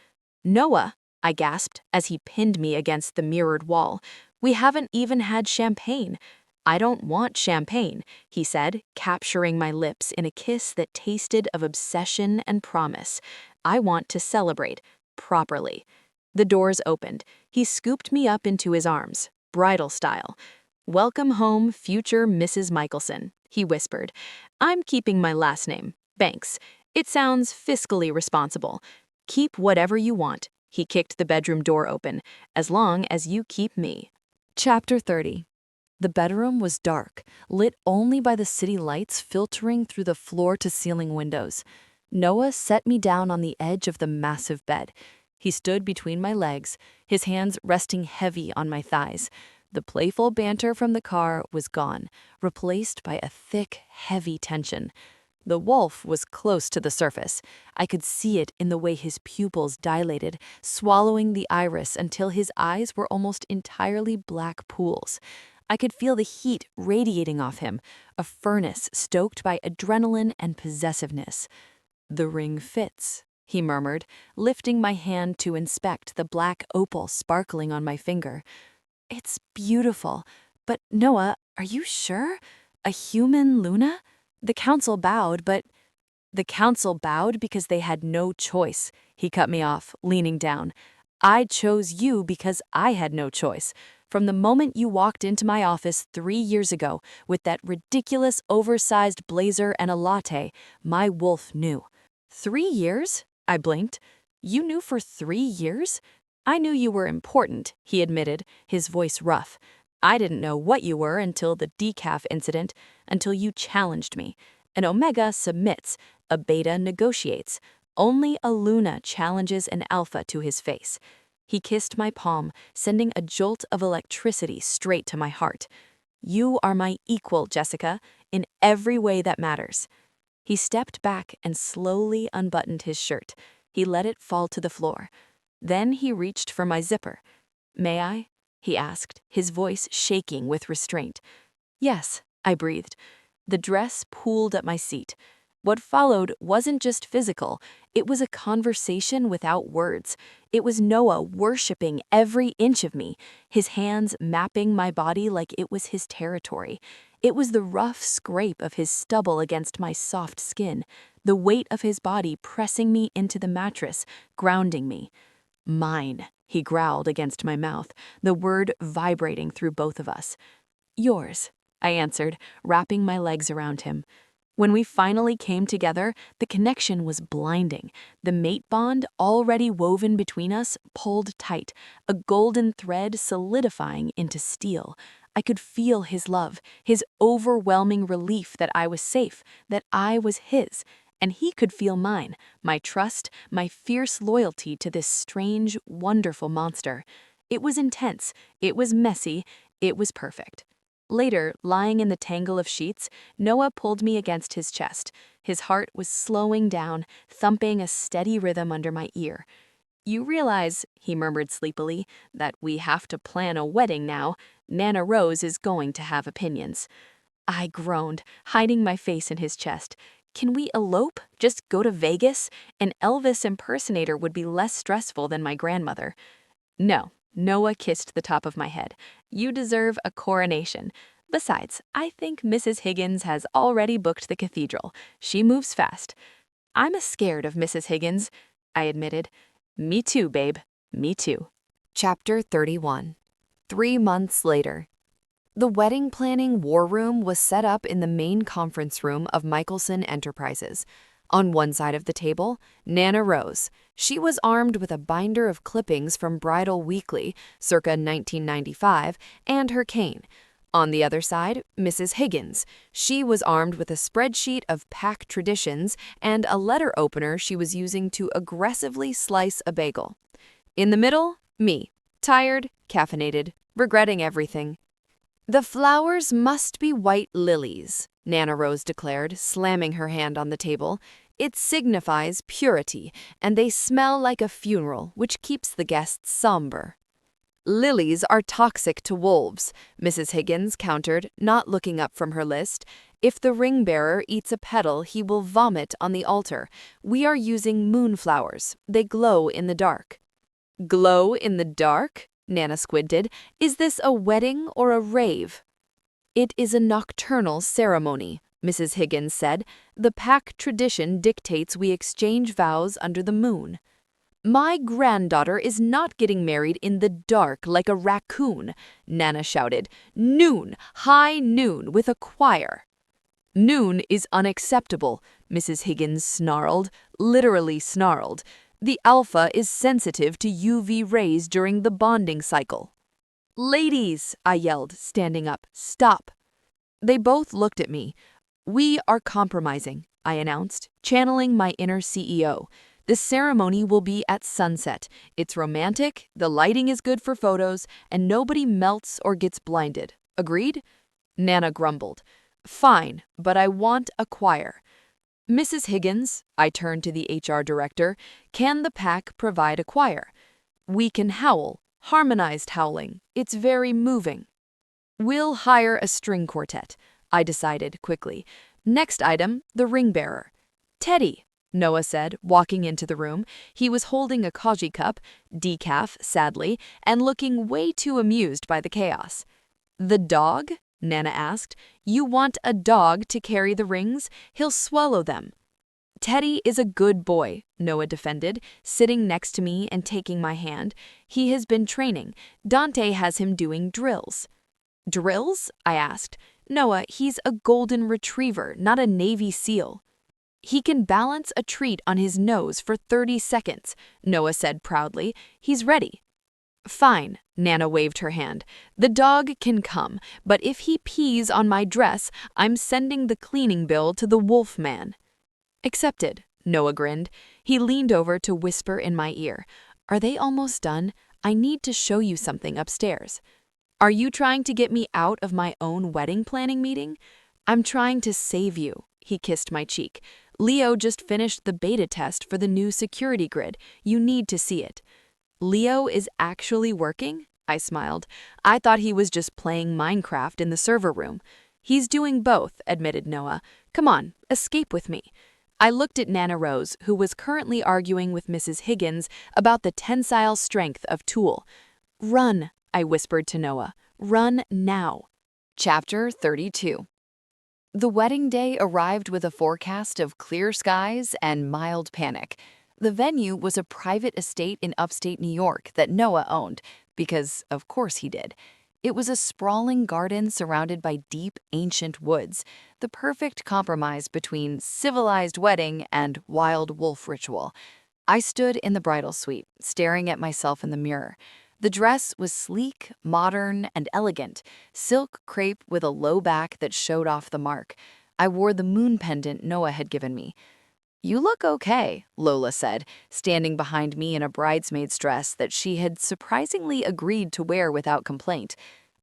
"Noah," I gasped as he pinned me against the mirrored wall. "We haven't even had champagne." "I don't want champagne," he said, capturing my lips in a kiss that tasted of obsession and promise. "I want to celebrate, properly." The doors opened. He scooped me up into his arms, bridal style. "Welcome home, future Mrs. Michaelson," he whispered. "I'm keeping my last name, Banks. It sounds fiscally responsible. Keep whatever you want." He kicked the bedroom door open. "As long as you keep me." Chapter 30. The bedroom was dark, lit only by the city lights filtering through the floor-to-ceiling windows. Noah set me down on the edge of the massive bed. He stood between my legs, his hands resting heavy on my thighs. The playful banter from the car was gone, replaced by a thick, heavy tension. The wolf was close to the surface. I could see it in the way his pupils dilated, swallowing the iris until his eyes were almost entirely black pools. I could feel the heat radiating off him, a furnace stoked by adrenaline and possessiveness. "The ring fits," he murmured, lifting my hand to inspect the black opal sparkling on my finger. "It's beautiful. But Noah, are you sure? A human Luna?" The council bowed, but... "The council bowed because they had no choice," he cut me off, leaning down. I chose you because I had no choice. From the moment you walked into my office 3 years ago with that ridiculous oversized blazer and a latte, my wolf knew. 3 years? I blinked. You knew for 3 years? I knew you were important, he admitted, his voice rough. I didn't know what you were until the Decaf incident, until you challenged me. An Omega submits, a Beta negotiates. Only a Luna challenges an Alpha to his face. He kissed my palm, sending a jolt of electricity straight to my heart. You are my equal, Jessica, in every way that matters. He stepped back and slowly unbuttoned his shirt. He let it fall to the floor. Then he reached for my zipper. May I? He asked, his voice shaking with restraint. Yes, I breathed. The dress pooled at my seat. What followed wasn't just physical, it was a conversation without words. It was Noah worshiping every inch of me, his hands mapping my body like it was his territory. It was the rough scrape of his stubble against my soft skin, the weight of his body pressing me into the mattress, grounding me. Mine, he growled against my mouth, the word vibrating through both of us. Yours, I answered, wrapping my legs around him. When we finally came together, the connection was blinding. The mate bond, already woven between us, pulled tight, a golden thread solidifying into steel. I could feel his love, his overwhelming relief that I was safe, that I was his. And he could feel mine, my trust, my fierce loyalty to this strange, wonderful monster. It was intense, it was messy, it was perfect. Later, lying in the tangle of sheets, Noah pulled me against his chest. His heart was slowing down, thumping a steady rhythm under my ear. You realize, he murmured sleepily, that we have to plan a wedding now. Nana Rose is going to have opinions. I groaned, hiding my face in his chest. Can we elope? Just go to Vegas? An Elvis impersonator would be less stressful than my grandmother. No, Noah kissed the top of my head. You deserve a coronation. Besides, I think Mrs. Higgins has already booked the cathedral. She moves fast. I'm scared of Mrs. Higgins, I admitted. Me too, babe. Me too. Chapter 31. 3 months later. The wedding planning war room was set up in the main conference room of Michaelson Enterprises. On one side of the table, Nana Rose. She was armed with a binder of clippings from Bridal Weekly, circa 1995, and her cane. On the other side, Mrs. Higgins. She was armed with a spreadsheet of pack traditions and a letter opener she was using to aggressively slice a bagel. In the middle, me, tired, caffeinated, regretting everything. The flowers must be white lilies, Nana Rose declared, slamming her hand on the table. It signifies purity, and they smell like a funeral, which keeps the guests somber. Lilies are toxic to wolves, Mrs. Higgins countered, not looking up from her list. If the ring bearer eats a petal, he will vomit on the altar. We are using moonflowers. They glow in the dark. Glow in the dark? Nana squinted. Is this a wedding or a rave? It is a nocturnal ceremony, Mrs. Higgins said. The pack tradition dictates we exchange vows under the moon. My granddaughter is not getting married in the dark like a raccoon, Nana shouted. Noon, high noon, with a choir. Noon is unacceptable, Mrs. Higgins snarled, literally snarled. The alpha is sensitive to UV rays during the bonding cycle. Ladies, I yelled, standing up, stop. They both looked at me. We are compromising, I announced, channeling my inner CEO. The ceremony will be at sunset. It's romantic, the lighting is good for photos, and nobody melts or gets blinded. Agreed? Nana grumbled. Fine, but I want a choir. Mrs. Higgins, I turned to the HR director, can the pack provide a choir? We can howl, harmonized howling. It's very moving. We'll hire a string quartet, I decided quickly. Next item, the ring bearer. Teddy, Noah said, walking into the room. He was holding a coffee cup, decaf, sadly, and looking way too amused by the chaos. The dog? Nana asked. You want a dog to carry the rings? He'll swallow them. Teddy is a good boy, Noah defended, sitting next to me and taking my hand. He has been training. Dante has him doing drills. Drills? I asked. Noah, he's a golden retriever, not a Navy SEAL. He can balance a treat on his nose for 30 seconds, Noah said proudly. He's ready. Fine, Nana waved her hand. The dog can come, but if he pees on my dress, I'm sending the cleaning bill to the wolf man. Accepted, Noah grinned. He leaned over to whisper in my ear. Are they almost done? I need to show you something upstairs. Are you trying to get me out of my own wedding planning meeting? I'm trying to save you, he kissed my cheek. Leo just finished the beta test for the new security grid. You need to see it. Leo is actually working? I smiled. I thought he was just playing Minecraft in the server room. He's doing both, admitted Noah. Come on, escape with me. I looked at Nana Rose, who was currently arguing with Mrs. Higgins about the tensile strength of tulle. Run, I whispered to Noah. Run now. Chapter 32. The wedding day arrived with a forecast of clear skies and mild panic. The venue was a private estate in upstate New York that Noah owned, because of course he did. It was a sprawling garden surrounded by deep, ancient woods, the perfect compromise between civilized wedding and wild wolf ritual. I stood in the bridal suite, staring at myself in the mirror. The dress was sleek, modern, and elegant, silk crepe with a low back that showed off the mark. I wore the moon pendant Noah had given me. You look okay, Lola said, standing behind me in a bridesmaid's dress that she had surprisingly agreed to wear without complaint.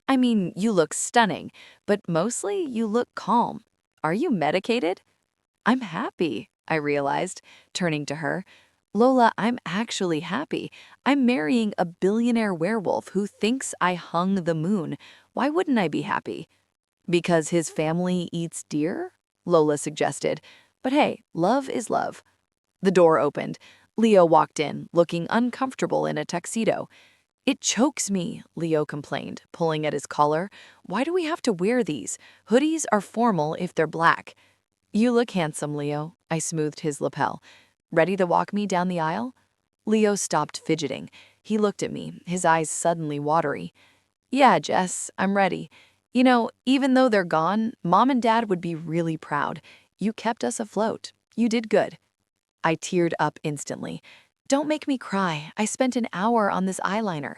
I mean, you look stunning, but mostly you look calm. Are you medicated? I'm happy, I realized, turning to her. Lola, I'm actually happy. I'm marrying a billionaire werewolf who thinks I hung the moon. Why wouldn't I be happy? Because his family eats deer? Lola suggested. But hey, love is love. The door opened. Leo walked in, looking uncomfortable in a tuxedo. It chokes me, Leo complained, pulling at his collar. Why do we have to wear these? Hoodies are formal if they're black. You look handsome, Leo. I smoothed his lapel. Ready to walk me down the aisle? Leo stopped fidgeting. He looked at me, his eyes suddenly watery. Yeah, Jess, I'm ready. You know, even though they're gone, Mom and Dad would be really proud. You kept us afloat. You did good. I teared up instantly. Don't make me cry. I spent an hour on this eyeliner.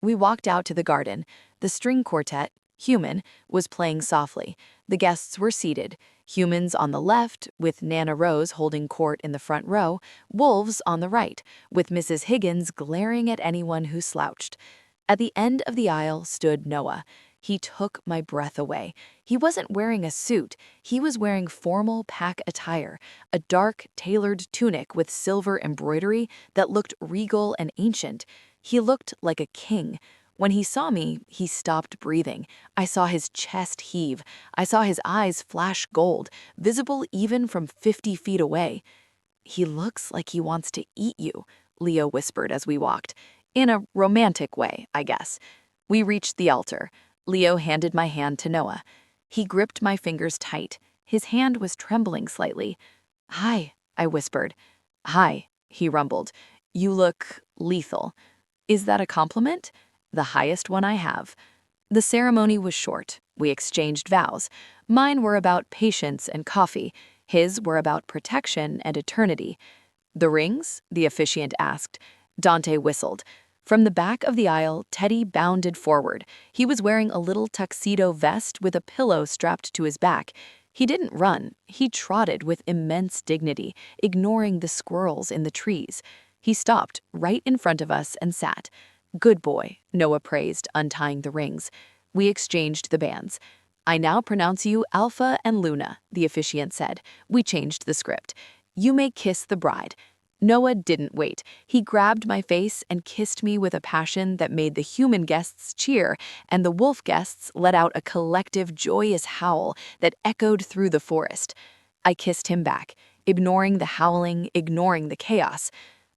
We walked out to the garden. The string quartet, Human, was playing softly. The guests were seated. Humans on the left, with Nana Rose holding court in the front row, wolves on the right, with Mrs. Higgins glaring at anyone who slouched. At the end of the aisle stood Noah. He took my breath away. He wasn't wearing a suit. He was wearing formal pack attire, a dark, tailored tunic with silver embroidery that looked regal and ancient. He looked like a king. When he saw me, he stopped breathing. I saw his chest heave. I saw his eyes flash gold, visible even from 50 feet away. He looks like he wants to eat you, Leo whispered as we walked. In a romantic way, I guess. We reached the altar. Leo handed my hand to Noah. He gripped my fingers tight. His hand was trembling slightly. Hi, I whispered. Hi, he rumbled. You look lethal. Is that a compliment? The highest one I have. The ceremony was short. We exchanged vows. Mine were about patience and coffee. His were about protection and eternity. The rings? The officiant asked. Dante whistled. From the back of the aisle, Teddy bounded forward. He was wearing a little tuxedo vest with a pillow strapped to his back. He didn't run. He trotted with immense dignity, ignoring the squirrels in the trees. He stopped right in front of us and sat. Good boy, Noah praised, untying the rings. We exchanged the bands. I now pronounce you Alpha and Luna, the officiant said. We changed the script. You may kiss the bride. Noah didn't wait. He grabbed my face and kissed me with a passion that made the human guests cheer, and the wolf guests let out a collective joyous howl that echoed through the forest. I kissed him back, ignoring the howling, ignoring the chaos.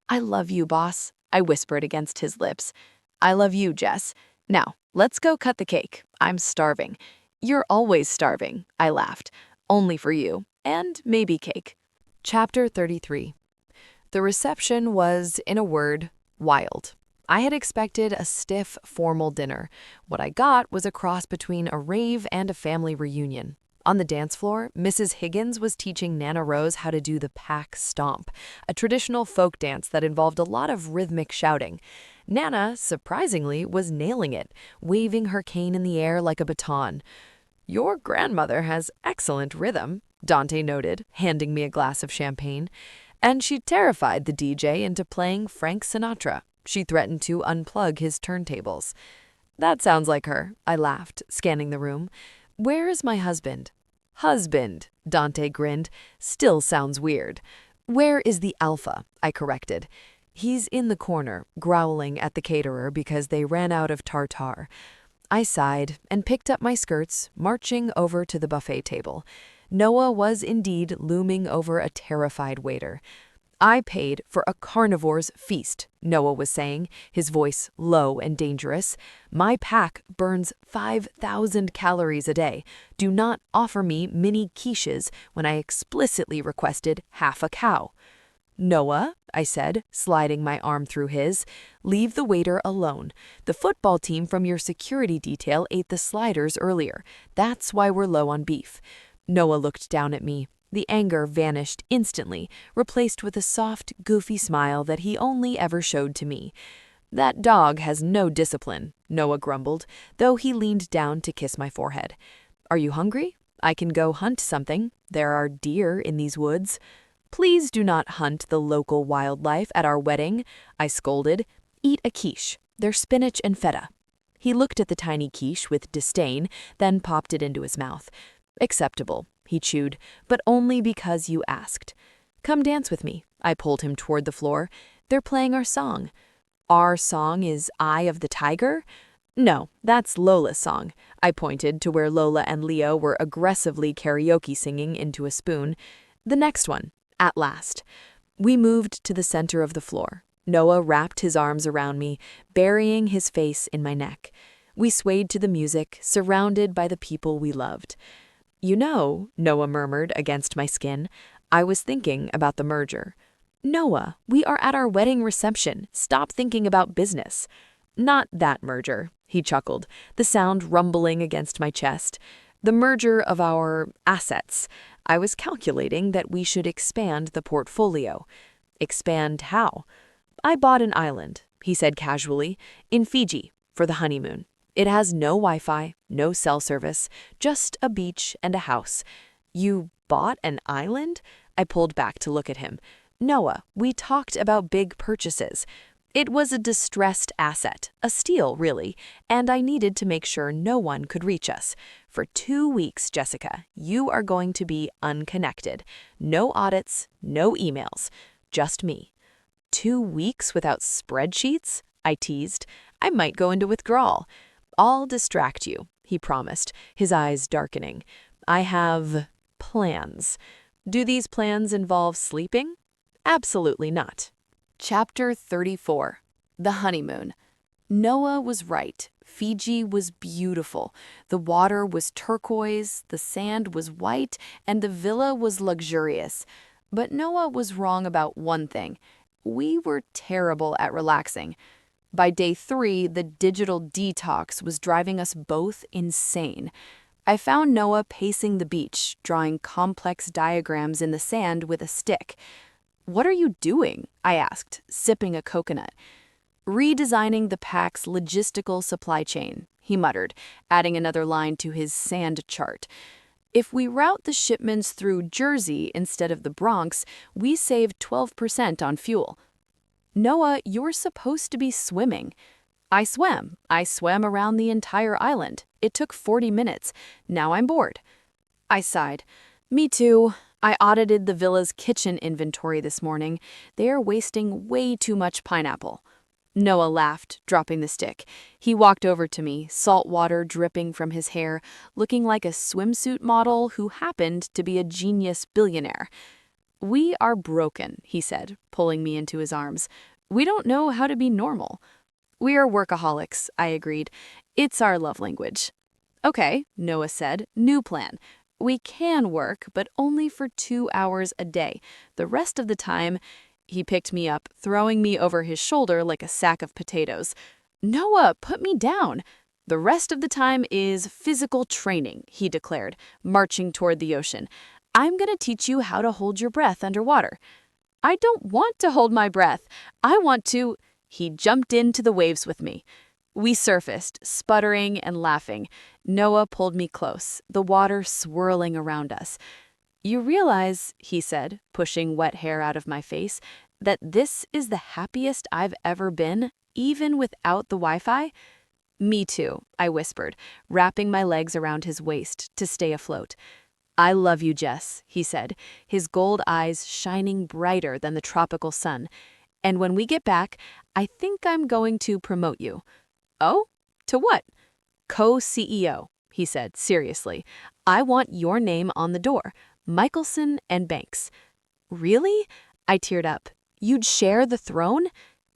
I love you, boss, I whispered against his lips. I love you, Jess. Now, let's go cut the cake. I'm starving. You're always starving, I laughed. Only for you, and maybe cake. Chapter 33. The reception was, in a word, wild. I had expected a stiff, formal dinner. What I got was a cross between a rave and a family reunion. On the dance floor, Mrs. Higgins was teaching Nana Rose how to do the pack stomp, a traditional folk dance that involved a lot of rhythmic shouting. Nana, surprisingly, was nailing it, waving her cane in the air like a baton. "Your grandmother has excellent rhythm," Dante noted, handing me a glass of champagne. And she terrified the DJ into playing Frank Sinatra. She threatened to unplug his turntables. "That sounds like her," I laughed, scanning the room. "Where is my husband?" "Husband," Dante grinned. "Still sounds weird." "Where is the Alpha?" I corrected. "He's in the corner, growling at the caterer because they ran out of tartare." I sighed and picked up my skirts, marching over to the buffet table. Noah was indeed looming over a terrified waiter. "I paid for a carnivore's feast," Noah was saying, his voice low and dangerous. "My pack burns 5,000 calories a day. Do not offer me mini quiches when I explicitly requested half a cow." "Noah," I said, sliding my arm through his, "leave the waiter alone. The football team from your security detail ate the sliders earlier. That's why we're low on beef." Noah looked down at me. The anger vanished instantly, replaced with a soft, goofy smile that he only ever showed to me. "That dog has no discipline," Noah grumbled, though he leaned down to kiss my forehead. "Are you hungry? I can go hunt something. There are deer in these woods." "Please do not hunt the local wildlife at our wedding," I scolded. "Eat a quiche. They're spinach and feta." He looked at the tiny quiche with disdain, then popped it into his mouth. "Acceptable," he chewed, "but only because you asked." "Come dance with me." I pulled him toward the floor. "They're playing our song." "Our song is Eye of the Tiger?" "No, that's Lola's song." I pointed to where Lola and Leo were aggressively karaoke singing into a spoon. "The next one." At last. We moved to the center of the floor. Noah wrapped his arms around me, burying his face in my neck. We swayed to the music, surrounded by the people we loved. "You know," Noah murmured against my skin, "I was thinking about the merger." "Noah, we are at our wedding reception. Stop thinking about business." "Not that merger," he chuckled, the sound rumbling against my chest. "The merger of our assets. I was calculating that we should expand the portfolio." "Expand how?" "I bought an island," he said casually, "in Fiji for the honeymoon. It has no Wi-Fi, no cell service, just a beach and a house." "You bought an island?" I pulled back to look at him. "Noah, we talked about big purchases. It was a distressed asset, a steal, really, and I needed to make sure no one could reach us. For 2 weeks, Jessica, you are going to be unconnected. No audits, no emails, just me." 2 weeks without spreadsheets? I teased. "I might go into withdrawal." "I'll distract you," he promised, his eyes darkening. "I have plans." "Do these plans involve sleeping?" "Absolutely not." Chapter 34. The Honeymoon. Noah was right. Fiji was beautiful. The water was turquoise, the sand was white, and the villa was luxurious. But Noah was wrong about one thing. We were terrible at relaxing. By day 3, the digital detox was driving us both insane. I found Noah pacing the beach, drawing complex diagrams in the sand with a stick. "What are you doing?" I asked, sipping a coconut. "Redesigning the pack's logistical supply chain," he muttered, adding another line to his sand chart. "If we route the shipments through Jersey instead of the Bronx, we save 12% on fuel." "Noah, you're supposed to be swimming." "I swam. I swam around the entire island. It took 40 minutes. Now I'm bored." I sighed. "Me too. I audited the villa's kitchen inventory this morning. They are wasting way too much pineapple." Noah laughed, dropping the stick. He walked over to me, salt water dripping from his hair, looking like a swimsuit model who happened to be a genius billionaire. "We are broken," he said, pulling me into his arms. "We don't know how to be normal." "We are workaholics," I agreed. "It's our love language." "Okay," Noah said. "New plan. We can work, but only for 2 hours a day. The rest of the time, he picked me up, throwing me over his shoulder like a sack of potatoes. Noah, put me down. The rest of the time is physical training, he declared, marching toward the ocean. I'm going to teach you how to hold your breath underwater. I don't want to hold my breath. I want to... He jumped into the waves with me. We surfaced, sputtering and laughing. Noah pulled me close, the water swirling around us. You realize, he said, pushing wet hair out of my face, that this is the happiest I've ever been, even without the Wi-Fi? Me too, I whispered, wrapping my legs around his waist to stay afloat. I love you, Jess, he said, his gold eyes shining brighter than the tropical sun. And when we get back, I think I'm going to promote you. Oh? To what? Co-CEO, he said seriously. I want your name on the door, Michaelson and Banks. Really? I teared up. You'd share the throne?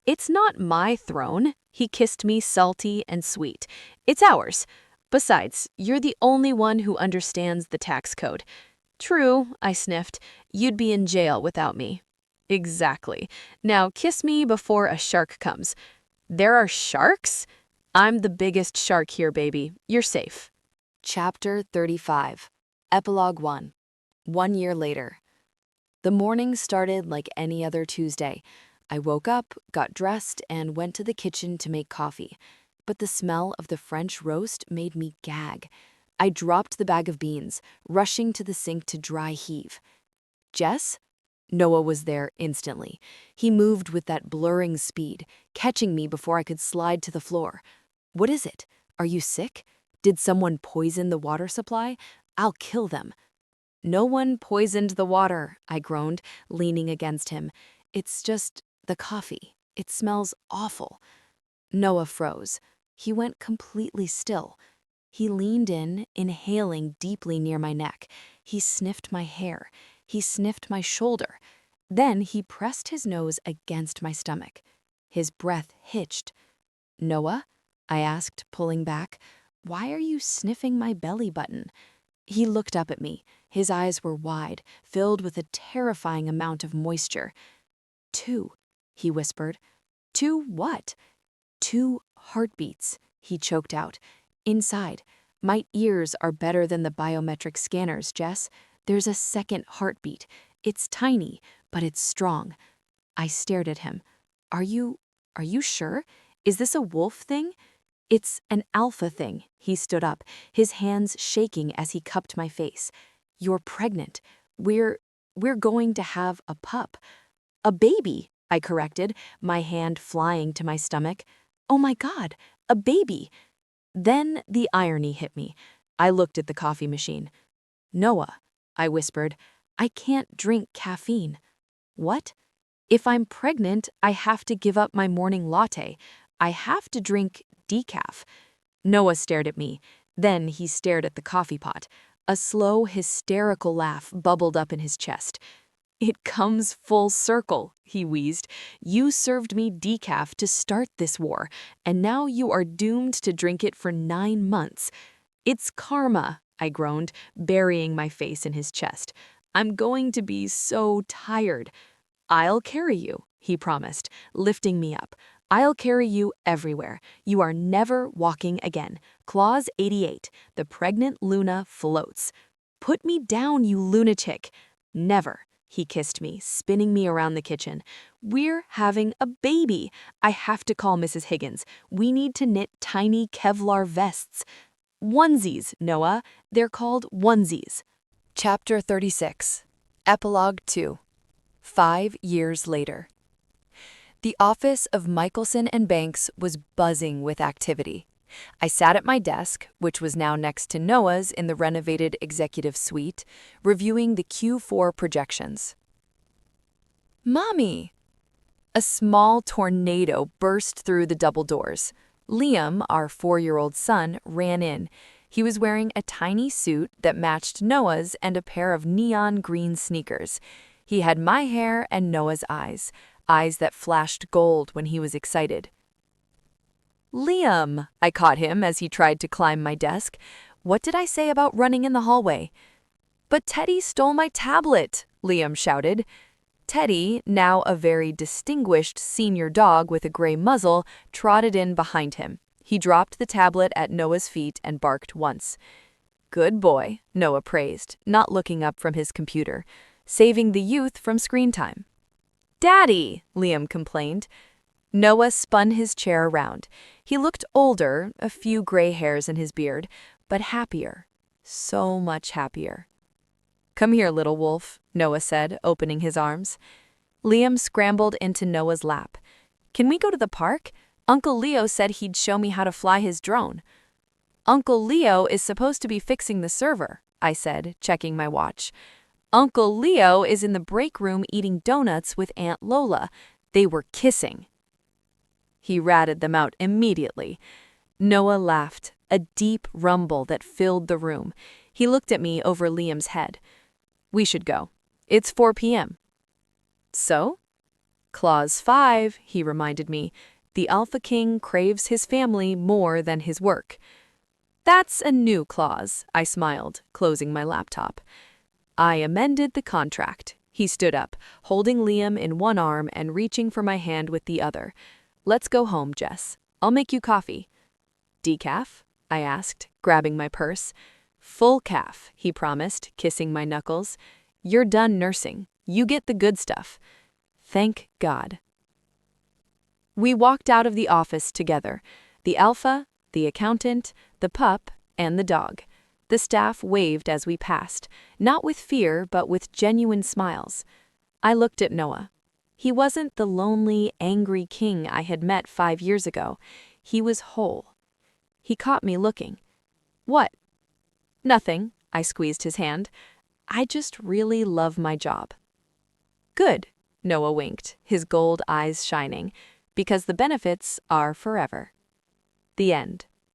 It's not my throne. He kissed me salty and sweet. It's ours. Besides, you're the only one who understands the tax code. True, I sniffed. You'd be in jail without me. Exactly. Now kiss me before a shark comes. There are sharks? I'm the biggest shark here, baby. You're safe. Chapter 35. Epilogue 1. 1 year later. The morning started like any other Tuesday. I woke up, got dressed, and went to the kitchen to make coffee. But the smell of the French roast made me gag. I dropped the bag of beans, rushing to the sink to dry heave. Jess? Noah was there instantly. He moved with that blurring speed, catching me before I could slide to the floor. What is it? Are you sick? Did someone poison the water supply? I'll kill them. No one poisoned the water, I groaned, leaning against him. It's just the coffee. It smells awful. Noah froze. He went completely still. He leaned in, inhaling deeply near my neck. He sniffed my hair. He sniffed my shoulder. Then he pressed his nose against my stomach. His breath hitched. Noah? I asked, pulling back. Why are you sniffing my belly button? He looked up at me. His eyes were wide, filled with a terrifying amount of moisture. 2, he whispered. 2 what? 2 heartbeats, he choked out. Inside. My ears are better than the biometric scanners, Jess. There's a second heartbeat. It's tiny, but it's strong. I stared at him. Are you sure? Is this a wolf thing? It's an alpha thing. He stood up, his hands shaking as he cupped my face. You're pregnant. We're going to have a pup. A baby, I corrected, my hand flying to my stomach. Oh my God, a baby. Then the irony hit me. I looked at the coffee machine. Noah, I whispered, I can't drink caffeine. What? If I'm pregnant, I have to give up my morning latte. I have to drink decaf. Noah stared at me. Then he stared at the coffee pot. A slow, hysterical laugh bubbled up in his chest. It comes full circle, he wheezed. You served me decaf to start this war, and now you are doomed to drink it for 9 months. It's karma, I groaned, burying my face in his chest. I'm going to be so tired. I'll carry you, he promised, lifting me up. I'll carry you everywhere. You are never walking again. Clause 88. The pregnant Luna floats. Put me down, you lunatic. Never. He kissed me, spinning me around the kitchen. We're having a baby. I have to call Mrs. Higgins. We need to knit tiny Kevlar vests. Onesies, Noah. They're called onesies. Chapter 36. Epilogue 2. 5 years later. The office of Michaelson and Banks was buzzing with activity. I sat at my desk, which was now next to Noah's in the renovated executive suite, reviewing the Q4 projections. Mommy! A small tornado burst through the double doors. Liam, our 4-year-old son, ran in. He was wearing a tiny suit that matched Noah's and a pair of neon green sneakers. He had my hair and Noah's eyes that flashed gold when he was excited. Liam, I caught him as he tried to climb my desk. What did I say about running in the hallway? But Teddy stole my tablet, Liam shouted. Teddy, now a very distinguished senior dog with a gray muzzle, trotted in behind him. He dropped the tablet at Noah's feet and barked once. Good boy, Noah praised, not looking up from his computer, saving the youth from screen time. Daddy, Liam complained. Noah spun his chair around. He looked older, a few gray hairs in his beard, but happier. So much happier. Come here, little wolf, Noah said, opening his arms. Liam scrambled into Noah's lap. Can we go to the park? Uncle Leo said he'd show me how to fly his drone. Uncle Leo is supposed to be fixing the server, I said, checking my watch. Uncle Leo is in the break room eating donuts with Aunt Lola. They were kissing. He ratted them out immediately. Noah laughed, a deep rumble that filled the room. He looked at me over Liam's head. We should go. It's 4 p.m. So? Clause 5, he reminded me. The Alpha King craves his family more than his work. That's a new clause, I smiled, closing my laptop. I amended the contract. He stood up, holding Liam in one arm and reaching for my hand with the other. Let's go home, Jess. I'll make you coffee. Decaf? I asked, grabbing my purse. Full calf, he promised, kissing my knuckles. You're done nursing. You get the good stuff. Thank God. We walked out of the office together. The Alpha, the accountant, the pup, and the dog. The staff waved as we passed, not with fear but with genuine smiles. I looked at Noah. He wasn't the lonely, angry king I had met 5 years ago. He was whole. He caught me looking. What? Nothing, I squeezed his hand. I just really love my job. Good, Noah winked, his gold eyes shining, because the benefits are forever. The end.